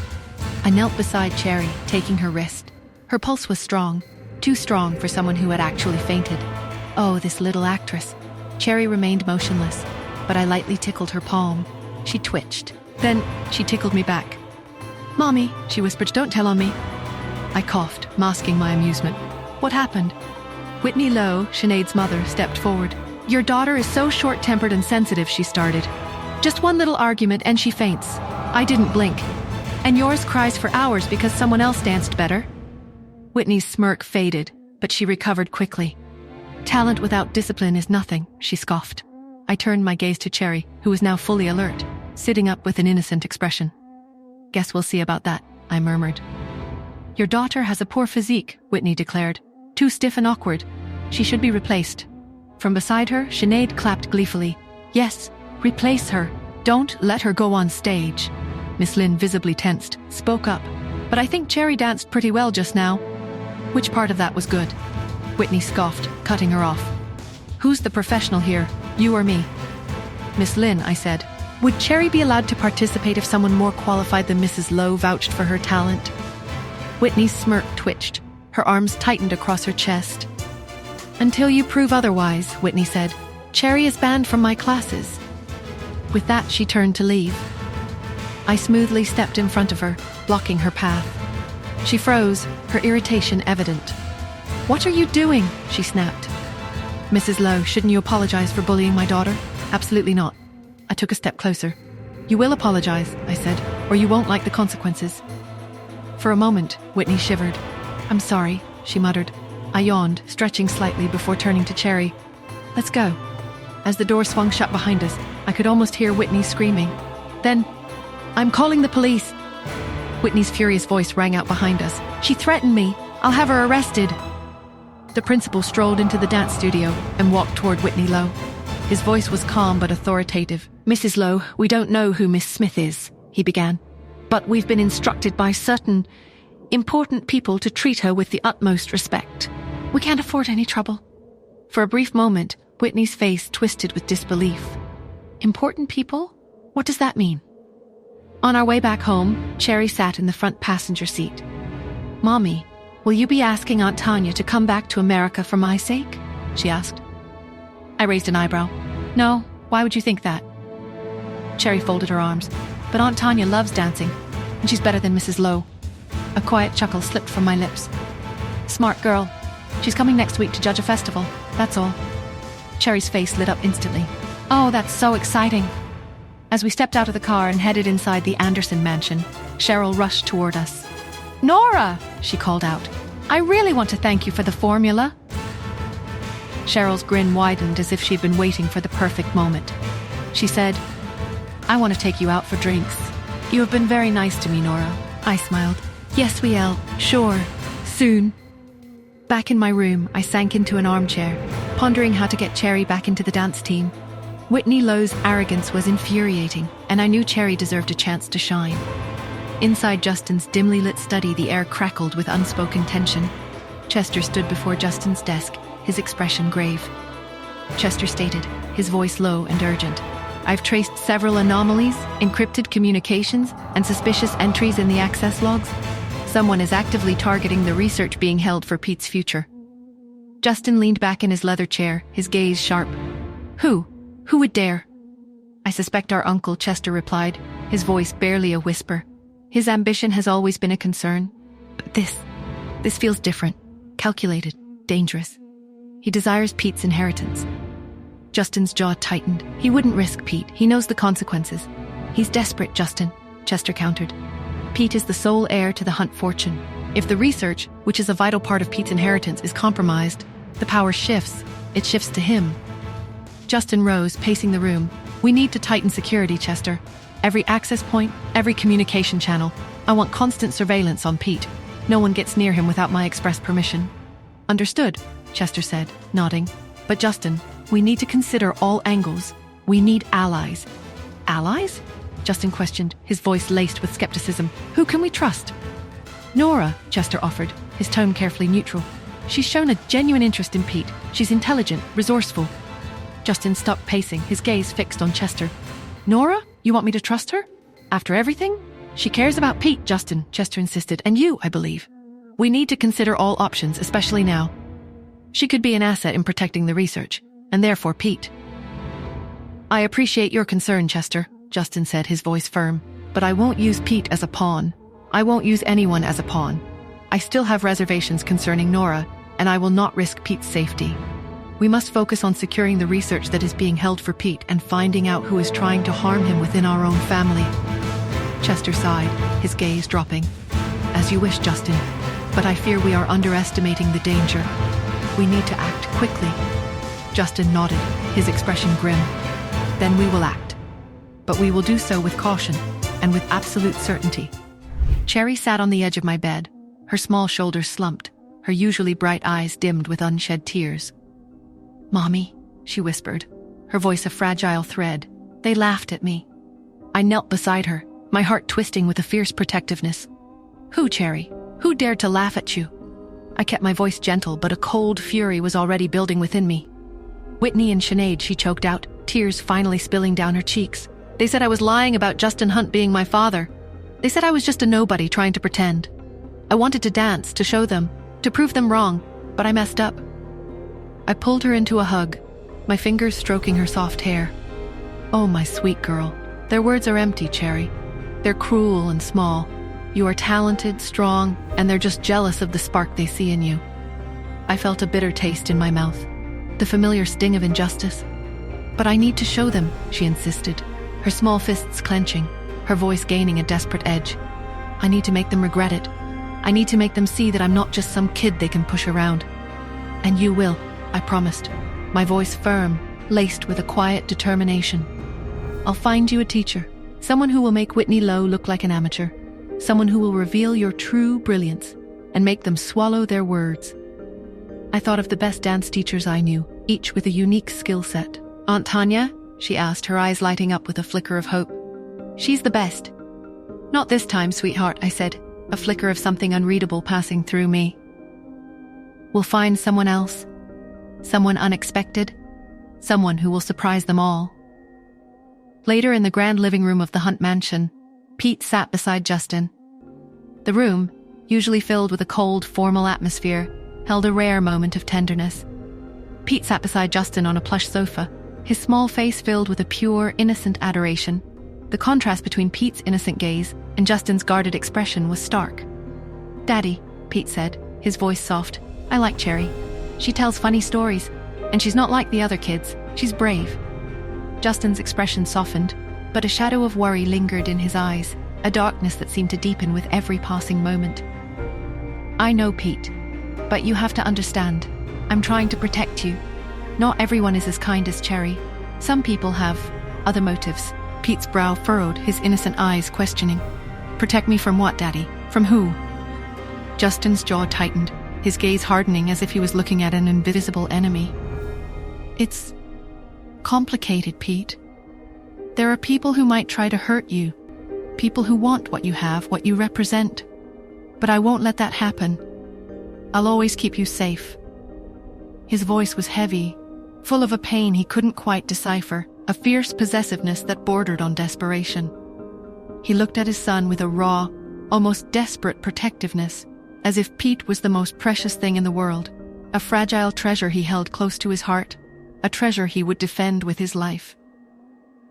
I knelt beside Cherry, taking her wrist. Her pulse was strong, too strong for someone who had actually fainted. Oh, this little actress. Cherry remained motionless, but I lightly tickled her palm. She twitched. Then she tickled me back. Mommy, she whispered, don't tell on me. I coughed, masking my amusement. What happened? Whitney Lowe, Sinead's mother, stepped forward. Your daughter is so short-tempered and sensitive, she started. Just one little argument and she faints. I didn't blink. And yours cries for hours because someone else danced better. Whitney's smirk faded, but she recovered quickly. Talent without discipline is nothing, she scoffed. I turned my gaze to Cherry, who was now fully alert, sitting up with an innocent expression. Guess we'll see about that, I murmured. Your daughter has a poor physique, Whitney declared. Too stiff and awkward. She should be replaced. From beside her, Sinead clapped gleefully. Yes, replace her. Don't let her go on stage. Miss Lynn, visibly tensed, spoke up. But I think Cherry danced pretty well just now. Which part of that was good? Whitney scoffed, cutting her off. Who's the professional here, you or me? Miss Lynn, I said. Would Cherry be allowed to participate if someone more qualified than Mrs. Lowe vouched for her talent? Whitney's smirk twitched. Her arms tightened across her chest. Until you prove otherwise, Whitney said. Cherry is banned from my classes. With that, she turned to leave. I smoothly stepped in front of her, blocking her path. She froze, her irritation evident. What are you doing? She snapped. Mrs. Lowe, shouldn't you apologize for bullying my daughter? Absolutely not. I took a step closer. You will apologize, I said, or you won't like the consequences. For a moment, Whitney shivered. I'm sorry, she muttered. I yawned, stretching slightly before turning to Cherry. Let's go. As the door swung shut behind us, I could almost hear Whitney screaming. Then, I'm calling the police. Whitney's furious voice rang out behind us. She threatened me. I'll have her arrested. The principal strolled into the dance studio and walked toward Whitney Lowe. His voice was calm but authoritative. Mrs. Lowe, we don't know who Miss Smith is, he began. But we've been instructed by certain important people to treat her with the utmost respect. We can't afford any trouble. For a brief moment, Whitney's face twisted with disbelief. Important people? What does that mean? On our way back home, Cherry sat in the front passenger seat. Mommy, will you be asking Aunt Tanya to come back to America for my sake? She asked. I raised an eyebrow. No, Why would you think that? Cherry folded her arms. But Aunt Tanya loves dancing, and she's better than Mrs. Lowe. A quiet chuckle slipped from my lips. Smart girl. She's coming next week to judge a festival, that's all. Cherry's face lit up instantly. Oh, that's so exciting. As we stepped out of the car and headed inside the Anderson mansion, Cheryl rushed toward us. Nora, she called out. I really want to thank you for the formula. Cheryl's grin widened as if she'd been waiting for the perfect moment. She said, I want to take you out for drinks. You have been very nice to me, Nora. I smiled. Yes, we'll. Sure. Soon. Back in my room, I sank into an armchair, pondering how to get Cherry back into the dance team. Whitney Lowe's arrogance was infuriating, and I knew Cherry deserved a chance to shine. Inside Justin's dimly lit study, the air crackled with unspoken tension. Chester stood before Justin's desk, his expression grave. Chester stated, his voice low and urgent. I've traced several anomalies, encrypted communications, and suspicious entries in the access logs. Someone is actively targeting the research being held for Pete's future. Justin leaned back in his leather chair, his gaze sharp. Who? Who would dare? I suspect our uncle, Chester replied, his voice barely a whisper. His ambition has always been a concern. But this feels different, calculated, dangerous. He desires Pete's inheritance. Justin's jaw tightened. He wouldn't risk Pete. He knows the consequences. He's desperate, Justin, Chester countered. Pete is the sole heir to the Hunt fortune. If the research, which is a vital part of Pete's inheritance, is compromised, the power shifts. It shifts to him. Justin rose, pacing the room. We need to tighten security, Chester. Every access point, every communication channel. I want constant surveillance on Pete. No one gets near him without my express permission. Understood, Chester said, nodding. But Justin, we need to consider all angles. We need allies. Allies? Justin questioned, his voice laced with skepticism. Who can we trust? Nora, Chester offered, his tone carefully neutral. She's shown a genuine interest in Pete. She's intelligent, resourceful. Justin stopped pacing, his gaze fixed on Chester. Nora? You want me to trust her? After everything? She cares about Pete, Justin, Chester insisted, and you, I believe. We need to consider all options, especially now. She could be an asset in protecting the research, and therefore Pete. I appreciate your concern, Chester, Justin said, his voice firm, but I won't use Pete as a pawn. I won't use anyone as a pawn. I still have reservations concerning Nora, and I will not risk Pete's safety. We must focus on securing the research that is being held for Pete and finding out who is trying to harm him within our own family. Chester sighed, his gaze dropping. As you wish, Justin, but I fear we are underestimating the danger. We need to act quickly. Justin nodded, his expression grim. Then we will act. But we will do so with caution and with absolute certainty. Cherry sat on the edge of my bed, her small shoulders slumped, her usually bright eyes dimmed with unshed tears. Mommy, she whispered, her voice a fragile thread. They laughed at me. I knelt beside her, my heart twisting with a fierce protectiveness. Who, Cherry? Who dared to laugh at you? I kept my voice gentle, but a cold fury was already building within me. Whitney and Sinead, she choked out, tears finally spilling down her cheeks. They said I was lying about Justin Hunt being my father. They said I was just a nobody trying to pretend. I wanted to dance, to show them, to prove them wrong, but I messed up. I pulled her into a hug, my fingers stroking her soft hair. Oh, my sweet girl. Their words are empty, Cherry. They're cruel and small. You are talented, strong, and they're just jealous of the spark they see in you. I felt a bitter taste in my mouth, the familiar sting of injustice. But I need to show them, she insisted, her small fists clenching, her voice gaining a desperate edge. I need to make them regret it. I need to make them see that I'm not just some kid they can push around. And you will, I promised, my voice firm, laced with a quiet determination. I'll find you a teacher, someone who will make Whitney Lowe look like an amateur, someone who will reveal your true brilliance and make them swallow their words. I thought of the best dance teachers I knew, each with a unique skill set. Aunt Tanya? She asked, her eyes lighting up with a flicker of hope. She's the best. Not this time, sweetheart, I said, a flicker of something unreadable passing through me. We'll find someone else. Someone unexpected. Someone who will surprise them all. Later in the grand living room of the Hunt mansion, Pete sat beside Justin. The room, usually filled with a cold, formal atmosphere, held a rare moment of tenderness. Pete sat beside Justin on a plush sofa, his small face filled with a pure, innocent adoration. The contrast between Pete's innocent gaze and Justin's guarded expression was stark. "Daddy," Pete said, his voice soft, "I like Cherry. She tells funny stories, and she's not like the other kids. She's brave." Justin's expression softened, but a shadow of worry lingered in his eyes, a darkness that seemed to deepen with every passing moment. "I know, Pete, but you have to understand. I'm trying to protect you. Not everyone is as kind as Cherry. Some people have other motives." Pete's brow furrowed, his innocent eyes questioning. "Protect me from what, Daddy? From who?" Justin's jaw tightened, his gaze hardening as if he was looking at an invisible enemy. "It's complicated, Pete. There are people who might try to hurt you, people who want what you have, what you represent. But I won't let that happen. I'll always keep you safe." His voice was heavy, full of a pain he couldn't quite decipher, a fierce possessiveness that bordered on desperation. He looked at his son with a raw, almost desperate protectiveness, as if Pete was the most precious thing in the world, a fragile treasure he held close to his heart, a treasure he would defend with his life.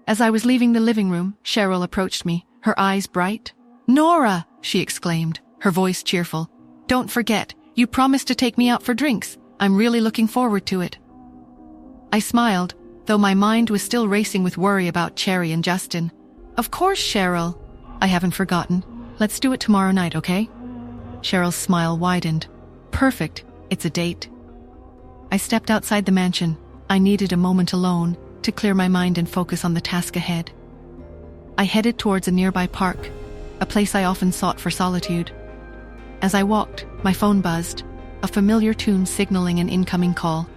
As I was leaving the living room, Cheryl approached me, her eyes bright. "Nora!" she exclaimed, her voice cheerful. "Don't forget, you promised to take me out for drinks. I'm really looking forward to it." I smiled, though my mind was still racing with worry about Cherry and Justin. "Of course, Cheryl. I haven't forgotten. Let's do it tomorrow night, okay?" Cheryl's smile widened. "Perfect. It's a date." I stepped outside the mansion. I needed a moment alone to clear my mind and focus on the task ahead. I headed towards a nearby park, a place I often sought for solitude. As I walked, my phone buzzed, a familiar tune signaling an incoming call.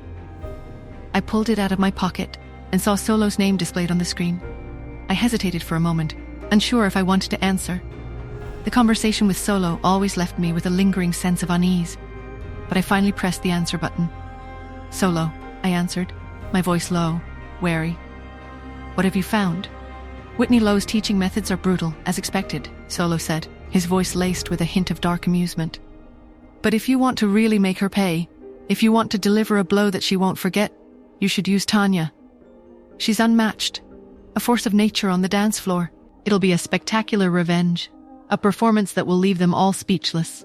I pulled it out of my pocket and saw Solo's name displayed on the screen. I hesitated for a moment, unsure if I wanted to answer. The conversation with Solo always left me with a lingering sense of unease, but I finally pressed the answer button. "Solo," I answered, my voice low, wary. "What have you found?" "Whitney Lowe's teaching methods are brutal, as expected," Solo said, his voice laced with a hint of dark amusement. "But if you want to really make her pay, if you want to deliver a blow that she won't forget, you should use Tanya. She's unmatched, a force of nature on the dance floor. It'll be a spectacular revenge, a performance that will leave them all speechless."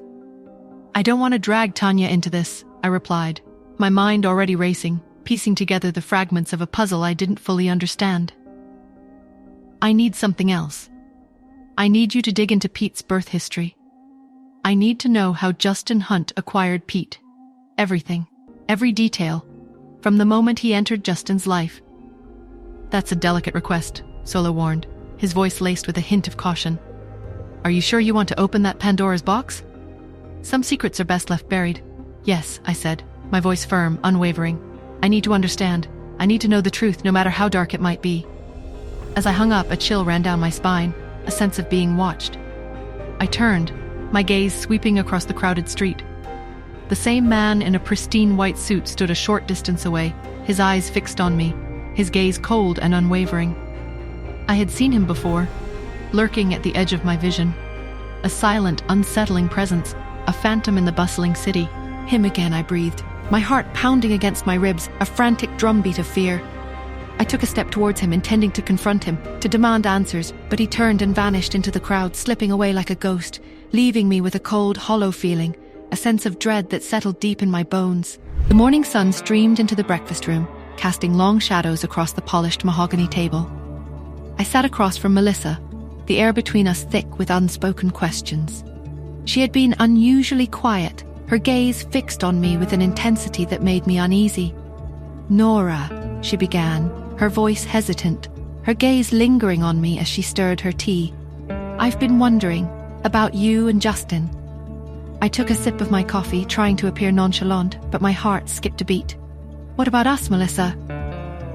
"I don't want to drag Tanya into this," I replied, my mind already racing, piecing together the fragments of a puzzle I didn't fully understand. "I need something else. I need you to dig into Pete's birth history. I need to know how Justin Hunt acquired Pete. Everything, every detail, from the moment he entered Justin's life." "That's a delicate request," Solo warned, his voice laced with a hint of caution. "Are you sure you want to open that Pandora's box?" "Some secrets are best left buried." "Yes," I said, my voice firm, unwavering. "I need to understand. I need to know the truth, no matter how dark it might be." As I hung up, a chill ran down my spine, a sense of being watched. I turned, my gaze sweeping across the crowded street. The same man in a pristine white suit stood a short distance away, his eyes fixed on me, his gaze cold and unwavering. I had seen him before, lurking at the edge of my vision. A silent, unsettling presence, a phantom in the bustling city. Him again, I breathed, my heart pounding against my ribs, a frantic drumbeat of fear. I took a step towards him, intending to confront him, to demand answers, but he turned and vanished into the crowd, slipping away like a ghost, leaving me with a cold, hollow feeling, a sense of dread that settled deep in my bones. The morning sun streamed into the breakfast room, casting long shadows across the polished mahogany table. I sat across from Melissa, the air between us thick with unspoken questions. She had been unusually quiet, her gaze fixed on me with an intensity that made me uneasy. "Nora," she began, her voice hesitant, her gaze lingering on me as she stirred her tea. "I've been wondering about you and Justin." I took a sip of my coffee, trying to appear nonchalant, but my heart skipped a beat. "What about us, Melissa?"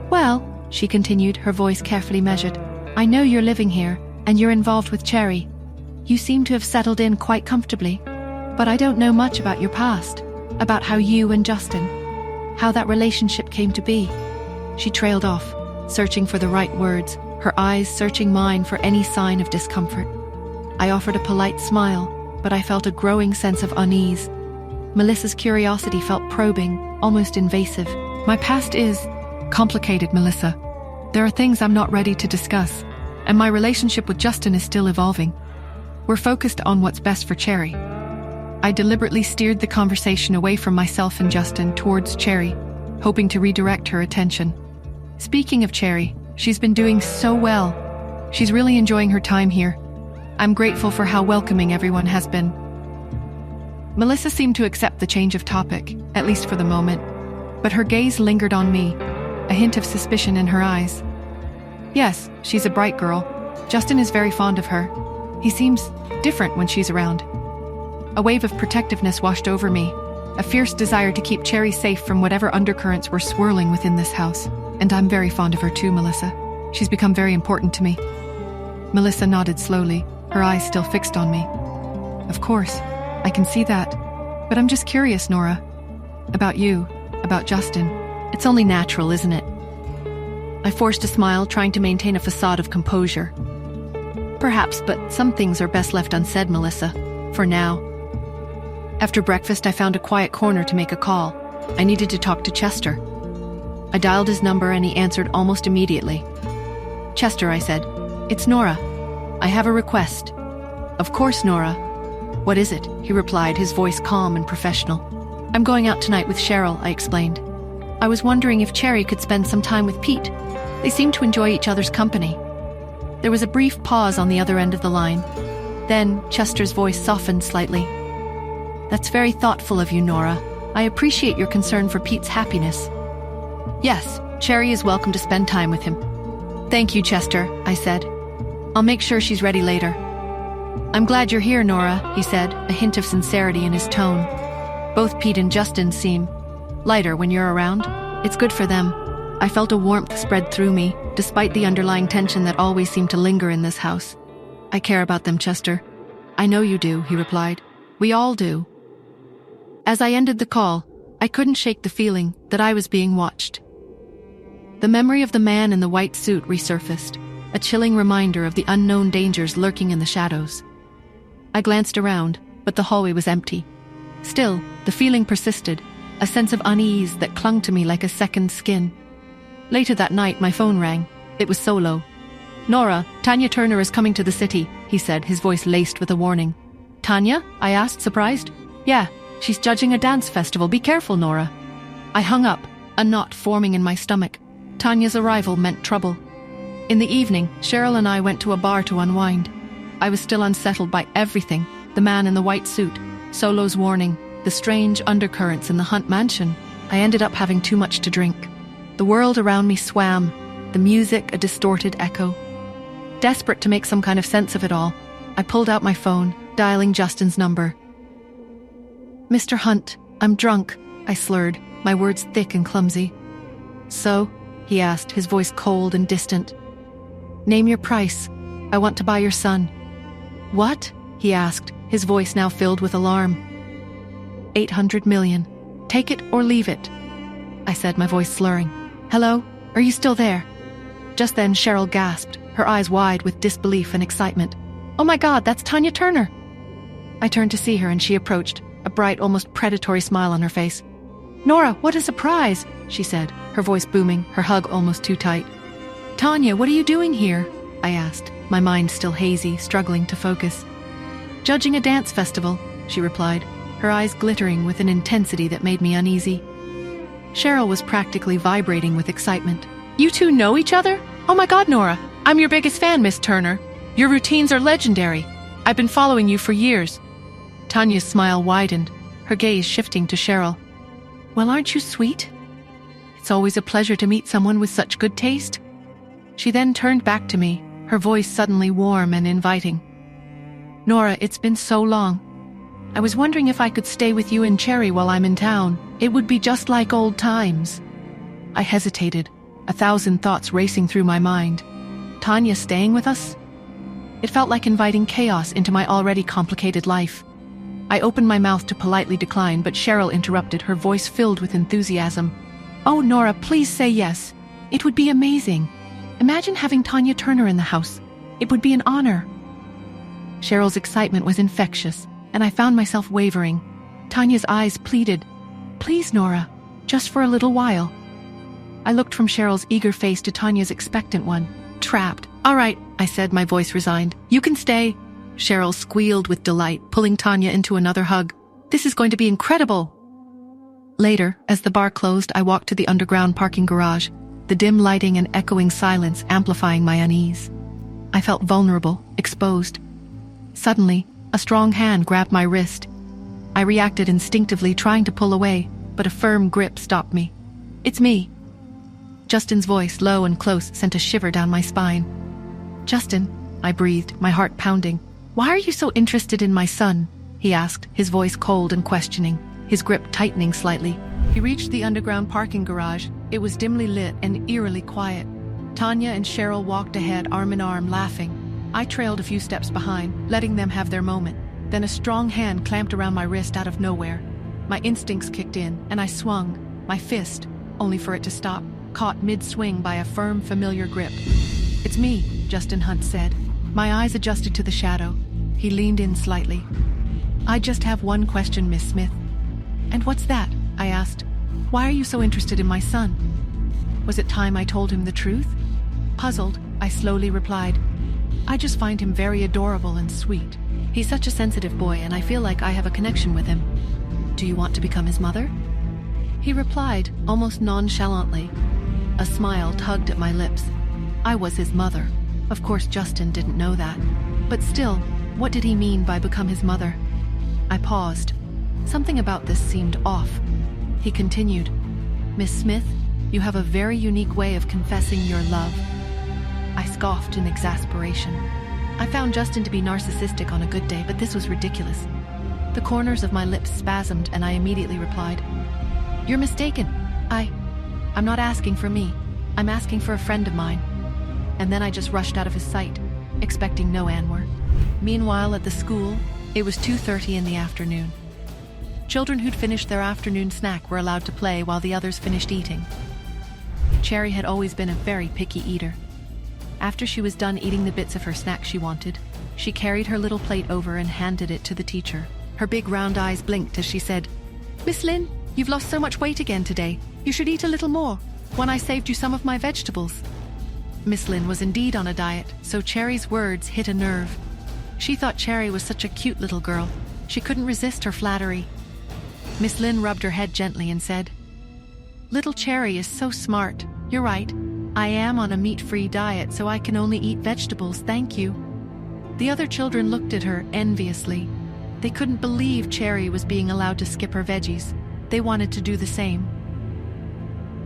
"Well," she continued, her voice carefully measured, "I know you're living here, and you're involved with Cherry. You seem to have settled in quite comfortably, but I don't know much about your past, about how you and Justin, how that relationship came to be." She trailed off, searching for the right words, her eyes searching mine for any sign of discomfort. I offered a polite smile, but I felt a growing sense of unease. Melissa's curiosity felt probing, almost invasive. "My past is complicated, Melissa," There are things I'm not ready to discuss, and my relationship with Justin is still evolving. We're focused on what's best for Cherry. I deliberately steered the conversation away from myself and Justin towards Cherry, hoping to redirect her attention. Speaking of Cherry, she's been doing so well. She's really enjoying her time here. I'm grateful for how welcoming everyone has been. Melissa seemed to accept the change of topic, at least for the moment, but her gaze lingered on me, a hint of suspicion in her eyes. Yes, she's a bright girl. Justin is very fond of her. He seems different when she's around. A wave of protectiveness washed over me, a fierce desire to keep Cherry safe from whatever undercurrents were swirling within this house. And I'm very fond of her too, Melissa. She's become very important to me. Melissa nodded slowly, her eyes still fixed on me. Of course, I can see that. But I'm just curious, Nora. About you, about Justin. It's only natural, isn't it? I forced a smile, trying to maintain a facade of composure. Perhaps, but some things are best left unsaid, Melissa. For now. After breakfast, I found a quiet corner to make a call. I needed to talk to Chester. I dialed his number and he answered almost immediately. Chester, I said. It's Nora. I have a request. Of course, Nora. What is it? He replied, his voice calm and professional. I'm going out tonight with Cheryl, I explained. I was wondering if Cherry could spend some time with Pete. They seem to enjoy each other's company. There was a brief pause on the other end of the line. Then Chester's voice softened slightly. That's very thoughtful of you, Nora. I appreciate your concern for Pete's happiness. Yes, Cherry is welcome to spend time with him. Thank you, Chester, I said. I'll make sure she's ready later. I'm glad you're here, Nora, he said, a hint of sincerity in his tone. Both Pete and Justin seem lighter when you're around. It's good for them. I felt a warmth spread through me, despite the underlying tension that always seemed to linger in this house. I care about them, Chester. I know you do, he replied. We all do. As I ended the call, I couldn't shake the feeling that I was being watched. The memory of the man in the white suit resurfaced, a chilling reminder of the unknown dangers lurking in the shadows. I glanced around, but the hallway was empty. Still, the feeling persisted, a sense of unease that clung to me like a second skin. Later that night, my phone rang. It was Solo. Nora, Tanya Turner is coming to the city, he said, his voice laced with a warning. Tanya? I asked, surprised. Yeah, she's judging a dance festival. Be careful, Nora. I hung up, a knot forming in my stomach. Tanya's arrival meant trouble. In the evening, Cheryl and I went to a bar to unwind. I was still unsettled by everything, the man in the white suit, Solo's warning, the strange undercurrents in the Hunt mansion. I ended up having too much to drink. The world around me swam, the music a distorted echo. Desperate to make some kind of sense of it all, I pulled out my phone, dialing Justin's number. Mr. Hunt, I'm drunk, I slurred, my words thick and clumsy. So? He asked, his voice cold and distant. Name your price. I want to buy your son. What? He asked, his voice now filled with alarm. 800 million. Take it or leave it, I said, my voice slurring. Hello? Are you still there? Just then, Cheryl gasped, her eyes wide with disbelief and excitement. Oh my God, that's Tanya Turner! I turned to see her and she approached, a bright, almost predatory smile on her face. Nora, what a surprise, she said, her voice booming, her hug almost too tight. Tanya, what are you doing here? I asked, my mind still hazy, struggling to focus. Judging a dance festival, she replied, her eyes glittering with an intensity that made me uneasy. Cheryl was practically vibrating with excitement. You two know each other? Oh my God, Nora, I'm your biggest fan, Miss Turner. Your routines are legendary. I've been following you for years. Tanya's smile widened, her gaze shifting to Cheryl. Well, aren't you sweet? It's always a pleasure to meet someone with such good taste. She then turned back to me, her voice suddenly warm and inviting. Nora, it's been so long. I was wondering if I could stay with you and Cherry while I'm in town. It would be just like old times. I hesitated, 1,000 thoughts racing through my mind. Tanya staying with us? It felt like inviting chaos into my already complicated life. I opened my mouth to politely decline, but Cheryl interrupted, her voice filled with enthusiasm. Oh, Nora, please say yes. It would be amazing. Imagine having Tanya Turner in the house. It would be an honor. Cheryl's excitement was infectious, and I found myself wavering. Tanya's eyes pleaded, Please, Nora, just for a little while. I looked from Cheryl's eager face to Tanya's expectant one. Trapped. All right, I said, my voice resigned. You can stay. Cheryl squealed with delight, pulling Tanya into another hug. This is going to be incredible. Later, as the bar closed, I walked to the underground parking garage, the dim lighting and echoing silence amplifying my unease. I felt vulnerable, exposed. Suddenly, a strong hand grabbed my wrist. I reacted instinctively, trying to pull away, but a firm grip stopped me. It's me. Justin's voice, low and close, sent a shiver down my spine. Justin, I breathed, my heart pounding. Why are you so interested in my son? He asked, his voice cold and questioning, his grip tightening slightly. He reached the underground parking garage. It was dimly lit and eerily quiet. Tanya and Cheryl walked ahead, arm in arm, laughing. I trailed a few steps behind, letting them have their moment. Then a strong hand clamped around my wrist out of nowhere. My instincts kicked in, and I swung, my fist, only for it to stop, caught mid-swing by a firm, familiar grip. It's me, Justin Hunt said. My eyes adjusted to the shadow. He leaned in slightly. I just have one question, Miss Smith. And what's that? I asked. Why are you so interested in my son? Was it time I told him the truth? Puzzled, I slowly replied. I just find him very adorable and sweet. He's such a sensitive boy, and I feel like I have a connection with him. Do you want to become his mother? He replied, almost nonchalantly. A smile tugged at my lips. I was his mother. Of course, Justin didn't know that. But still, what did he mean by become his mother? I paused. Something about this seemed off. He continued, Miss Smith, you have a very unique way of confessing your love. I scoffed in exasperation. I found Justin to be narcissistic on a good day, but this was ridiculous. The corners of my lips spasmed, and I immediately replied, You're mistaken. I'm not asking for me. I'm asking for a friend of mine. And then I just rushed out of his sight, expecting no answer. Meanwhile, at the school, it was 2:30 in the afternoon. Children who'd finished their afternoon snack were allowed to play while the others finished eating. Cherry had always been a very picky eater. After she was done eating the bits of her snack she wanted, she carried her little plate over and handed it to the teacher. Her big round eyes blinked as she said, Miss Lynn, you've lost so much weight again today. You should eat a little more, when I saved you some of my vegetables. Miss Lynn was indeed on a diet, so Cherry's words hit a nerve. She thought Cherry was such a cute little girl. She couldn't resist her flattery. Miss Lynn rubbed her head gently and said, Little Cherry is so smart. You're right. I am on a meat-free diet, so I can only eat vegetables, thank you. The other children looked at her enviously. They couldn't believe Cherry was being allowed to skip her veggies. They wanted to do the same.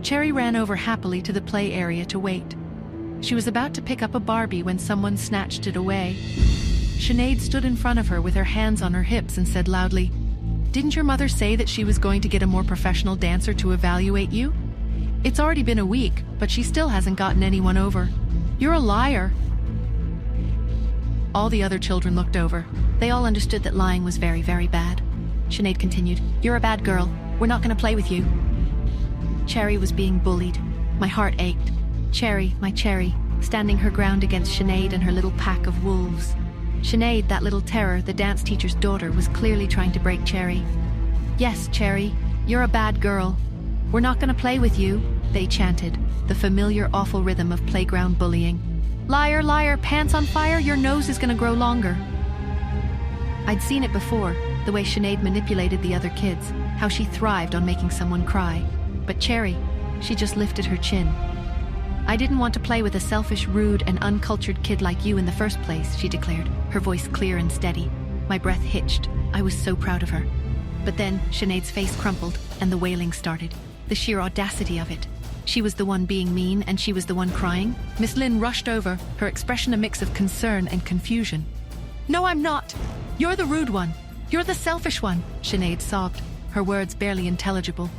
Cherry ran over happily to the play area to wait. She was about to pick up a Barbie when someone snatched it away. Sinead stood in front of her with her hands on her hips and said loudly, Didn't your mother say that she was going to get a more professional dancer to evaluate you? It's already been a week, but she still hasn't gotten anyone over. You're a liar. All the other children looked over. They all understood that lying was very, very bad. Sinead continued, You're a bad girl. We're not going to play with you. Cherry was being bullied. My heart ached. Cherry, my Cherry, standing her ground against Sinead and her little pack of wolves. Sinead, that little terror, the dance teacher's daughter, was clearly trying to break Cherry. Yes, Cherry, you're a bad girl. We're not going to play with you, they chanted, the familiar awful rhythm of playground bullying. Liar, liar, pants on fire, your nose is going to grow longer. I'd seen it before, the way Sinead manipulated the other kids, how she thrived on making someone cry. But Cherry, she just lifted her chin. I didn't want to play with a selfish, rude, and uncultured kid like you in the first place, she declared, her voice clear and steady. My breath hitched. I was so proud of her. But then Sinead's face crumpled, and the wailing started. The sheer audacity of it. She was the one being mean, and she was the one crying. Miss Lynn rushed over, her expression a mix of concern and confusion. No, I'm not. You're the rude one. You're the selfish one, Sinead sobbed, her words barely intelligible.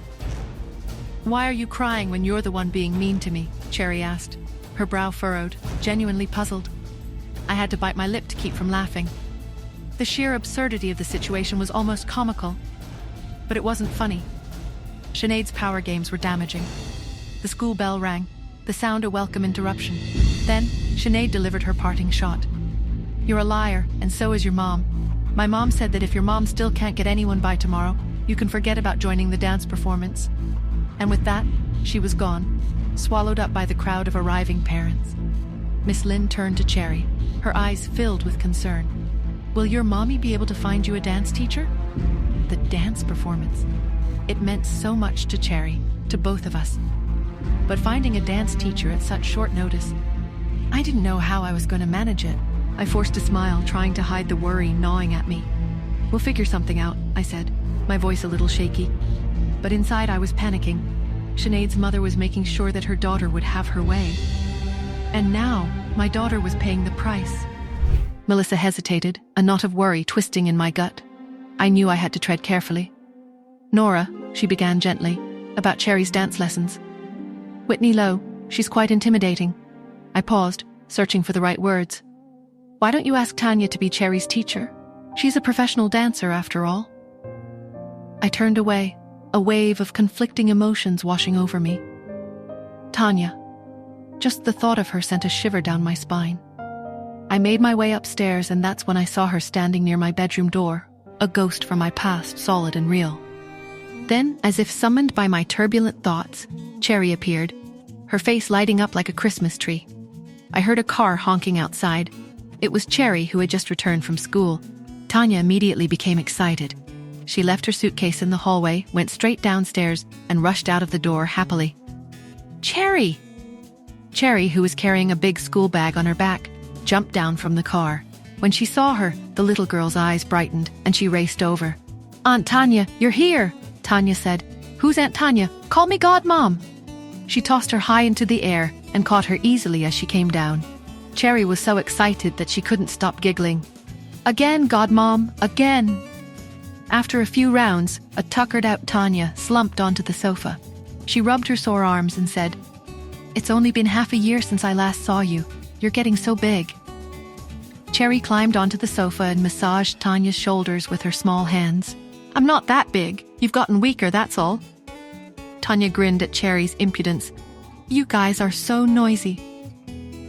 Why are you crying when you're the one being mean to me? Cherry asked, her brow furrowed, genuinely puzzled. I had to bite my lip to keep from laughing. The sheer absurdity of the situation was almost comical. But it wasn't funny. Sinead's power games were damaging. The school bell rang, the sound a welcome interruption. Then, Sinead delivered her parting shot. You're a liar, and so is your mom. My mom said that if your mom still can't get anyone by tomorrow, you can forget about joining the dance performance. And with that, she was gone. swallowed up by the crowd of arriving parents. Miss Lynn turned to Cherry, her eyes filled with concern. Will your mommy be able to find you a dance teacher? The dance performance. It meant so much to Cherry, to both of us. But finding a dance teacher at such short notice, I didn't know how I was going to manage it. I forced a smile, trying to hide the worry gnawing at me. We'll figure something out, I said, my voice a little shaky. But inside I was panicking. Sinead's mother was making sure that her daughter would have her way. And now, my daughter was paying the price. Melissa hesitated, a knot of worry twisting in my gut. I knew I had to tread carefully. Nora, she began gently, about Cherry's dance lessons. Whitney Lowe, she's quite intimidating. I paused, searching for the right words. Why don't you ask Tanya to be Cherry's teacher? She's a professional dancer, after all. I turned away, a wave of conflicting emotions washing over me. Tanya. Just the thought of her sent a shiver down my spine. I made my way upstairs, and that's when I saw her standing near my bedroom door, a ghost from my past, solid and real. Then, as if summoned by my turbulent thoughts, Cherry appeared, her face lighting up like a Christmas tree. I heard a car honking outside. It was Cherry, who had just returned from school. Tanya immediately became excited. She left her suitcase in the hallway, went straight downstairs, and rushed out of the door happily. Cherry! Cherry, who was carrying a big school bag on her back, jumped down from the car. When she saw her, the little girl's eyes brightened, and she raced over. Aunt Tanya, you're here, Tanya said. Who's Aunt Tanya? Call me Godmom. She tossed her high into the air and caught her easily as she came down. Cherry was so excited that she couldn't stop giggling. Again, Godmom, again. After a few rounds, a tuckered-out Tanya slumped onto the sofa. She rubbed her sore arms and said, It's only been half a year since I last saw you. You're getting so big. Cherry climbed onto the sofa and massaged Tanya's shoulders with her small hands. I'm not that big. You've gotten weaker, that's all. Tanya grinned at Cherry's impudence. You guys are so noisy.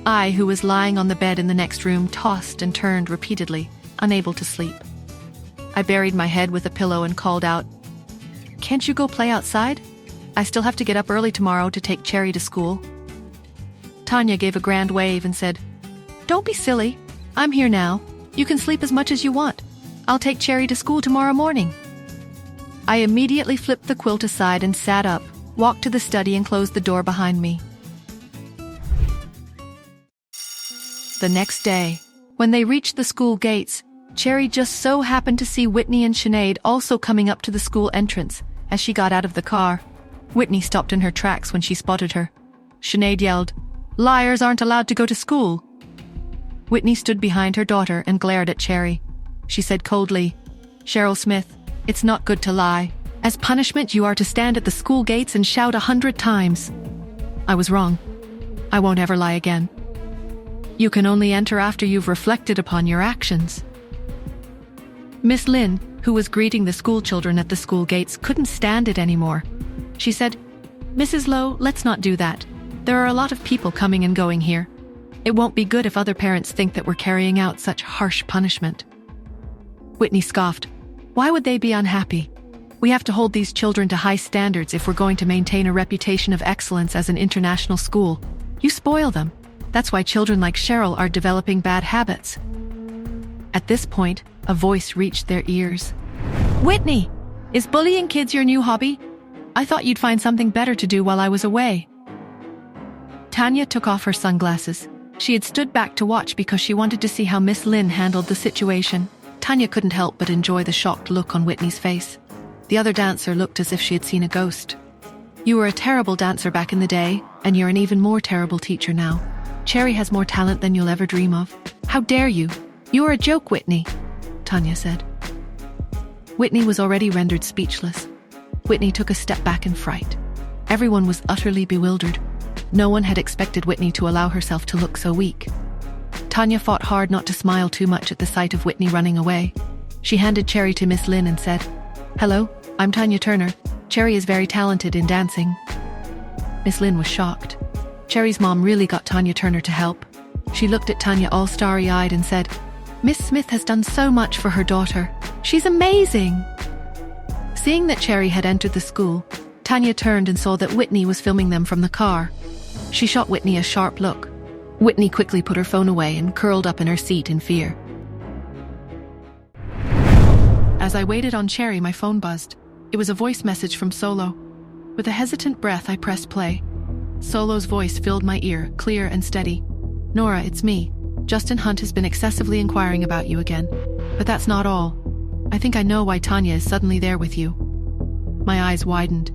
I, who was lying on the bed in the next room, tossed and turned repeatedly, unable to sleep. I buried my head with a pillow and called out, Can't you go play outside? I still have to get up early tomorrow to take Cherry to school. Tanya gave a grand wave and said, Don't be silly. I'm here now. You can sleep as much as you want. I'll take Cherry to school tomorrow morning. I immediately flipped the quilt aside and sat up, walked to the study and closed the door behind me. The next day, when they reached the school gates, Cherry just so happened to see Whitney and Sinead also coming up to the school entrance as she got out of the car. Whitney stopped in her tracks when she spotted her. Sinead yelled, Liars aren't allowed to go to school. Whitney stood behind her daughter and glared at Cherry. She said coldly, Cheryl Smith, it's not good to lie. As punishment, you are to stand at the school gates and shout 100 times. I was wrong. I won't ever lie again. You can only enter after you've reflected upon your actions. Miss Lynn, who was greeting the school children at the school gates, couldn't stand it anymore. She said, Mrs. Lowe, let's not do that. There are a lot of people coming and going here. It won't be good if other parents think that we're carrying out such harsh punishment. Whitney scoffed. Why would they be unhappy? We have to hold these children to high standards if we're going to maintain a reputation of excellence as an international school. You spoil them. That's why children like Cheryl are developing bad habits. At this point, a voice reached their ears. Whitney, is bullying kids your new hobby? I thought you'd find something better to do while I was away. Tanya took off her sunglasses. She had stood back to watch because she wanted to see how Miss Lynn handled the situation. Tanya couldn't help but enjoy the shocked look on Whitney's face. The other dancer looked as if she had seen a ghost. You were a terrible dancer back in the day, and you're an even more terrible teacher now. Cherry has more talent than you'll ever dream of. How dare you? You're a joke, Whitney, Tanya said. Whitney was already rendered speechless. Whitney took a step back in fright. Everyone was utterly bewildered. No one had expected Whitney to allow herself to look so weak. Tanya fought hard not to smile too much at the sight of Whitney running away. She handed Cherry to Miss Lynn and said, Hello, I'm Tanya Turner. Cherry is very talented in dancing. Miss Lynn was shocked. Cherry's mom really got Tanya Turner to help. She looked at Tanya all starry-eyed and said, Miss Smith has done so much for her daughter. She's amazing. Seeing that Cherry had entered the school, Tanya turned and saw that Whitney was filming them from the car. She shot Whitney a sharp look. Whitney quickly put her phone away and curled up in her seat in fear. As I waited on Cherry, my phone buzzed. It was a voice message from Solo. With a hesitant breath, I pressed play. Solo's voice filled my ear, clear and steady. "Nora, it's me. Justin Hunt has been excessively inquiring about you again. But that's not all. I think I know why Tanya is suddenly there with you." My eyes widened.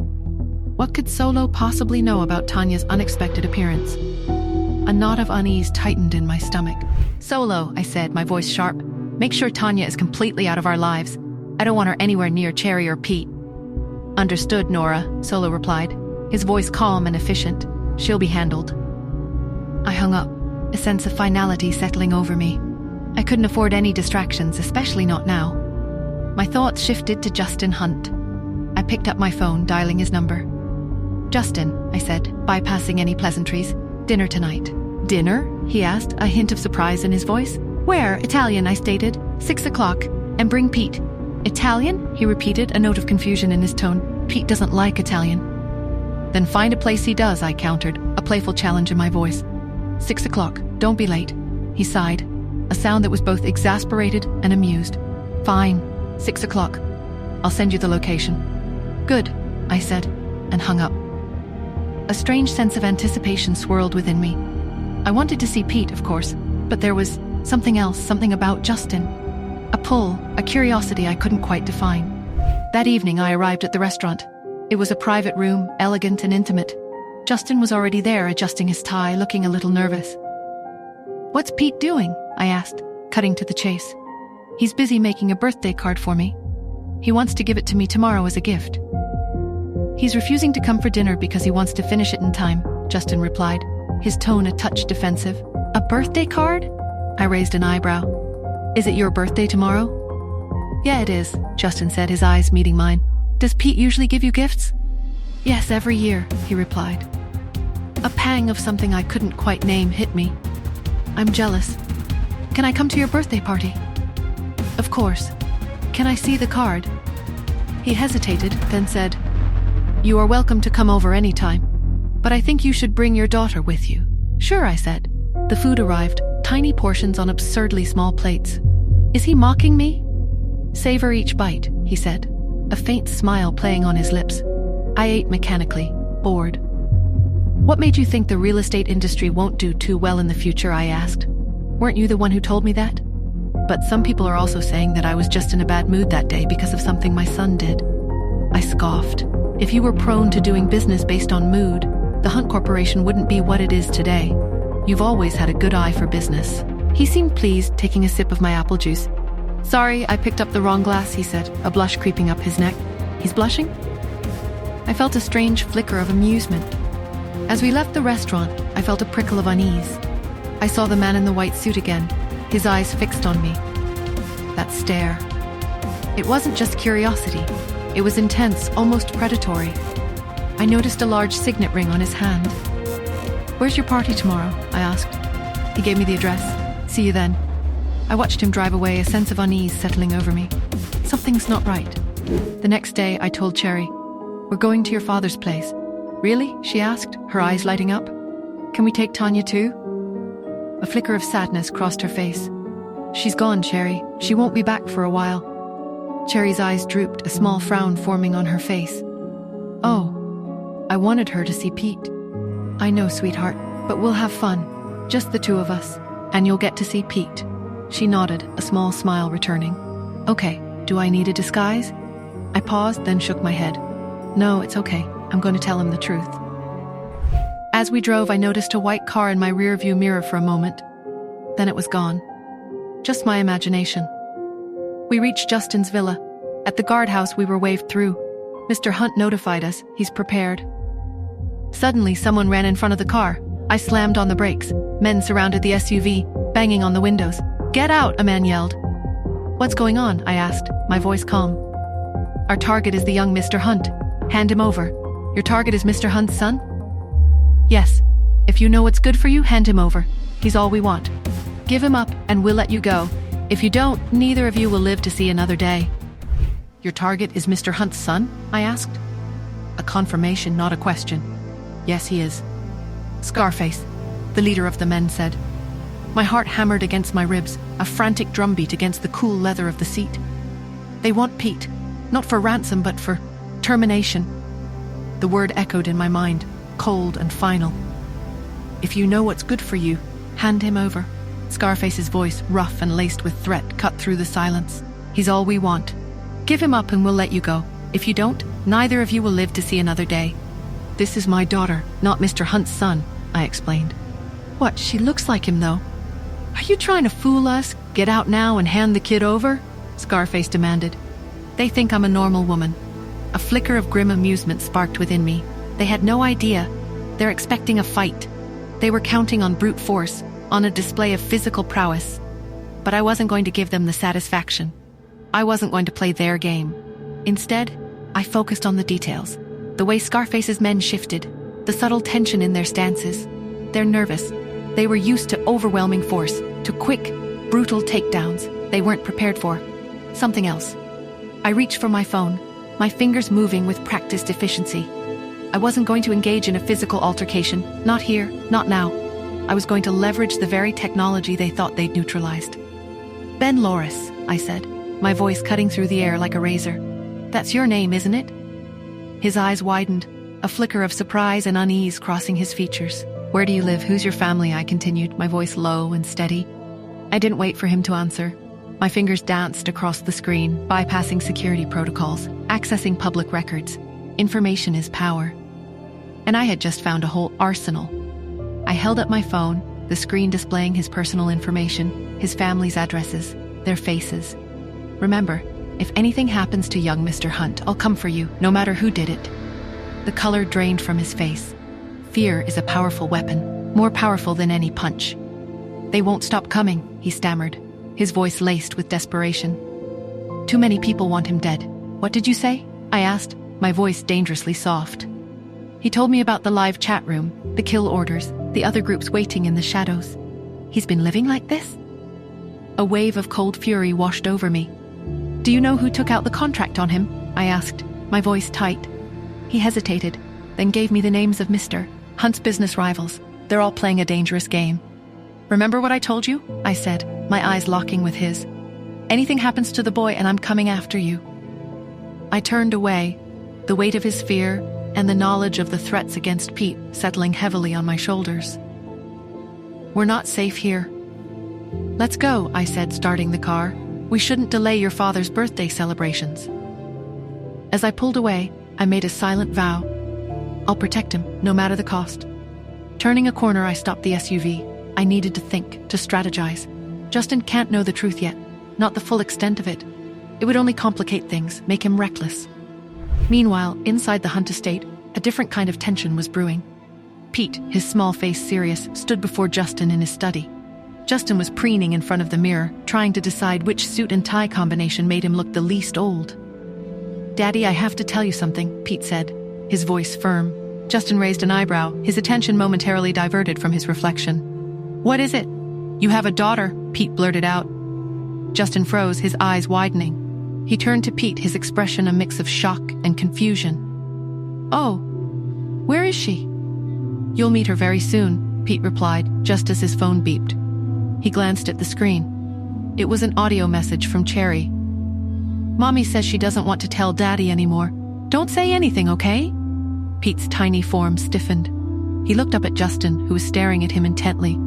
What could Solo possibly know about Tanya's unexpected appearance? A knot of unease tightened in my stomach. "Solo," I said, my voice sharp, "make sure Tanya is completely out of our lives. I don't want her anywhere near Cherry or Pete." "Understood, Nora," Solo replied, his voice calm and efficient. "She'll be handled." I hung up, a sense of finality settling over me. I couldn't afford any distractions, especially not now. My thoughts shifted to Justin Hunt. I picked up my phone, dialing his number. "Justin," I said, bypassing any pleasantries, "dinner tonight." "Dinner?" he asked, a hint of surprise in his voice. "Where?" "Italian," I stated. 6 o'clock. "And bring Pete." "Italian?" he repeated, a note of confusion in his tone. "Pete doesn't like Italian." "Then find a place he does," I countered, a playful challenge in my voice. 6 o'clock. Don't be late." He sighed, a sound that was both exasperated and amused. "Fine. 6 o'clock. I'll send you the location." "Good," I said, and hung up. A strange sense of anticipation swirled within me. I wanted to see Pete, of course, but there was something else, something about Justin. A pull, a curiosity I couldn't quite define. That evening I arrived at the restaurant. It was a private room, elegant and intimate. Justin was already there, adjusting his tie, looking a little nervous. "What's Pete doing?" I asked, cutting to the chase. "He's busy making a birthday card for me. He wants to give it to me tomorrow as a gift." "He's refusing to come for dinner because he wants to finish it in time," Justin replied, his tone a touch defensive. "A birthday card?" I raised an eyebrow. "Is it your birthday tomorrow?" "Yeah, it is," Justin said, his eyes meeting mine. "Does Pete usually give you gifts?" "Yes, every year," he replied. A pang of something I couldn't quite name hit me. "I'm jealous. Can I come to your birthday party?" "Of course. Can I see the card?" He hesitated, then said, "You are welcome to come over any time, but I think you should bring your daughter with you." "Sure," I said. The food arrived, tiny portions on absurdly small plates. "Is he mocking me?" "Savor each bite," he said, a faint smile playing on his lips. I ate mechanically, bored. "What made you think the real estate industry won't do too well in the future?" I asked. "Weren't you the one who told me that?" "But some people are also saying that I was just in a bad mood that day because of something my son did." I scoffed. "If you were prone to doing business based on mood, the Hunt Corporation wouldn't be what it is today. You've always had a good eye for business." He seemed pleased, taking a sip of my apple juice. "Sorry, I picked up the wrong glass," he said, a blush creeping up his neck. "He's blushing?" I felt a strange flicker of amusement. As we left the restaurant, I felt a prickle of unease. I saw the man in the white suit again, his eyes fixed on me. That stare. It wasn't just curiosity. It was intense, almost predatory. I noticed a large signet ring on his hand. "Where's your party tomorrow?" I asked. He gave me the address. "See you then." I watched him drive away, a sense of unease settling over me. Something's not right. The next day, I told Cherry, "We're going to your father's place." "Really?" she asked, her eyes lighting up. "Can we take Tanya too?" A flicker of sadness crossed her face. "She's gone, Cherry. She won't be back for a while." Cherry's eyes drooped, a small frown forming on her face. "Oh, I wanted her to see Pete." "I know, sweetheart, but we'll have fun. Just the two of us. And you'll get to see Pete." She nodded, a small smile returning. "Okay, do I need a disguise?" I paused, then shook my head. "No, it's okay. I'm going to tell him the truth." As we drove, I noticed a white car in my rearview mirror for a moment. Then it was gone. Just my imagination. We reached Justin's villa. At the guardhouse, we were waved through. Mr. Hunt notified us. He's prepared. Suddenly, someone ran in front of the car. I slammed on the brakes. Men surrounded the SUV, banging on the windows. "Get out!" a man yelled. "What's going on?" I asked, my voice calm. "Our target is the young Mr. Hunt. Hand him over." "Your target is Mr. Hunt's son?" "Yes. If you know what's good for you, hand him over. He's all we want. Give him up, and we'll let you go. If you don't, neither of you will live to see another day." "Your target is Mr. Hunt's son?" I asked. A confirmation, not a question. "Yes, he is." Scarface, the leader of the men said. My heart hammered against my ribs, a frantic drumbeat against the cool leather of the seat. They want Pete, not for ransom, but for termination. The word echoed in my mind, cold and final. If you know what's good for you, hand him over. Scarface's voice, rough and laced with threat, cut through the silence. He's all we want. Give him up and we'll let you go. If you don't, neither of you will live to see another day. This is my daughter, not Mr. Hunt's son, I explained. What, she looks like him though. Are you trying to fool us? Get out now and hand the kid over? Scarface demanded. They think I'm a normal woman. A flicker of grim amusement sparked within me. They had no idea. They're expecting a fight. They were counting on brute force, on a display of physical prowess. But I wasn't going to give them the satisfaction. I wasn't going to play their game. Instead, I focused on the details. The way Scarface's men shifted, the subtle tension in their stances. They're nervous. They were used to overwhelming force, to quick, brutal takedowns they weren't prepared for. Something else. I reached for my phone, my fingers moving with practiced efficiency. I wasn't going to engage in a physical altercation, not here, not now. I was going to leverage the very technology they thought they'd neutralized. Ben Loris, I said, my voice cutting through the air like a razor. That's your name, isn't it? His eyes widened, a flicker of surprise and unease crossing his features. Where do you live? Who's your family? I continued, my voice low and steady. I didn't wait for him to answer. My fingers danced across the screen, bypassing security protocols, accessing public records. Information is power. And I had just found a whole arsenal. I held up my phone, the screen displaying his personal information, his family's addresses, their faces. Remember, if anything happens to young Mr. Hunt, I'll come for you, no matter who did it. The color drained from his face. Fear is a powerful weapon, more powerful than any punch. They won't stop coming, he stammered, his voice laced with desperation. Too many people want him dead. What did you say? I asked, my voice dangerously soft. He told me about the live chat room, the kill orders, the other groups waiting in the shadows. He's been living like this? A wave of cold fury washed over me. Do you know who took out the contract on him? I asked, my voice tight. He hesitated, then gave me the names of Mr. Hunt's business rivals. They're all playing a dangerous game. Remember what I told you? I said, my eyes locking with his. Anything happens to the boy and I'm coming after you. I turned away, the weight of his fear and the knowledge of the threats against Pete settling heavily on my shoulders. We're not safe here. Let's go, I said, starting the car. We shouldn't delay your father's birthday celebrations. As I pulled away, I made a silent vow. I'll protect him, no matter the cost. Turning a corner, I stopped the SUV. I needed to think, to strategize. Justin can't know the truth yet, not the full extent of it. It would only complicate things, make him reckless. Meanwhile, inside the Hunt estate, a different kind of tension was brewing. Pete, his small face serious, stood before Justin in his study. Justin was preening in front of the mirror, trying to decide which suit and tie combination made him look the least old. Daddy, I have to tell you something, Pete said, his voice firm. Justin raised an eyebrow, his attention momentarily diverted from his reflection. What is it? You have a daughter, Pete blurted out. Justin froze, his eyes widening. He turned to Pete, his expression a mix of shock and confusion. Oh, where is she? You'll meet her very soon, Pete replied, just as his phone beeped. He glanced at the screen. It was an audio message from Cherry. Mommy says she doesn't want to tell Daddy anymore. Don't say anything, okay? Pete's tiny form stiffened. He looked up at Justin, who was staring at him intently.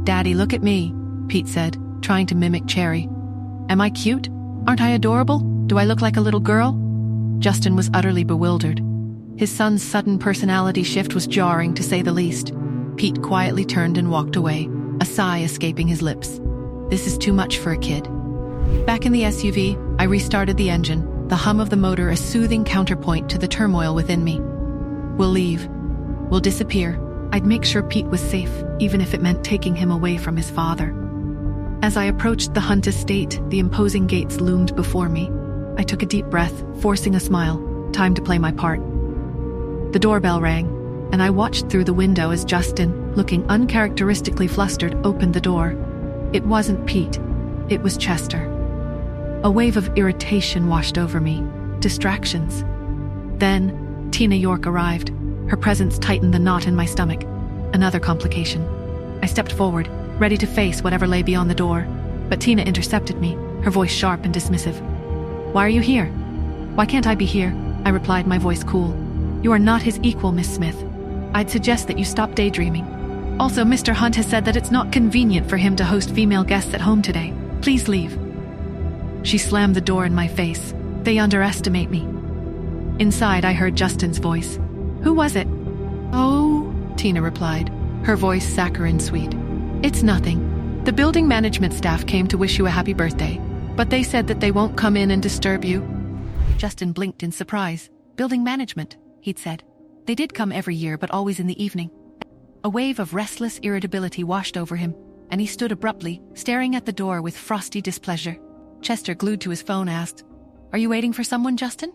Daddy, look at me, Pete said, trying to mimic Cherry. Am I cute? Aren't I adorable? Do I look like a little girl? Justin was utterly bewildered. His son's sudden personality shift was jarring, to say the least. Pete quietly turned and walked away, a sigh escaping his lips. This is too much for a kid. Back in the SUV, I restarted the engine, the hum of the motor a soothing counterpoint to the turmoil within me. We'll leave. We'll disappear. I'd make sure Pete was safe, even if it meant taking him away from his father. As I approached the Hunt estate, the imposing gates loomed before me. I took a deep breath, forcing a smile. Time to play my part. The doorbell rang, and I watched through the window as Justin, looking uncharacteristically flustered, opened the door. It wasn't Pete. It was Chester. A wave of irritation washed over me. Distractions. Then, Tina York arrived. Her presence tightened the knot in my stomach. Another complication. I stepped forward, ready to face whatever lay beyond the door, but Tina intercepted me, her voice sharp and dismissive. "Why are you here?" "Why can't I be here?" I replied, my voice cool. "You are not his equal, Miss Smith. I'd suggest that you stop daydreaming. Also, Mr. Hunt has said that it's not convenient for him to host female guests at home today. Please leave." She slammed the door in my face. "They underestimate me." Inside, I heard Justin's voice. "Who was it?" "Oh," Tina replied, her voice saccharine sweet. "It's nothing. The building management staff came to wish you a happy birthday, but they said that they won't come in and disturb you." Justin blinked in surprise. "Building management," he'd said. "They did come every year, but always in the evening." A wave of restless irritability washed over him, and he stood abruptly, staring at the door with frosty displeasure. Chester, glued to his phone, asked, "Are you waiting for someone, Justin?"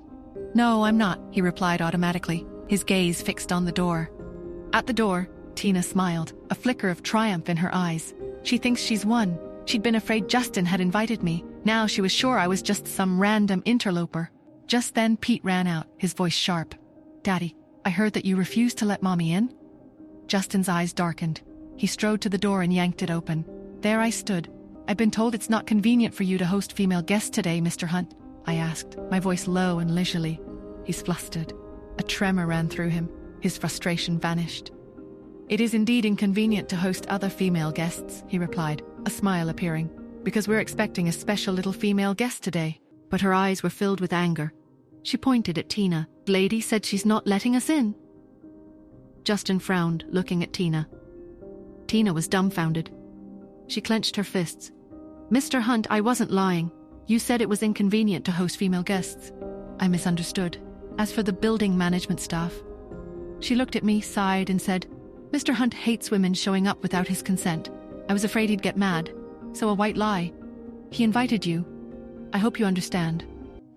"No, I'm not," he replied automatically, his gaze fixed on the door. At the door, Tina smiled, a flicker of triumph in her eyes. She thinks she's won. She'd been afraid Justin had invited me. Now she was sure I was just some random interloper. Just then Pete ran out, his voice sharp. "Daddy, I heard that you refused to let Mommy in." Justin's eyes darkened. He strode to the door and yanked it open. There I stood. "I've been told it's not convenient for you to host female guests today, Mr. Hunt," I asked, my voice low and leisurely. He's flustered. A tremor ran through him. His frustration vanished. "It is indeed inconvenient to host other female guests," he replied, a smile appearing, "because we're expecting a special little female guest today." But her eyes were filled with anger. She pointed at Tina. "Lady said she's not letting us in." Justin frowned, looking at Tina. Tina was dumbfounded. She clenched her fists. "Mr. Hunt, I wasn't lying. You said it was inconvenient to host female guests." I misunderstood. "As for the building management staff." She looked at me, sighed, and said, "Mr. Hunt hates women showing up without his consent. I was afraid he'd get mad. So a white lie. He invited you. I hope you understand."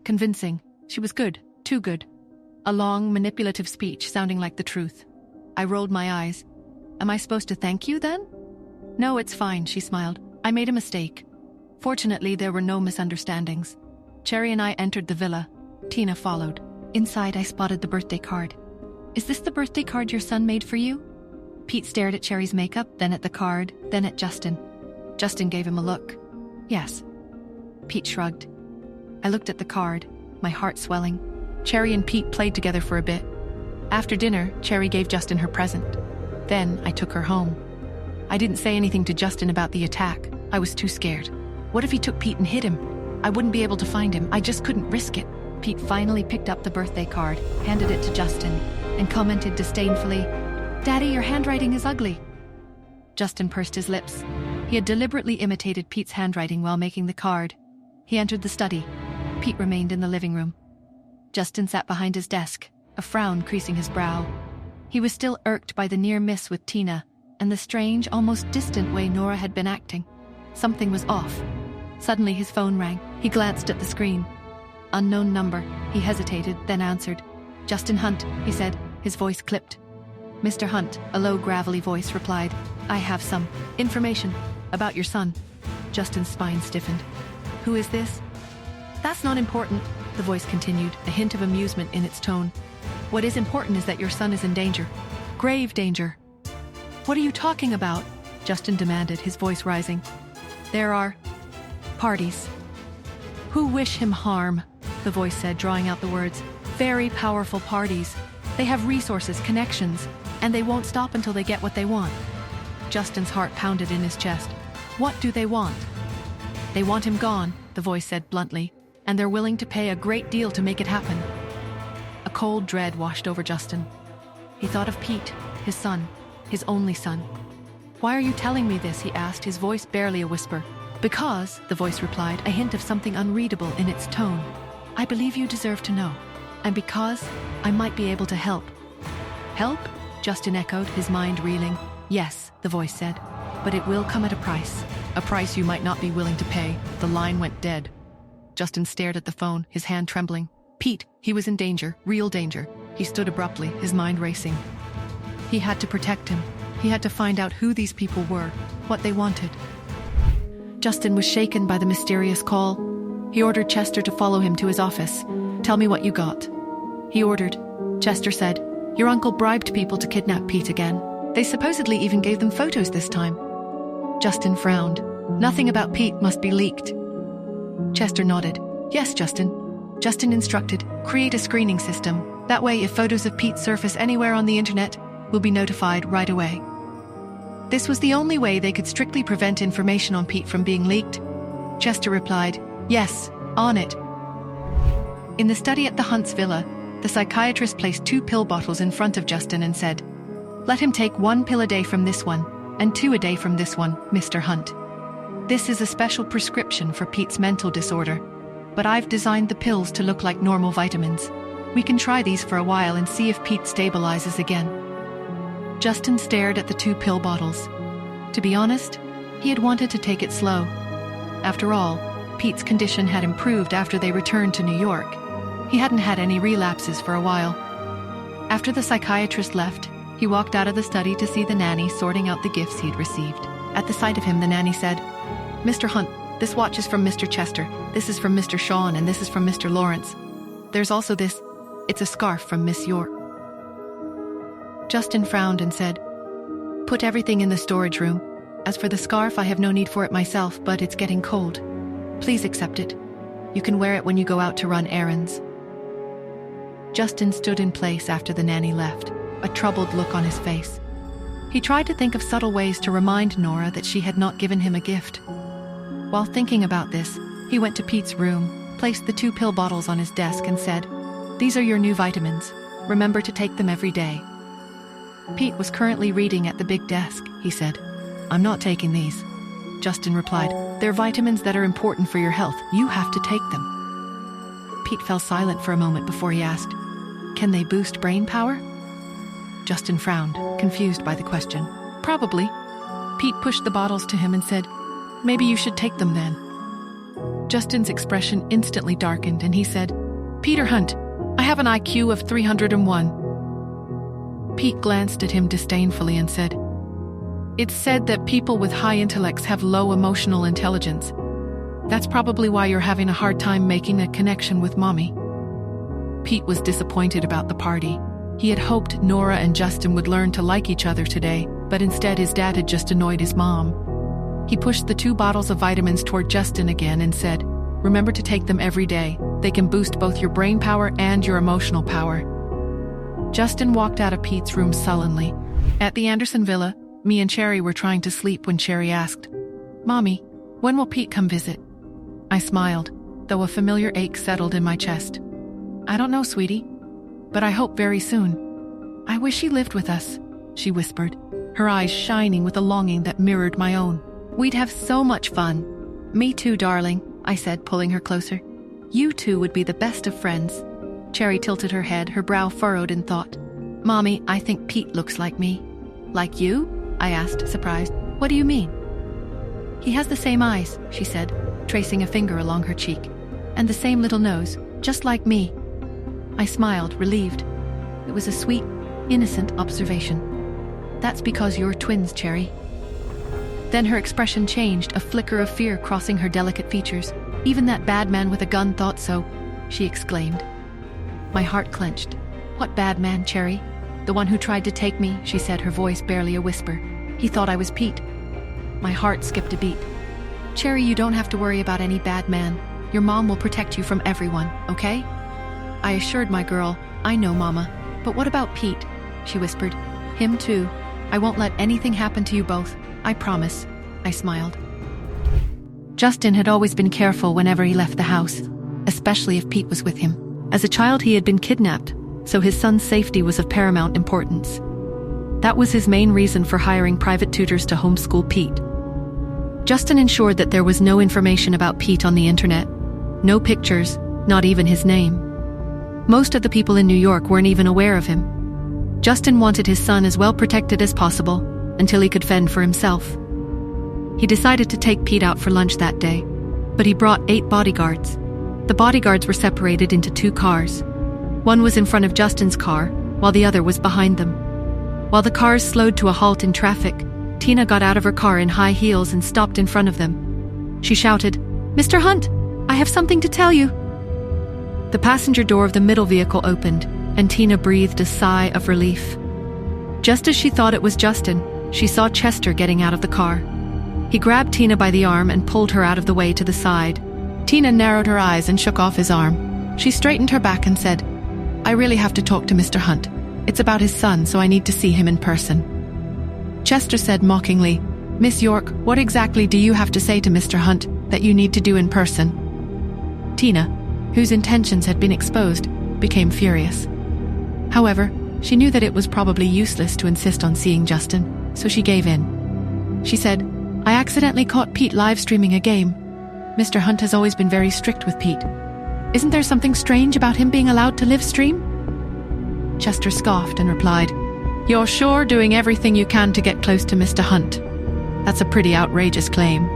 Convincing. She was good. Too good. A long, manipulative speech sounding like the truth. I rolled my eyes. "Am I supposed to thank you, then?" "No, it's fine," she smiled. "I made a mistake." Fortunately, there were no misunderstandings. Cherry and I entered the villa. Tina followed. Inside, I spotted the birthday card. "Is this the birthday card your son made for you?" Pete stared at Cherry's makeup, then at the card, then at Justin. Justin gave him a look. "Yes." Pete shrugged. I looked at the card, my heart swelling. Cherry and Pete played together for a bit. After dinner, Cherry gave Justin her present. Then I took her home. I didn't say anything to Justin about the attack. I was too scared. What if he took Pete and hid him? I wouldn't be able to find him. I just couldn't risk it. Pete finally picked up the birthday card, handed it to Justin, and commented disdainfully, "Daddy, your handwriting is ugly." Justin pursed his lips. He had deliberately imitated Pete's handwriting while making the card. He entered the study. Pete remained in the living room. Justin sat behind his desk, a frown creasing his brow. He was still irked by the near miss with Tina and the strange, almost distant way Nora had been acting. Something was off. Suddenly his phone rang. He glanced at the screen. Unknown number. He hesitated, then answered. "Justin Hunt," he said, his voice clipped. "Mr. Hunt," a low, gravelly voice replied. "I have some information about your son." Justin's spine stiffened. "Who is this?" "That's not important," the voice continued, a hint of amusement in its tone. "What is important is that your son is in danger. Grave danger." "What are you talking about?" Justin demanded, his voice rising. "There are parties who wish him harm," the voice said, drawing out the words. "Very powerful parties. They have resources, connections, and they won't stop until they get what they want." Justin's heart pounded in his chest. "What do they want?" "They want him gone," the voice said bluntly, "and they're willing to pay a great deal to make it happen." A cold dread washed over Justin. He thought of Pete, his son, his only son. "Why are you telling me this?" he asked, his voice barely a whisper. "Because," the voice replied, a hint of something unreadable in its tone. "I believe you deserve to know. And because I might be able to help." "Help?" Justin echoed, his mind reeling. "Yes," the voice said, "but it will come at a price. A price you might not be willing to pay." The line went dead. Justin stared at the phone, his hand trembling. Pete, he was in danger, real danger. He stood abruptly, his mind racing. He had to protect him. He had to find out who these people were, what they wanted. Justin was shaken by the mysterious call. He ordered Chester to follow him to his office. "Tell me what you got." He ordered. Chester said, "Your uncle bribed people to kidnap Pete again." They supposedly even gave them photos this time. Justin frowned. Nothing about Pete must be leaked. Chester nodded. Yes, Justin. Justin instructed, create a screening system. That way, if photos of Pete surface anywhere on the internet, we'll be notified right away. This was the only way they could strictly prevent information on Pete from being leaked. Chester replied, yes, on it. In the study at the Hunt's villa, the psychiatrist placed 2 pill bottles in front of Justin and said, let him take 1 pill a day from this one, and 2 a day from this one, Mr. Hunt. This is a special prescription for Pete's mental disorder, but I've designed the pills to look like normal vitamins. We can try these for a while and see if Pete stabilizes again. Justin stared at the 2 pill bottles. To be honest, he had wanted to take it slow. After all, Pete's condition had improved after they returned to New York. He hadn't had any relapses for a while. After the psychiatrist left, he walked out of the study to see the nanny sorting out the gifts he'd received. At the sight of him, the nanny said, Mr. Hunt, this watch is from Mr. Chester, this is from Mr. Sean, and this is from Mr. Lawrence. There's also this. It's a scarf from Miss York. Justin frowned and said, put everything in the storage room. As for the scarf, I have no need for it myself, but it's getting cold. Please accept it. You can wear it when you go out to run errands. Justin stood in place after the nanny left, a troubled look on his face. He tried to think of subtle ways to remind Nora that she had not given him a gift. While thinking about this, he went to Pete's room, placed the 2 pill bottles on his desk and said, these are your new vitamins. Remember to take them every day. Pete was currently reading at the big desk. He said, I'm not taking these. Justin replied, they're vitamins that are important for your health. You have to take them. Pete fell silent for a moment before he asked, can they boost brain power? Justin frowned, confused by the question. Probably. Pete pushed the bottles to him and said, maybe you should take them then. Justin's expression instantly darkened and he said, Peter Hunt, I have an IQ of 301. Pete glanced at him disdainfully and said, it's said that people with high intellects have low emotional intelligence. That's probably why you're having a hard time making a connection with Mommy. Pete was disappointed about the party. He had hoped Nora and Justin would learn to like each other today, but instead his dad had just annoyed his mom. He pushed the 2 bottles of vitamins toward Justin again and said, remember to take them every day. They can boost both your brain power and your emotional power. Justin walked out of Pete's room sullenly. At the Anderson villa, me and Cherry were trying to sleep when Cherry asked, Mommy, when will Pete come visit? I smiled, though a familiar ache settled in my chest. I don't know, sweetie, but I hope very soon. I wish he lived with us, she whispered, her eyes shining with a longing that mirrored my own. We'd have so much fun. Me too, darling, I said, pulling her closer. You two would be the best of friends. Cherry tilted her head, her brow furrowed in thought. Mommy, I think Pete looks like me. Like you? I asked, surprised. What do you mean? He has the same eyes, she said, tracing a finger along her cheek. And the same little nose, just like me. I smiled, relieved. It was a sweet, innocent observation. That's because you're twins, Cherry. Then her expression changed, a flicker of fear crossing her delicate features. Even that bad man with a gun thought so, she exclaimed. My heart clenched. What bad man, Cherry? The one who tried to take me, she said, her voice barely a whisper. He thought I was Pete. My heart skipped a beat. Cherry, you don't have to worry about any bad man. Your mom will protect you from everyone, okay? I assured my girl, I know, Mama. But what about Pete? She whispered. Him too. I won't let anything happen to you both. I promise. I smiled. Justin had always been careful whenever he left the house, especially if Pete was with him. As a child, he had been kidnapped, so his son's safety was of paramount importance. That was his main reason for hiring private tutors to homeschool Pete. Justin ensured that there was no information about Pete on the internet. No pictures, not even his name. Most of the people in New York weren't even aware of him. Justin wanted his son as well protected as possible until he could fend for himself. He decided to take Pete out for lunch that day, but he brought 8 bodyguards. The bodyguards were separated into 2 cars. One was in front of Justin's car, while the other was behind them. While the cars slowed to a halt in traffic, Tina got out of her car in high heels and stopped in front of them. She shouted, Mr. Hunt, I have something to tell you. The passenger door of the middle vehicle opened, and Tina breathed a sigh of relief. Just as she thought it was Justin, she saw Chester getting out of the car. He grabbed Tina by the arm and pulled her out of the way to the side. Tina narrowed her eyes and shook off his arm. She straightened her back and said, "I really have to talk to Mr. Hunt. It's about his son, so I need to see him in person." Chester said mockingly, "Miss York, what exactly do you have to say to Mr. Hunt that you need to do in person?" Tina, whose intentions had been exposed, became furious. However, she knew that it was probably useless to insist on seeing Justin, so she gave in. She said, "I accidentally caught Pete live streaming a game. Mr. Hunt has always been very strict with Pete. Isn't there something strange about him being allowed to live stream?" Chester scoffed and replied, "You're sure doing everything you can to get close to Mr. Hunt. That's a pretty outrageous claim."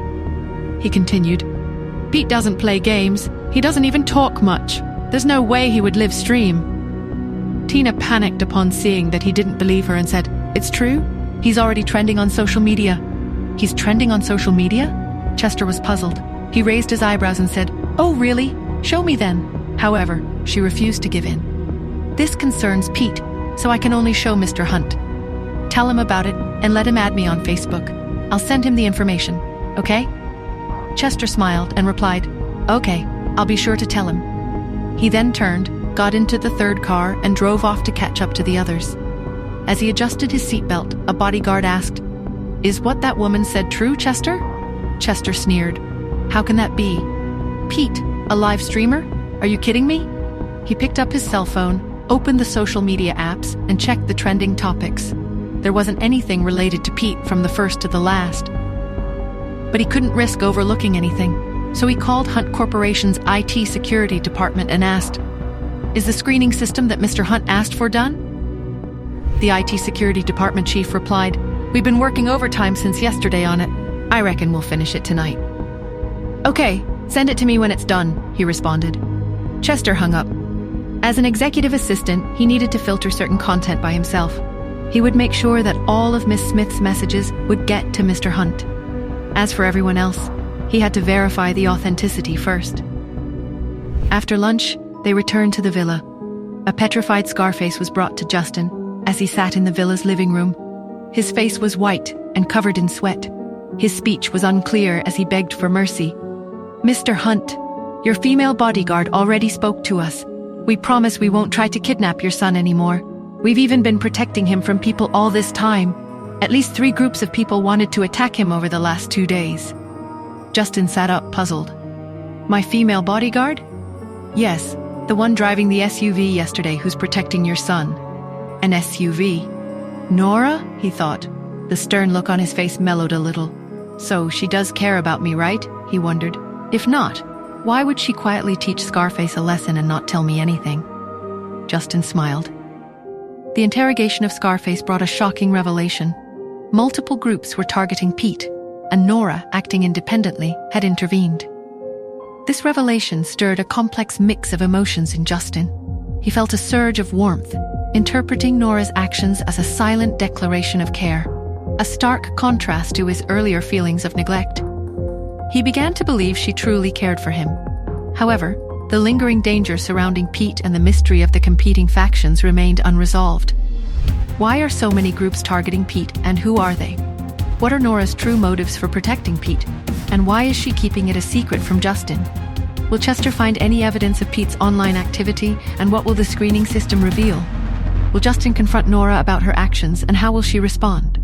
He continued, "Pete doesn't play games. He doesn't even talk much. There's no way he would live stream." Tina panicked upon seeing that he didn't believe her and said, "It's true? He's already trending on social media." "He's trending on social media?" Chester was puzzled. He raised his eyebrows and said, "Oh, really? Show me then." However, she refused to give in. "This concerns Pete, so I can only show Mr. Hunt. Tell him about it and let him add me on Facebook. I'll send him the information, okay?" Chester smiled and replied, "Okay, I'll be sure to tell him." He then turned, got into the third car, and drove off to catch up to the others. As he adjusted his seatbelt, a bodyguard asked, "Is what that woman said true, Chester?" Chester sneered. "How can that be? Pete, a live streamer? Are you kidding me?" He picked up his cell phone, opened the social media apps, and checked the trending topics. There wasn't anything related to Pete from the first to the last. But he couldn't risk overlooking anything, so he called Hunt Corporation's IT security department and asked, "Is the screening system that Mr. Hunt asked for done?" The IT security department chief replied, "We've been working overtime since yesterday on it. I reckon we'll finish it tonight." "Okay, send it to me when it's done," he responded. Chester hung up. As an executive assistant, he needed to filter certain content by himself. He would make sure that all of Miss Smith's messages would get to Mr. Hunt. As for everyone else, he had to verify the authenticity first. After lunch, they returned to the villa. A petrified Scarface was brought to Justin as he sat in the villa's living room. His face was white and covered in sweat. His speech was unclear as he begged for mercy. "Mr. Hunt, your female bodyguard already spoke to us. We promise we won't try to kidnap your son anymore. We've even been protecting him from people all this time. At least 3 groups of people wanted to attack him over the last 2 days." Justin sat up, puzzled. "My female bodyguard?" "Yes, the one driving the SUV yesterday who's protecting your son." "An SUV? Nora?" he thought. The stern look on his face mellowed a little. "So she does care about me, right?" he wondered. "If not, why would she quietly teach Scarface a lesson and not tell me anything?" Justin smiled. The interrogation of Scarface brought a shocking revelation. Multiple groups were targeting Pete, and Nora, acting independently, had intervened. This revelation stirred a complex mix of emotions in Justin. He felt a surge of warmth, interpreting Nora's actions as a silent declaration of care, a stark contrast to his earlier feelings of neglect. He began to believe she truly cared for him. However, the lingering danger surrounding Pete and the mystery of the competing factions remained unresolved. Why are so many groups targeting Pete, and who are they? What are Nora's true motives for protecting Pete, and why is she keeping it a secret from Justin? Will Chester find any evidence of Pete's online activity, and what will the screening system reveal? Will Justin confront Nora about her actions, and how will she respond?